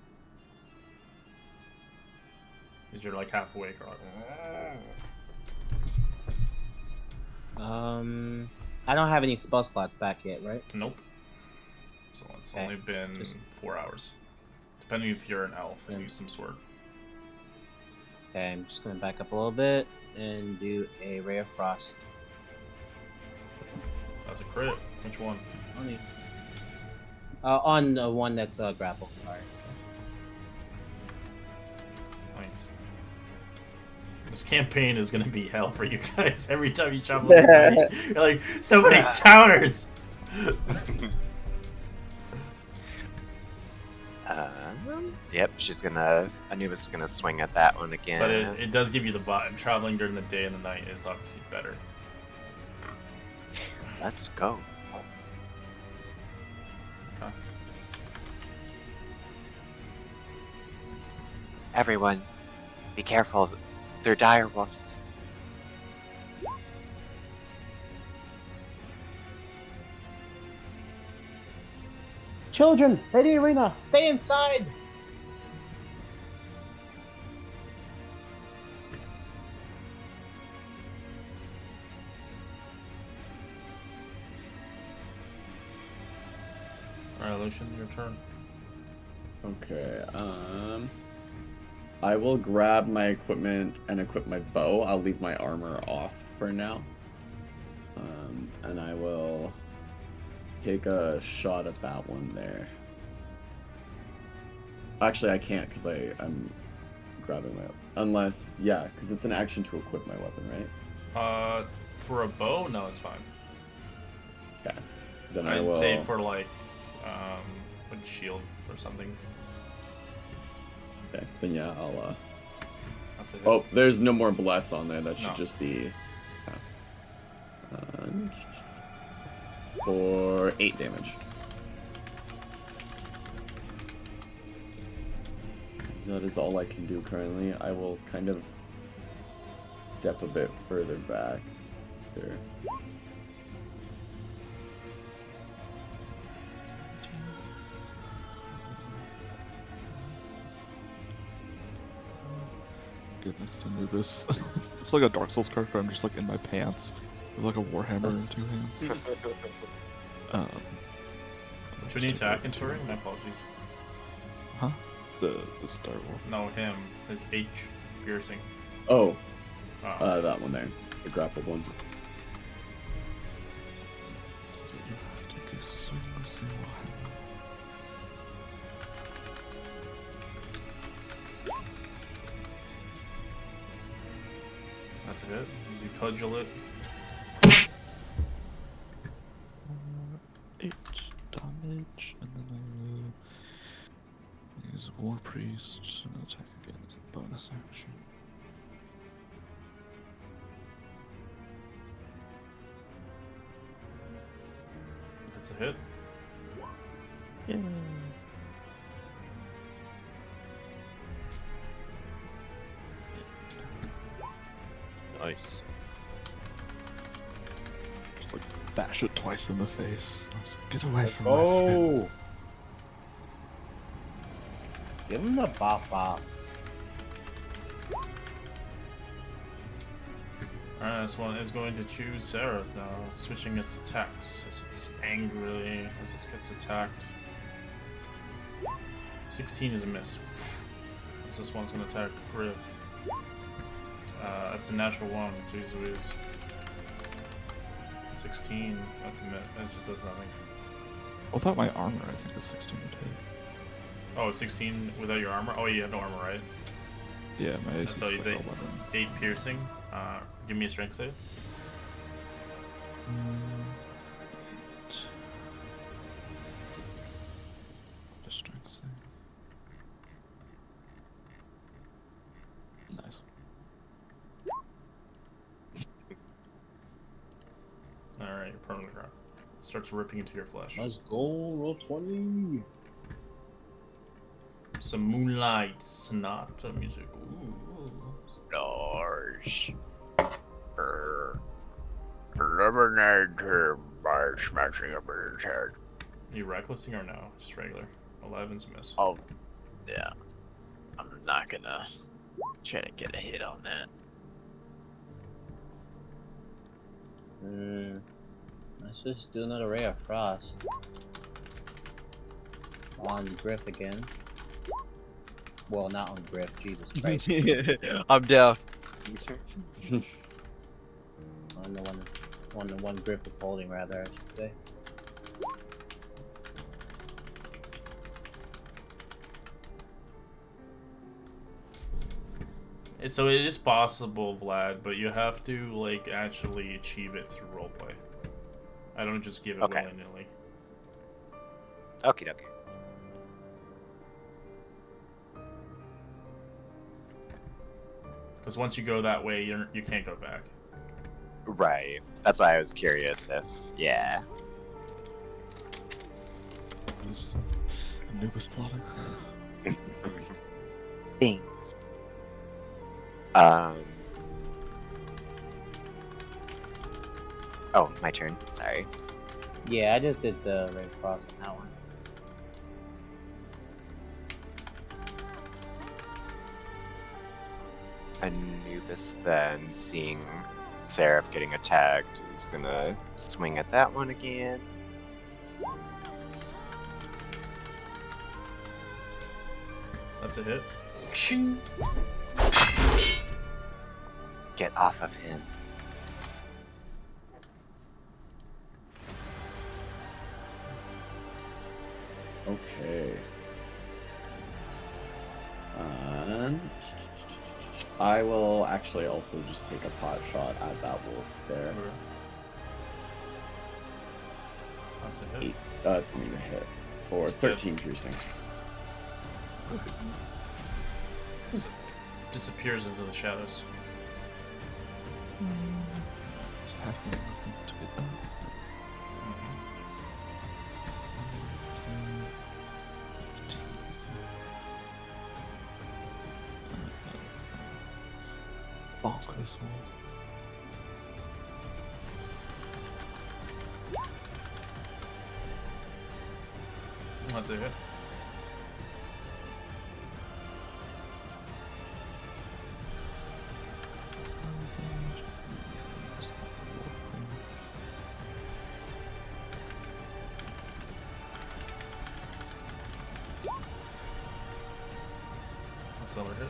Because you're like half awake. Or like, I don't have any spell slots back yet, right? nope. So it's Okay. only been 4 hours. Depending if you're an elf and use some sword. Okay, I'm just gonna back up a little bit and do a Ray of Frost. That's a crit. Which one? On the one that's grappled, sorry. Nice. This campaign is gonna be hell for you guys. Every time you travel, you're like, so many counters. Yep, Anuba's gonna swing at that one again. But it does give you the vibe. Traveling during the day and the night is obviously better. Let's go. Okay. Everyone, be careful. They're dire wolves. Children, Lady Arena, stay inside! Alright, Lucian, your turn. Okay, I will grab my equipment and equip my bow. I'll leave my armor off for now. And I will take a shot at that one there. Actually, I can't because I'm grabbing my... Unless, yeah, because it's an action to equip my weapon, right? For a bow, no, it's fine. Okay. Then I'd I will... say for like, a shield or something. Okay, then yeah, I'll, That's it. Oh, there's no more bless on there. That should No. just be... for 8 damage. That is all I can do currently. I will kind of step a bit further back. There. Get next to Anubis. It's like a Dark Souls character. I'm just like in my pants with like a warhammer in 2 hands. Which one you attacking, sorry? My apologies. Huh? The Star Wolf. No, him. His H piercing. Oh, Oh. that one there. The grappled one. Take a swing with the warhammer. That's a hit. You cudgel it. 8 damage, and then I will use War Priest and attack again as a bonus action. That's a hit. Yeah. Nice. Just like bash it twice in the face. I was like, get away from my Oh! Give him the bop bop. Alright, this one is going to choose Sarah now, switching its attacks as it's angrily as it gets attacked. 16 is a miss. So this one's gonna attack Griff. That's a natural one. Jeez Louise. 16. That's a miss. That just does nothing. I thought my armor, I think, is 16 too. Oh, it's 16 without your armor? Oh, you have no armor, right? Yeah, my AC is So like they 11. 8 piercing. Give me a strength save. Just strength save. Nice. Alright, you're permanently ground. Starts ripping into your flesh. Let's go, roll 20. Some Moonlight Sonata music. Ooh. Doors. Eliminate by smashing up his head. You recklessing or no? Just regular. 11's a miss. Oh, yeah. I'm not gonna try to get a hit on that. Let's just do another Ray of Frost. On Griff again. Well, not on Griff, Jesus Christ. I'm down. On the one Griff is holding, rather, I should say. So it is possible, Vlad, but you have to like actually achieve it through roleplay. I don't just give it Okay. willy-nilly. Okie dokie. Because once you go that way, you can't go back. Right. That's why I was curious if, yeah. Is Anubis plotting? Things. Oh, my turn. Sorry. Yeah, I just did the Ray of Frost on that one. Anubis then, seeing Seraph getting attacked, is gonna swing at that one again. That's a hit. Get off of him. Okay. And I will actually also just take a pot shot at that wolf there. That's a hit. 20 to hit for Just dead. 13 piercing. Disappears into the shadows. Just have to move to get that. Bonk this one. That's a hit. That's another hit.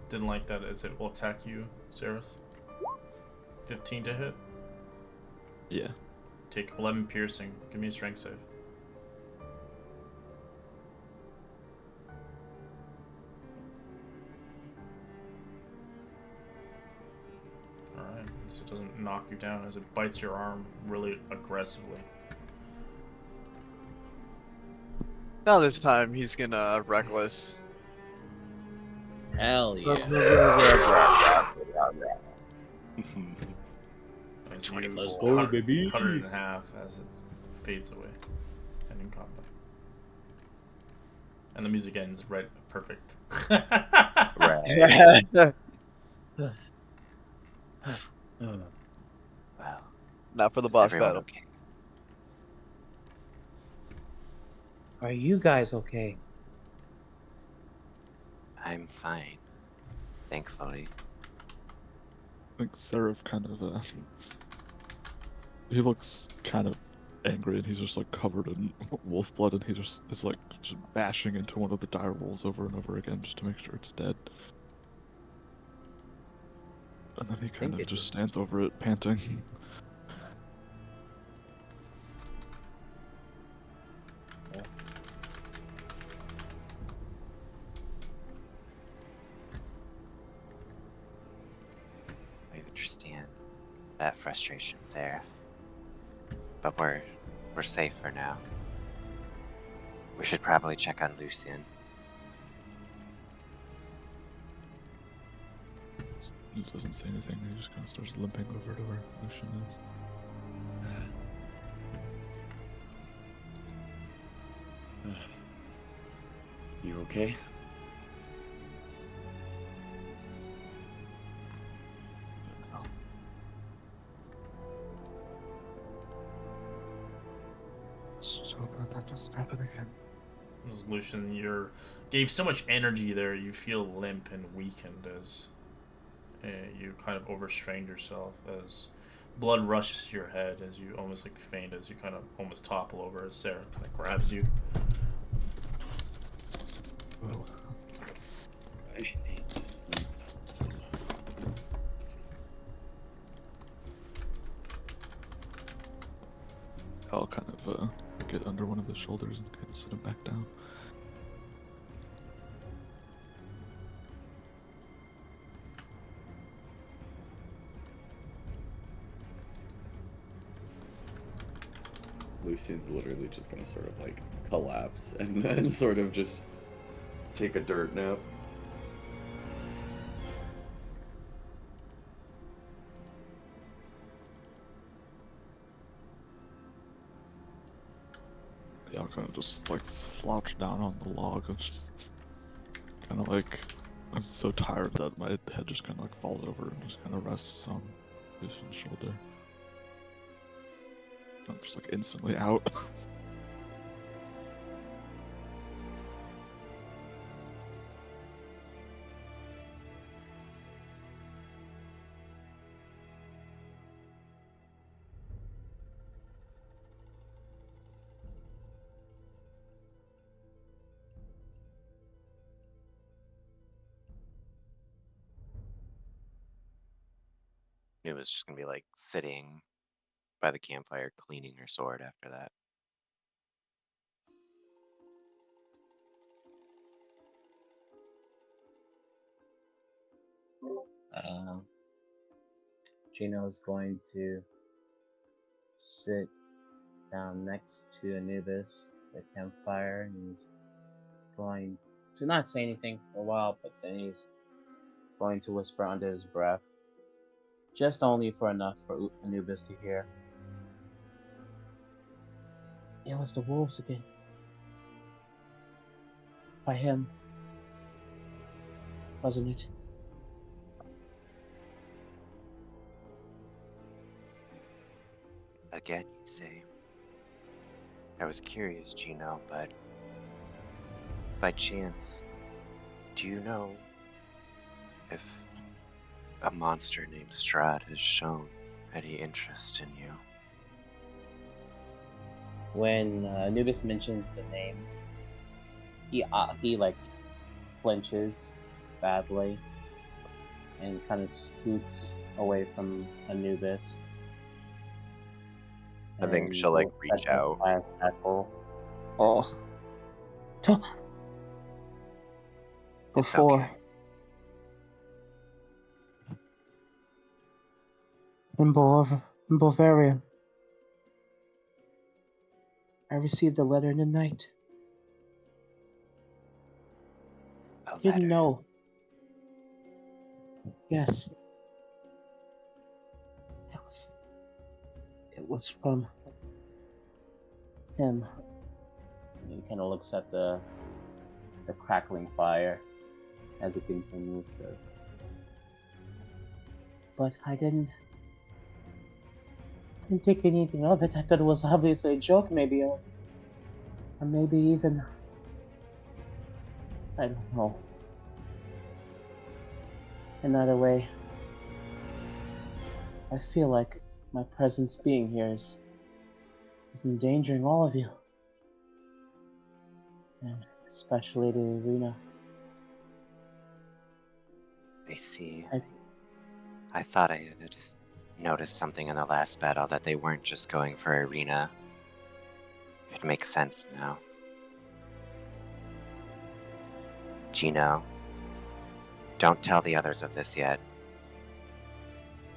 Didn't like that as it will attack you, Seraph. 15 to hit. Yeah. Take 11 piercing. Give me a strength save. Alright, so it doesn't knock you down as it bites your arm really aggressively. Now this time he's gonna reckless. Hell yeah. And so 24. you Let's go, cut baby. cut it in half as it fades away and in combat. And the music ends right perfect. Right. Wow. Not for the Is boss everyone battle. okay? Are you guys okay? I'm fine, thankfully. I think Seraph kind of he looks kind of angry, and he's just like covered in wolf blood, and he just is like just bashing into one of the dire wolves over and over again just to make sure it's dead. And then he kind think of it just is. stands over it, panting. I understand that frustration, Seraph. But we're safe for now. We should probably check on Lucian. He doesn't say anything. He just kind of starts limping over to where Lucian is. You okay? No. So glad that doesn't happen again. Lucian, you gave so much energy there. You feel limp and weakened as you kind of overstrained yourself as blood rushes to your head as you almost like faint as you kind of almost topple over as Sarah kind of grabs you. Well, I need to sleep. I'll kind of get under one of his shoulders and kind of sit him back down. Lucian's literally just gonna sort of like collapse and then sort of just take a dirt nap. Yeah, I'll kind of just like slouch down on the log and just kind of like, I'm so tired that my head just kind of like falls over and just kind of rests on Lucian's shoulder. I'm just like instantly out. It was just gonna be like sitting by the campfire cleaning her sword after that. Um, Gino's going to sit down next to Anubis, the campfire, and he's going to not say anything for a while, but then he's going to whisper under his breath, just only for enough for Anubis to hear. It was the wolves again. By him, wasn't it? Again, you say. I was curious, Gino, but by chance, do you know if a monster named Strahd has shown any interest in you? When Anubis mentions the name, he like flinches badly and kind of scoots away from Anubis. I think And she'll like looks reach at him out. by a tackle. Oh, It's before okay. in Bavaria, I received a letter in the night. A Didn't letter. know. Yes, it was from him. And he kind of looks at the crackling fire as it continues to. But I didn't take anything of it. I thought it was obviously a joke, maybe, or maybe even I don't know. Another way, I feel like my presence being here is endangering all of you. And especially the arena. I see. I, I thought I had noticed something in the last battle that they weren't just going for arena. It makes sense now. Gino, don't tell the others of this yet.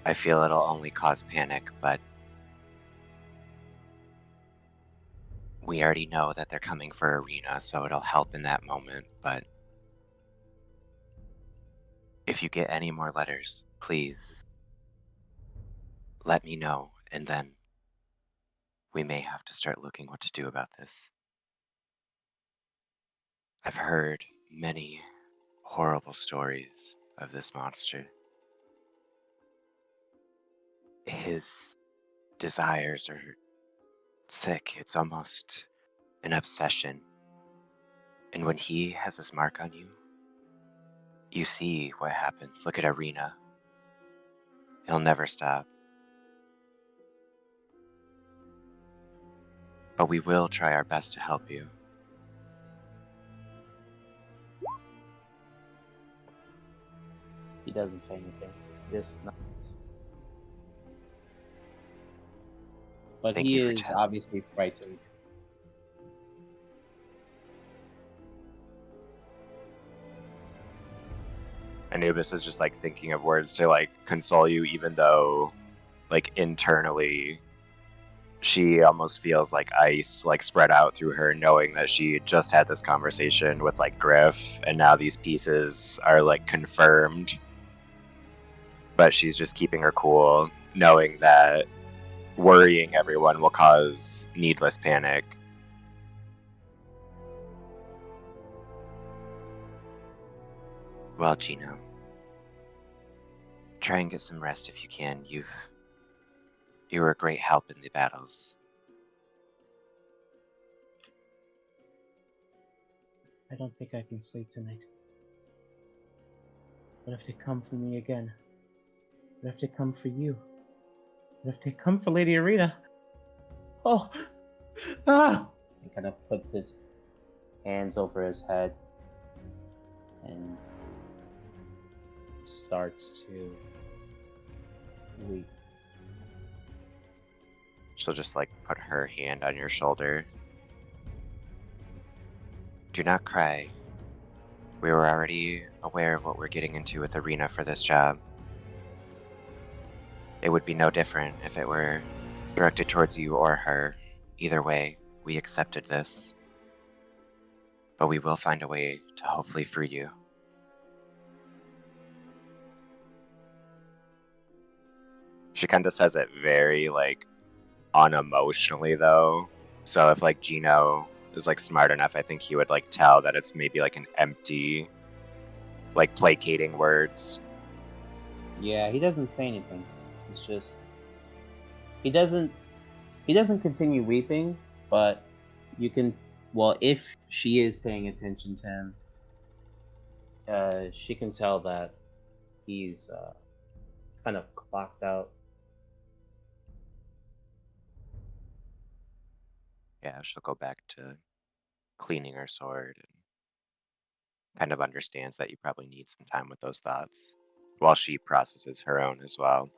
I feel it'll only cause panic, but we already know that they're coming for arena, so it'll help in that moment, but if you get any more letters, please let me know, and then we may have to start looking what to do about this. I've heard many horrible stories of this monster. His desires are sick. It's almost an obsession. And when he has his mark on you, you see what happens. Look at Arena. He'll never stop. But we will try our best to help you. he doesn't say anything. Just nods. But Thank he you for is telling. obviously frightened. Anubis is just like thinking of words to like console you, even though like internally she almost feels like ice like spread out through her, knowing that she just had this conversation with like Griff and now these pieces are like confirmed. But she's just keeping her cool, knowing that worrying everyone will cause needless panic. Well, Gino, try and get some rest if you can. You were a great help in the battles. I don't think I can sleep tonight. What if they come for me again? What if they come for you? What if they come for Lady Arena? Oh! Ah! He kind of puts his hands over his head and starts to weep. She'll just like put her hand on your shoulder. Do not cry. We were already aware of what we're getting into with Arena for this job. It would be no different if it were directed towards you or her. Either way, we accepted this. But we will find a way to hopefully free you. She kind of says it very like unemotionally though. So if like Gino is like smart enough, I think he would like tell that it's maybe like an empty, like placating words. Yeah, he doesn't say anything. It's just he doesn't continue weeping, but you can, well, if she is paying attention to him, she can tell that he's kind of clocked out. Yeah, she'll go back to cleaning her sword and kind of understands that you probably need some time with those thoughts while she processes her own as well.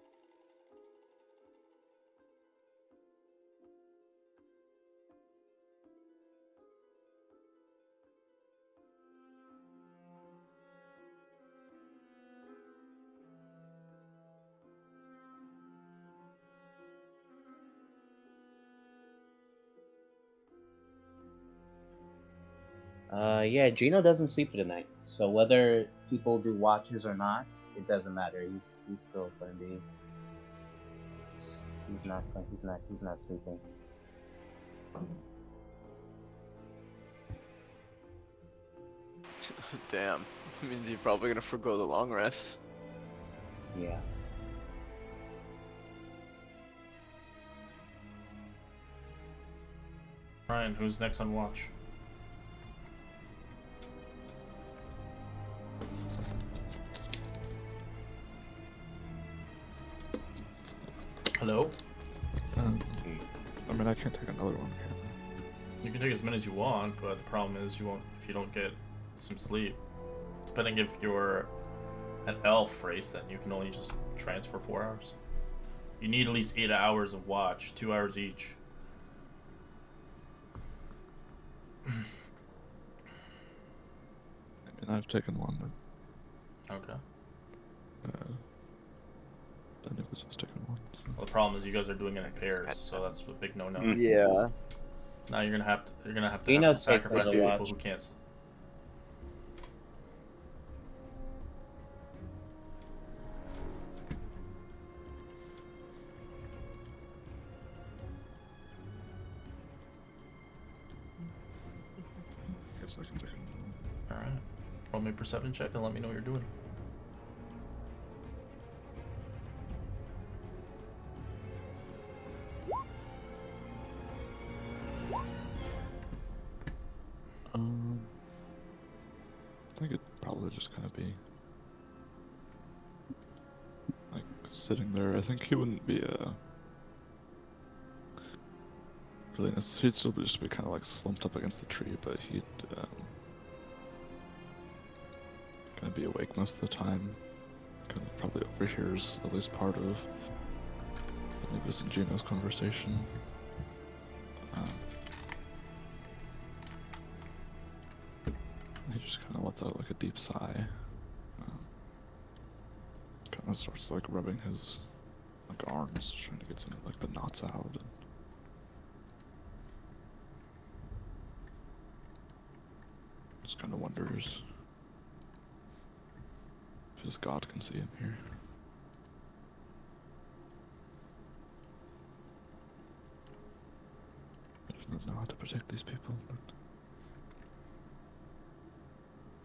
Yeah, Gino doesn't sleep tonight, so whether people do watches or not, it doesn't matter. He's still going to be. He's not sleeping. Damn. Means you're probably gonna forgo the long rest. Yeah. Ryan, who's next on watch? mean, I can't take another one, can You can take as many as you want, but the problem is you won't if you don't get some sleep. Depending if you're an elf race, then you can only just transfer 4 hours. You need at least 8 hours of watch, 2 hours each. I? I mean, I've taken one. Okay. Anubis has taken one. So. Well, the problem is you guys are doing it in pairs, so that's a big no-no. Yeah. Now you're gonna have to Gino have to takes sacrifice another people watch. who can't. Guess I can take another one. All right. Roll me a perception check and let me know what you're doing. I think it'd probably just kind of be like sitting there. I think he wouldn't be really he'd still be just be kind of like slumped up against the tree, but he'd kind of be awake most of the time. Kind of probably overhears at least part of Anubis and Gino's conversation. He just kind of lets out like a deep sigh. Kind of starts like rubbing his like arms, trying to get some of like the knots out. And just kind of wonders if his god can see him here. I do not know how to protect these people, but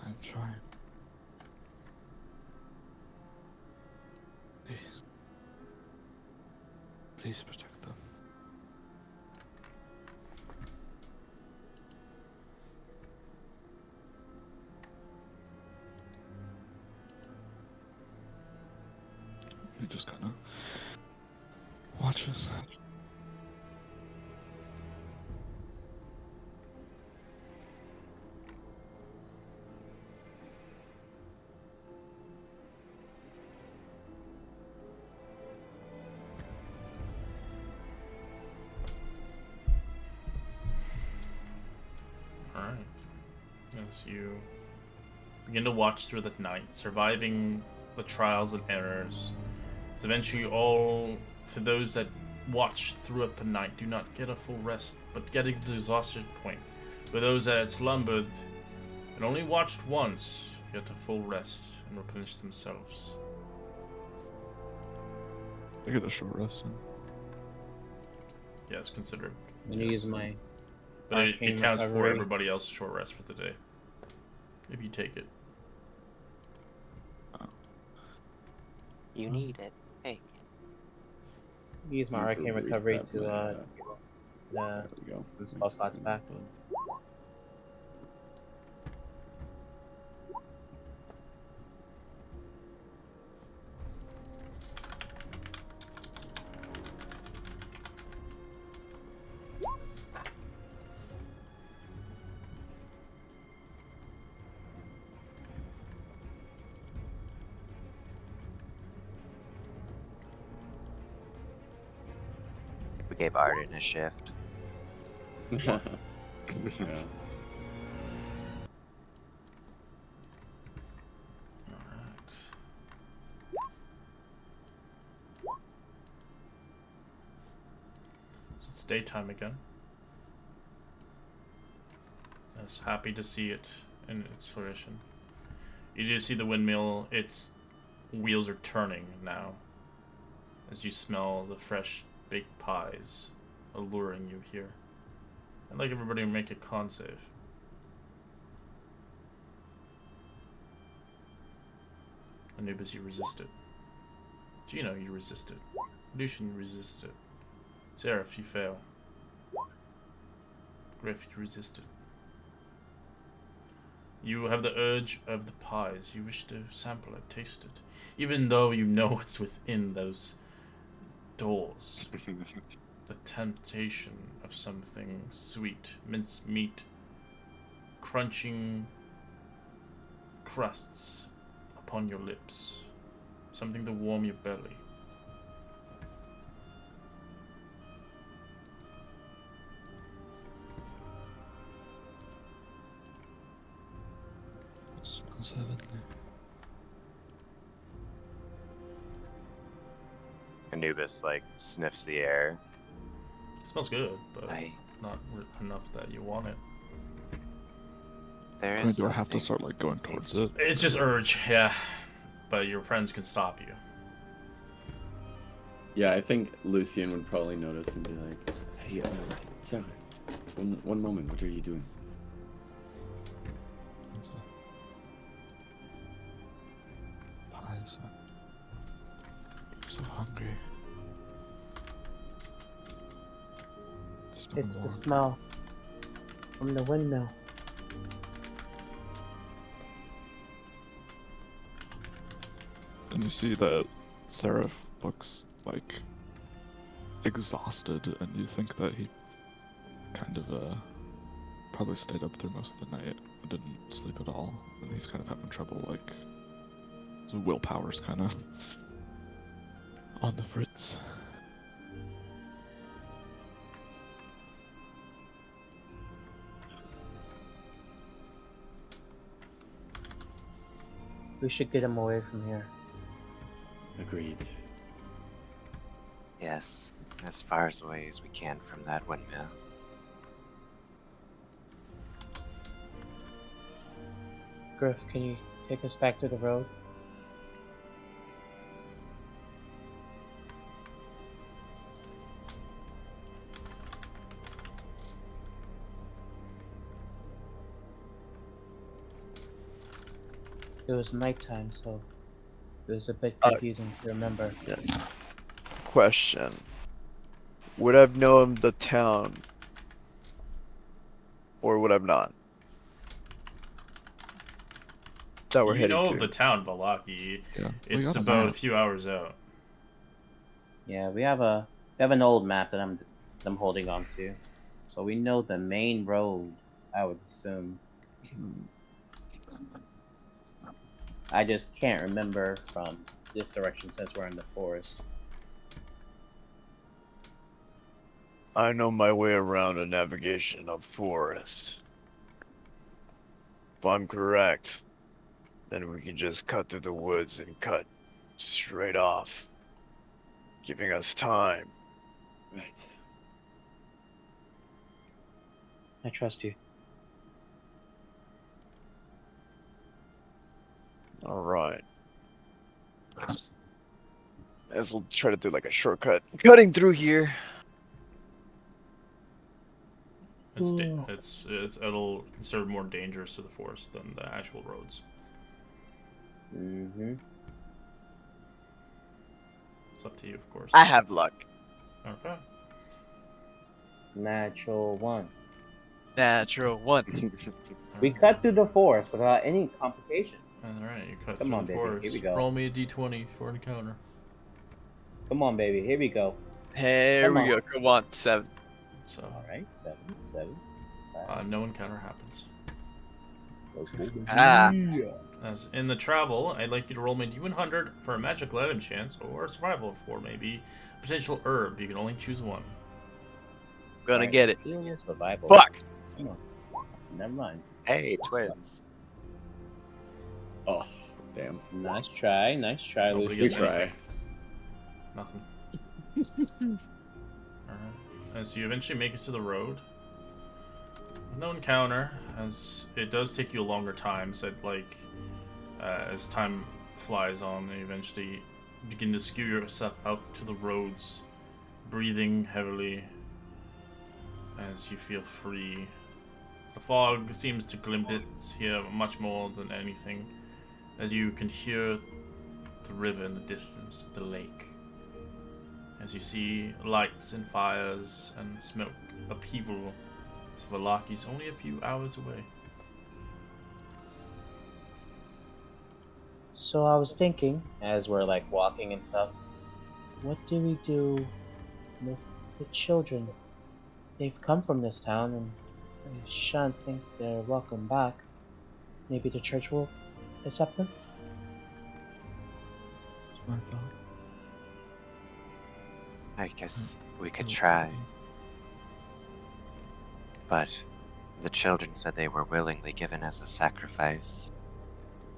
I'm trying. Please. Please protect them. He just kind of watches. Alright. As you begin to watch through the night, surviving the trials and errors. As eventually all, for those that watch throughout the night, do not get a full rest, but getting to the exhaustion point. For those that had slumbered and only watched once, get a full rest and replenish themselves. I get a short rest. Yes, consider it. I'm gonna use my But it arcane counts for recovery. everybody else's short rest for the day. If you take it. You need it. Take it. Use my arcane Reset recovery my, to there we go. some spell slots back. We gave Arden a shift. Yeah. Alright. So it's daytime again. I was happy to see it in its fruition. You do see the windmill, its wheels are turning now. As you smell the fresh baked pies alluring you here. I'd like everybody to make a con save. Anubis, you resisted. Gino, you resisted. Lucian, you resisted. Seraph, you fail. Griff, you resisted. You have the urge of the pies. You wish to sample it, taste it. Even though you know it's within those doors. the temptation of something sweet, minced meat, crunching crusts upon your lips, something to warm your belly. It smells heavenly. Anubis like sniffs the air. It smells good, but I not enough that you want it. there I mean, is do I have to something start like going needs towards to- it? It's just urge, yeah. But your friends can stop you. Yeah, I think Lucien would probably notice and be like, "Hey, Sarah, one moment. What are you doing?" Pies. I'm so hungry. Just been It's the warm. smell from the window. And you see that Seraph looks like exhausted, and you think that he kind of probably stayed up through most of the night and didn't sleep at all, and he's kind of having trouble, like his willpower's kind of on the fritz. We should get him away from here. Agreed. Yes, as far away as we can from that windmill. Griff, can you take us back to the road? It was nighttime, so it was a bit confusing to remember. Yeah. Question. Would I've known the town? Or would I've not? That we're You heading know to. the town, Valaki. Yeah, we It's got a about a map. few hours out. Yeah, we have an old map that I'm holding on to, so we know the main road. I would assume. I just can't remember from this direction since we're in the forest. I know my way around a navigation of forest. If I'm correct, then we can just cut through the woods and cut straight off, giving us time. Right. I trust you. All right. As we'll try to do like a shortcut, cutting through here. It'll consider more dangerous to the forest than the actual roads. Mm-hmm. It's up to you, of course. I have luck. Okay. Natural one. Natural one. We cut through the forest without any complication. Alright, you cut Come through on, the baby, forest. here we go. Roll me a d20 for an encounter. Come on, baby. Here we go. Here Come we on. go. Come on, 7. So, All right, seven. no encounter happens. Let's go. Ah. As in the travel, I'd like you to roll me d100 for a magical item chance or survival for maybe potential herb. You can only choose one. Gonna Alright, get it. stealing is survival. Fuck. Come on. Never mind. Hey, twins. Oh, damn. Nice try, Nobody Lucius. We gets try. Nothing. Alright. As you eventually make it to the road, no encounter, as it does take you a longer time, so like as time flies on, you eventually begin to skew yourself out to the roads, breathing heavily as you feel free. The fog seems to glimpse here much more than anything, as you can hear the river in the distance, the lake. As you see lights and fires and smoke upheaval, as Valaki's only a few hours away. So I was thinking, as we're like walking and stuff, what do we do with The children, they've come from this town, and I shan't think they're welcome back. Maybe the church will accept them? That's my thought. I guess we could Oh, try, maybe. but the children said they were willingly given as a sacrifice.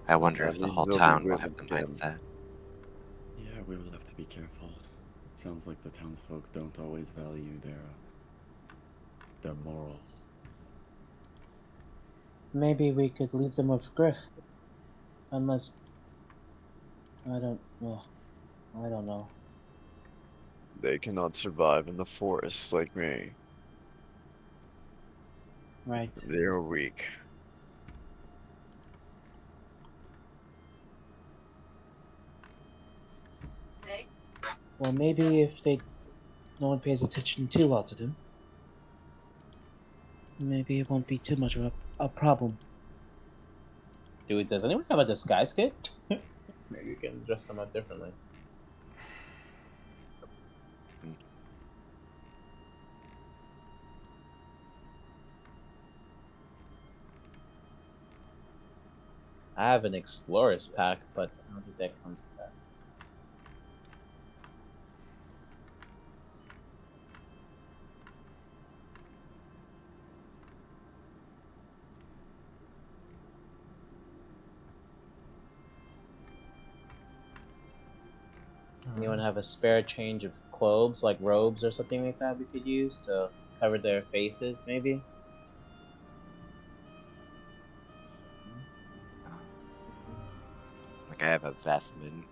I wonder That if the means whole they'll be town will rid have of the them. mindset. Yeah, we will have to be careful. It sounds like the townsfolk don't always value their morals. Maybe we could leave them with Griff. Unless well, I don't know. They cannot survive in the forest like me. Right. They are weak. Well, maybe if no one pays attention too well to them, maybe it won't be too much of a problem. Does anyone have a disguise kit? Maybe you can dress them up differently. I have an explorer's pack, but I don't think that comes with that. Anyone have a spare change of clothes, like robes or something like that we could use to cover their faces, maybe? Like I have a vestment.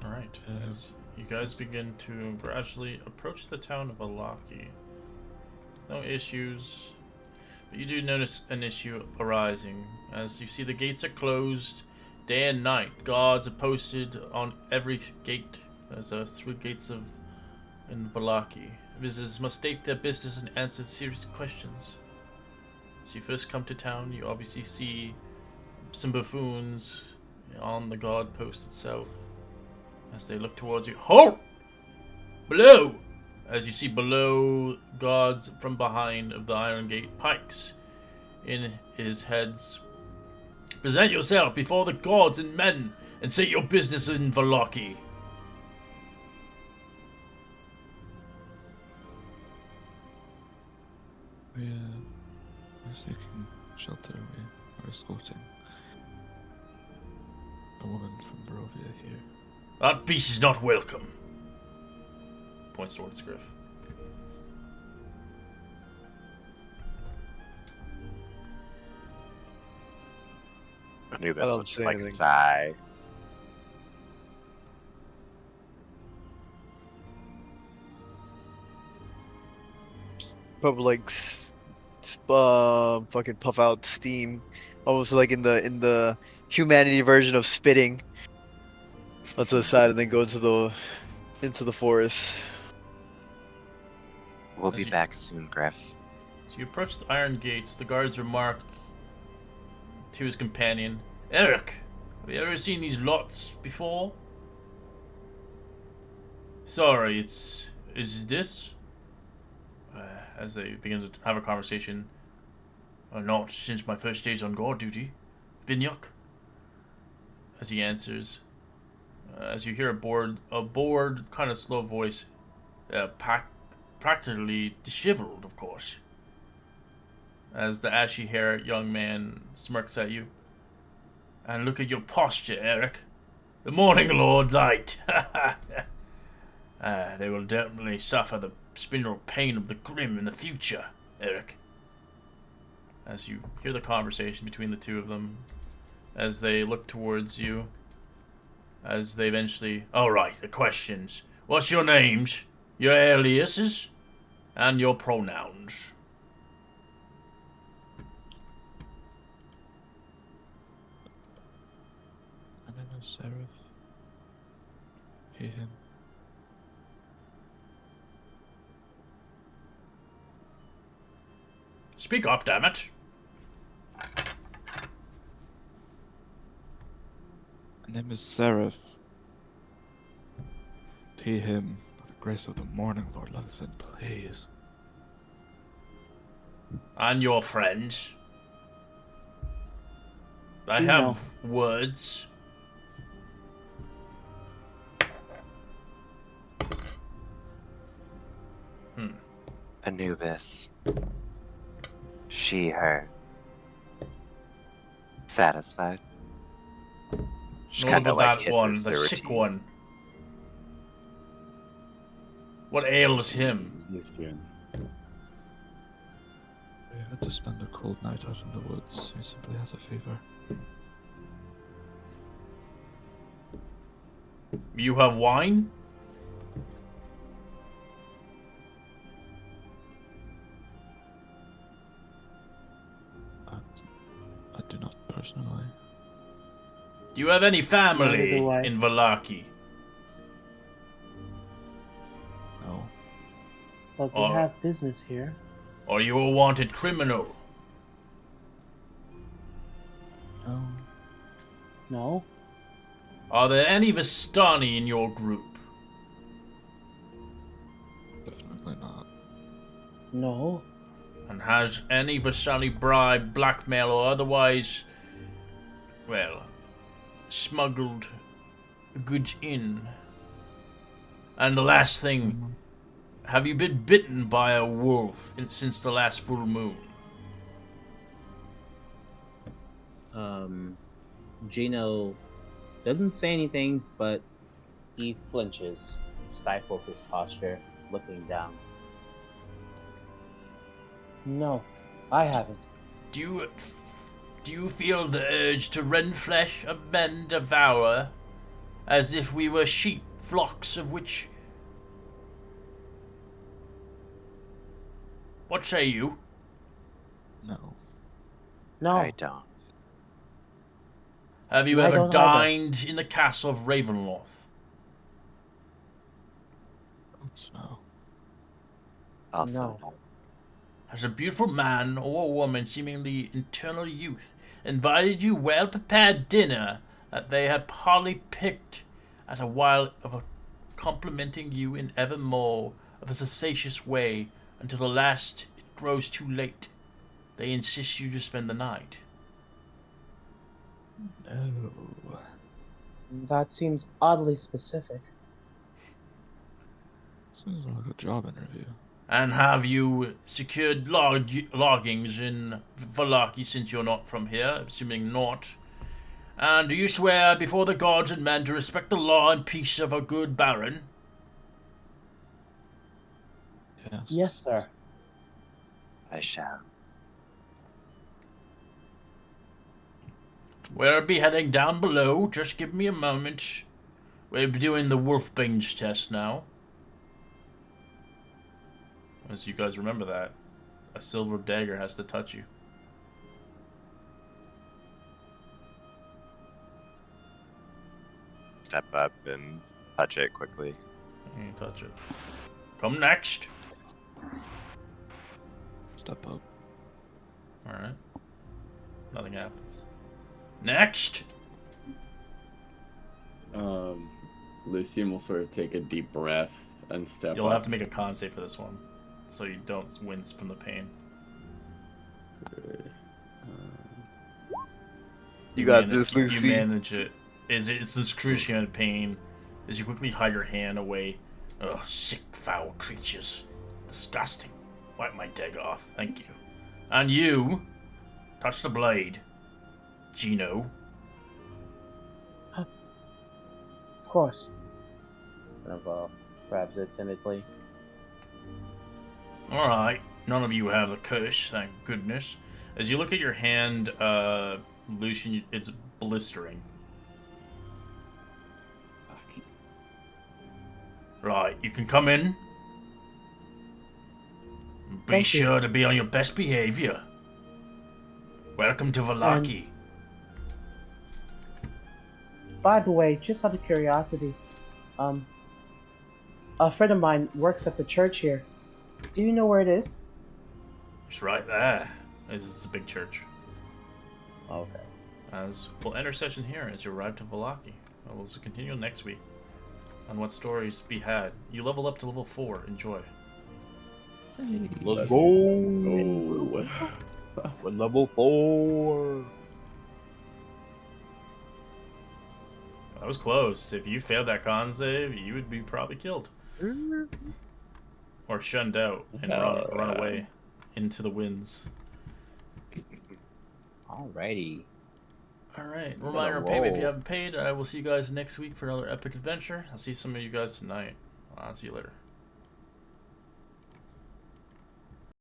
Alright, as you guys begin to gradually approach the town of Alaki. No issues, but you do notice an issue arising. As you see, the gates are closed day and night. Guards are posted on every gate. There's 3 gates in Valaki. Visitors must state their business and answer serious questions. As you first come to town, you obviously see some buffoons on the guard post itself. As they look towards you, halt! Below! As you see below, guards from behind of the iron gate, pikes in his heads. Present yourself before the gods and men, and say your business in Valaki. We're seeking shelter. We are escorting a woman from Barovia here. That beast is not welcome. Points towards Griff. Anubis don't will just say like anything. sigh. Probably like fucking puff out steam, almost like in the humanity version of spitting onto the side, and then go into the forest. We'll As be you- back soon, Griff. So you approach the iron gates. The guards remark to his companion, Eric, have you ever seen these lots before? Sorry, is this? As they begin to have a conversation. Not since my first days on guard duty. Vinyuk? As he answers. As you hear a bored, kind of slow voice. Practically disheveled, of course. As the ashy haired young man smirks at you. And look at your posture, Eric. The morning lord light. They will definitely suffer the spinal pain of the grim in the future, Eric. As you hear the conversation between the two of them, as they look towards you, as they eventually... Alright, the questions. What's your names, your aliases, and your pronouns? My name is Seraph. He, him. Speak up, damn it. My name is Seraph. He, him. grace of the morning, Lord Lunson, please. And your friends. I Gino. have words. Anubis. She, her. Satisfied. Just What kind of about like that one, hisses the their sick routine. one? What ails him? Lucian. We had to spend a cold night out in the woods. He simply has a fever. You have wine? I do not personally. Do you have any family Neither do I. in Valaki? No. But we have business here. Are you a wanted criminal? No. No? Are there any Vistani in your group? Definitely not. No? And has any Vistani bribed, blackmail, or otherwise, well, smuggled goods in? And the last thing, have you been bitten by a wolf since the last full moon? Gino doesn't say anything, but he flinches, stifles his posture, looking down. No. I haven't. Do you feel the urge to rend flesh of men, devour, as if we were sheep, flocks of which... What say you? No. No. I don't. Have you I ever don't either. dined in the castle of Ravenloft? It's no. Also, No. no. Has a beautiful man or a woman, seemingly eternal youth, invited you well-prepared dinner that they had hardly picked at a while of complimenting you in evermore of a sagacious way until the last it grows too late. They insist you to spend the night. No. That seems oddly specific. Seems like a job interview. And have you secured loggings in Valaki since you're not from here? Assuming not. And do you swear before the gods and men to respect the law and peace of a good baron? Yes. Yes, sir. I shall. We'll be heading down below. Just give me a moment. We'll be doing the Wolfbane test now. As you guys remember that, a silver dagger has to touch you. Step up and touch it quickly. You touch it. Come next. Step up. Alright. Nothing happens. Next! Lucian will sort of take a deep breath and step You'll up. have to make a con save for this one, so you don't wince from the pain. You got this, Lucy. You manage it. It's excruciating pain as you quickly hide your hand away. Ugh, sick, foul creatures. Disgusting. Wipe my dagger off. Thank you. And you, touch the blade. Gino. Of course. Kind of grabs it timidly. Alright, none of you have the curse, thank goodness. As you look at your hand, Lucian, it's blistering. Right, you can come in. Be Thank you. sure to be on your best behavior. Welcome to Valaki. By the way, just out of curiosity, a friend of mine works at the church here. Do you know where it is? It's right there. It's a big church. Okay. As we'll end our session here as you arrive to Valaki. We'll continue next week. on what stories be had. You level up to level 4. Enjoy. Let's Let's go. go. We're level 4. That was close. If you failed that con save, you would be probably killed. Or shunned out and run away into the winds. Alrighty. Alright, Gonna reminder, pay me if you roll. haven't paid. I will see you guys next week for another epic adventure. I'll see some of you guys tonight. I'll see you later.